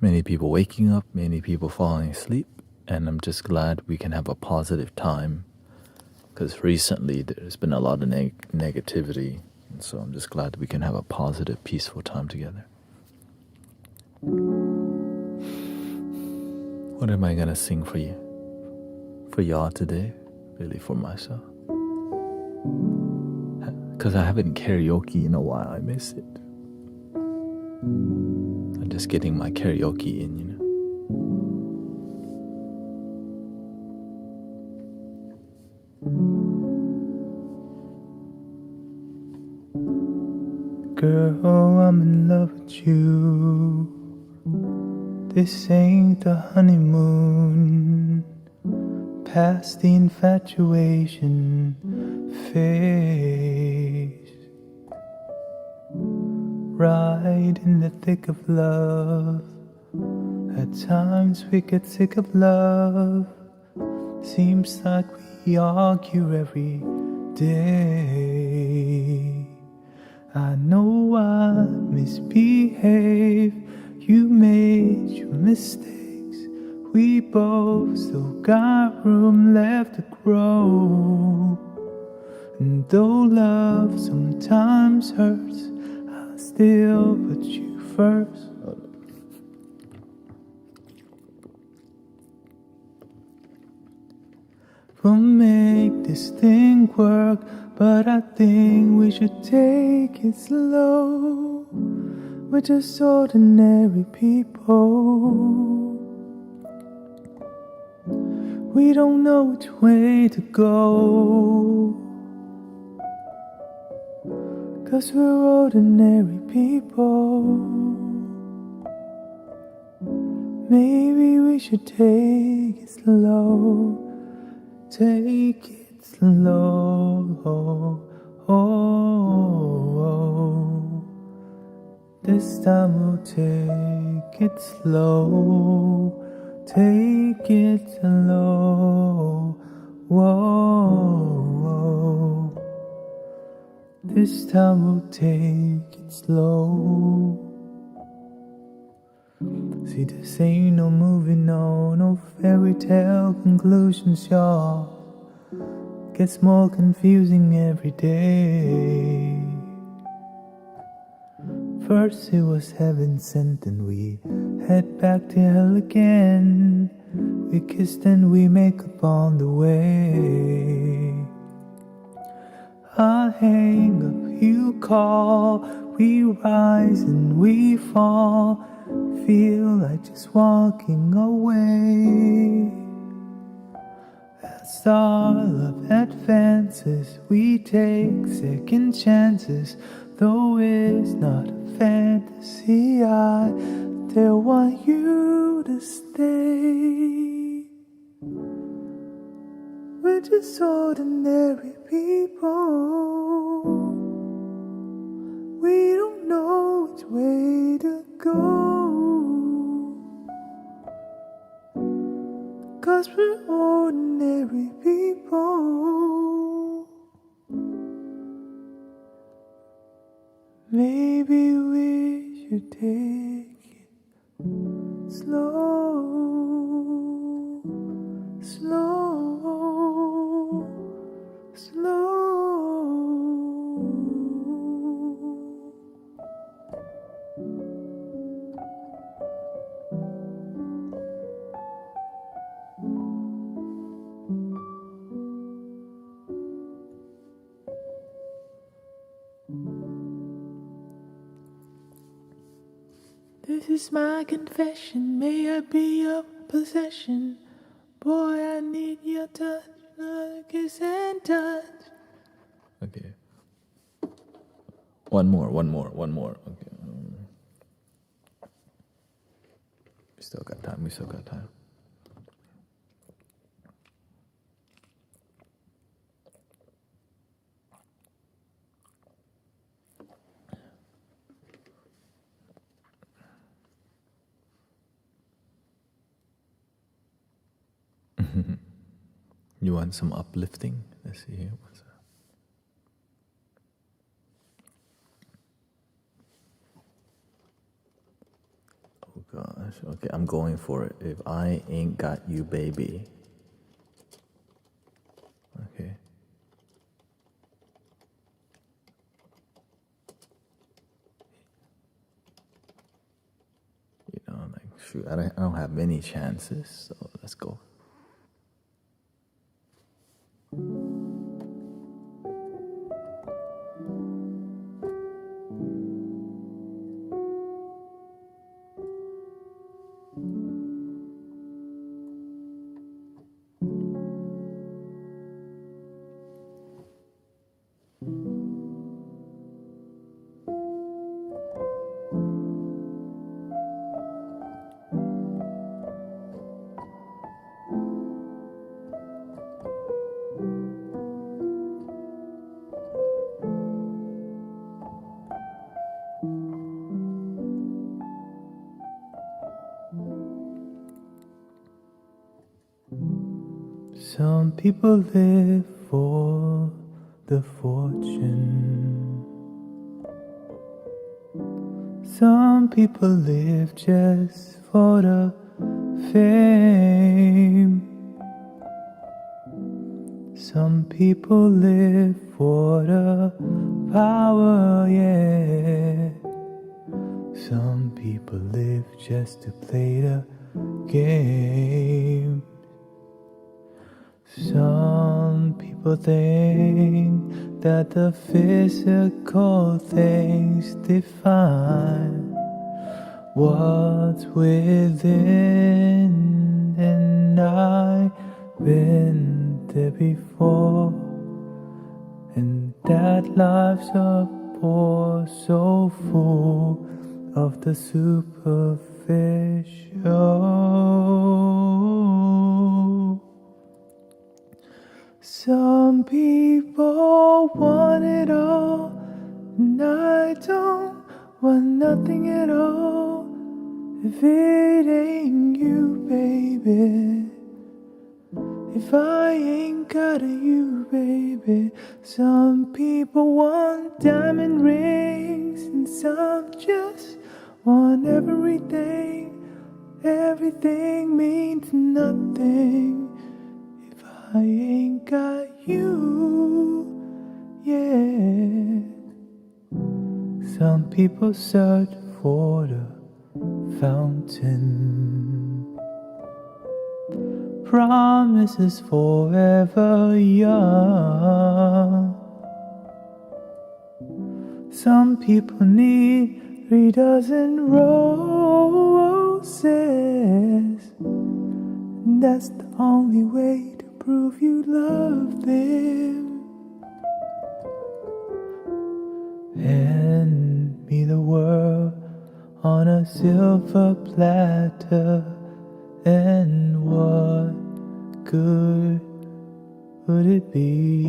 many people waking up, many people falling asleep, and I'm just glad we can have a positive time because recently there's been a lot of negativity, and so I'm just glad we can have a positive, peaceful time together. What am I gonna sing for you? For y'all today? Really for myself? Because I haven't karaoke in a while, I miss it. I'm just getting my karaoke in, you know. Girl, I'm in love with you. This ain't the honeymoon. Past the infatuation phase. Right in the thick of love. At times we get sick of love. Seems like we argue every day. I know I misbehave. You made your mistakes. We both still got room left to grow. And though love sometimes hurts, I still put you first. We'll make this thing work, but I think we should take it slow. We're just ordinary people. We don't know which way to go, 'cause we're ordinary people. Maybe we should take it slow. Take it slow. This time we'll take it slow. Take it slow. Whoa. This time we'll take it slow. See, this ain't no movie, no fairy tale conclusions, y'all. Gets more confusing every day. First it was heaven sent, and we head back to hell again. We kissed and we make up on the way. I hang up, you call. We rise and we fall. Feel like just walking away. As our love advances, we take second chances. Though it's not a fantasy, I still want you to stay. We're just ordinary people. We don't know which way to go, 'cause we're ordinary people. Maybe we should take it slow, slow, slow. This is my confession, may I be your possession. Boy, I need your touch, kiss and touch. Okay. One more. Okay. We still got time. You want some uplifting? Let's see here. What's that? Oh gosh. Okay, I'm going for it. If I ain't got you, baby. Okay. You know, like, shoot, I don't have many chances, so let's go. Some people live for the fortune. Some people live just for the fame. Some people live for the power, yeah. Some people live just to play the game. Some people think that the physical things define what's within, and I've been there before, and that life's a bore so full of the superficial. Some people want it all, and I don't want nothing at all. If it ain't you, baby, if I ain't got you, baby. Some people want diamond rings, and some just want everything. Everything means nothing if I ain't got you, yeah. Some people search for the fountain, promises forever young. Some people need 3 dozen roses, and that's the only way to prove you love them. Hand me the world on a silver platter, and what good would it be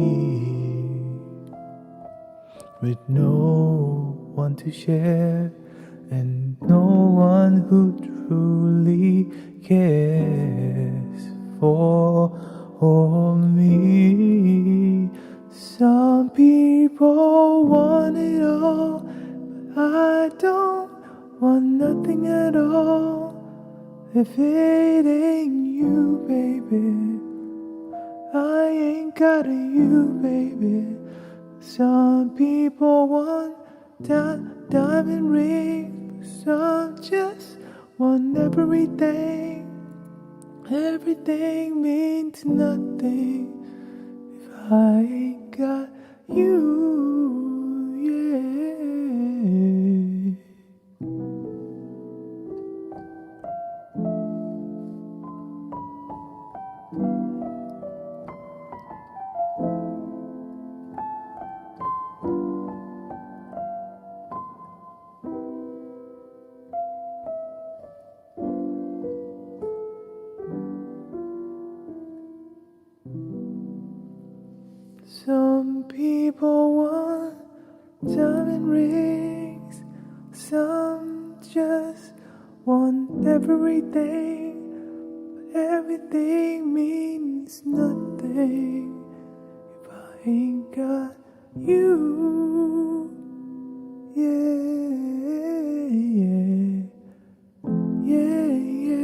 with no one to share and no one who truly cares for me? Some people want it all, but I don't want nothing at all. If it ain't you, baby, I ain't got you, baby. Some people want diamond rings, some just want everything. Everything means nothing if I ain't got you, yeah. Some people want diamond rings, some just want everything. everything means nothing if I ain't got you. Yeah, yeah, yeah.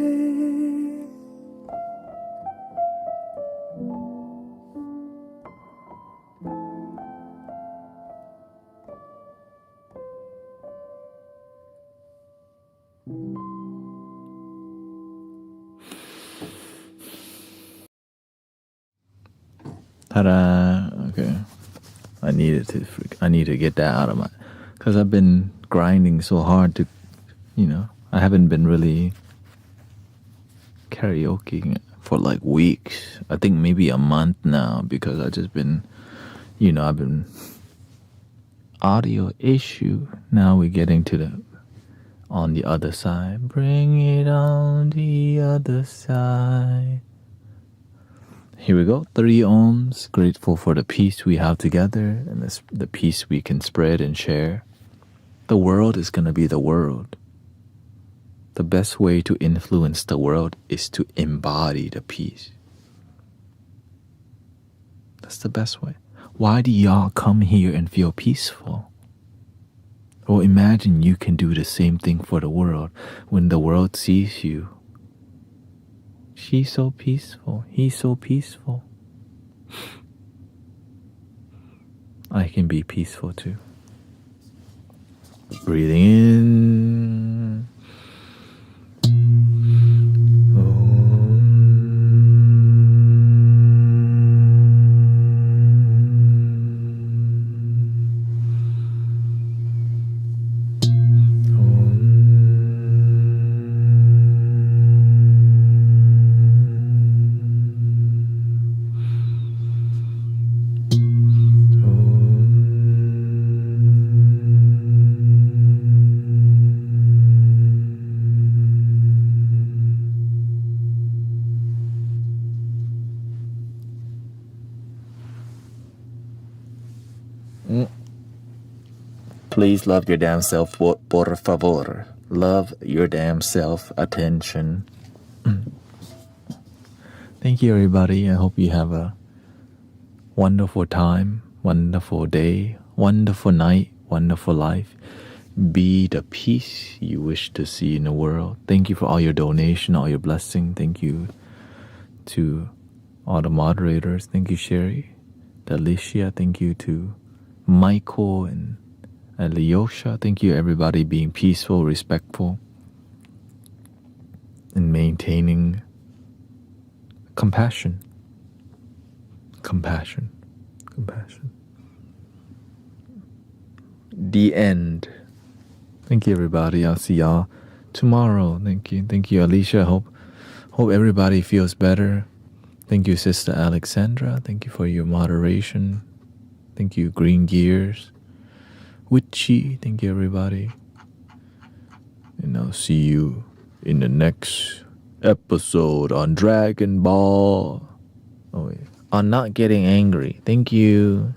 Ta-da! Okay, I need to get that out of my, because I've been grinding so hard to, I haven't been really karaokeing for like weeks. I think maybe a month now, because I just been, I've been audio issue. Now we're getting to on the other side. Bring it on the other side. Here we go. 3 ohms. Grateful for the peace we have together and the peace we can spread and share. The world is going to be the world. The best way to influence the world is to embody the peace. That's the best way. Why do y'all come here and feel peaceful? Well, imagine you can do the same thing for the world. When the world sees you, she's so peaceful, he's so peaceful, I can be peaceful too. Breathing in. Please love your damn self, por favor. Love your damn self. Attention. Thank you, everybody. I hope you have a wonderful time, wonderful day, wonderful night, wonderful life. Be the peace you wish to see in the world. Thank you for all your donation, all your blessing. Thank you to all the moderators. Thank you, Sherry, Alicia. Thank you to Michael and Alyosha. Thank you, everybody, being peaceful, respectful, and maintaining compassion. Compassion. The end. Thank you, everybody. I'll see y'all tomorrow. Thank you, Alicia. Hope everybody feels better. Thank you, Sister Alexandra. Thank you for your moderation. Thank you, Green Gears. Witchy. Thank you, everybody. And I'll see you in the next episode on Dragon Ball. On Not Getting Angry. Thank you.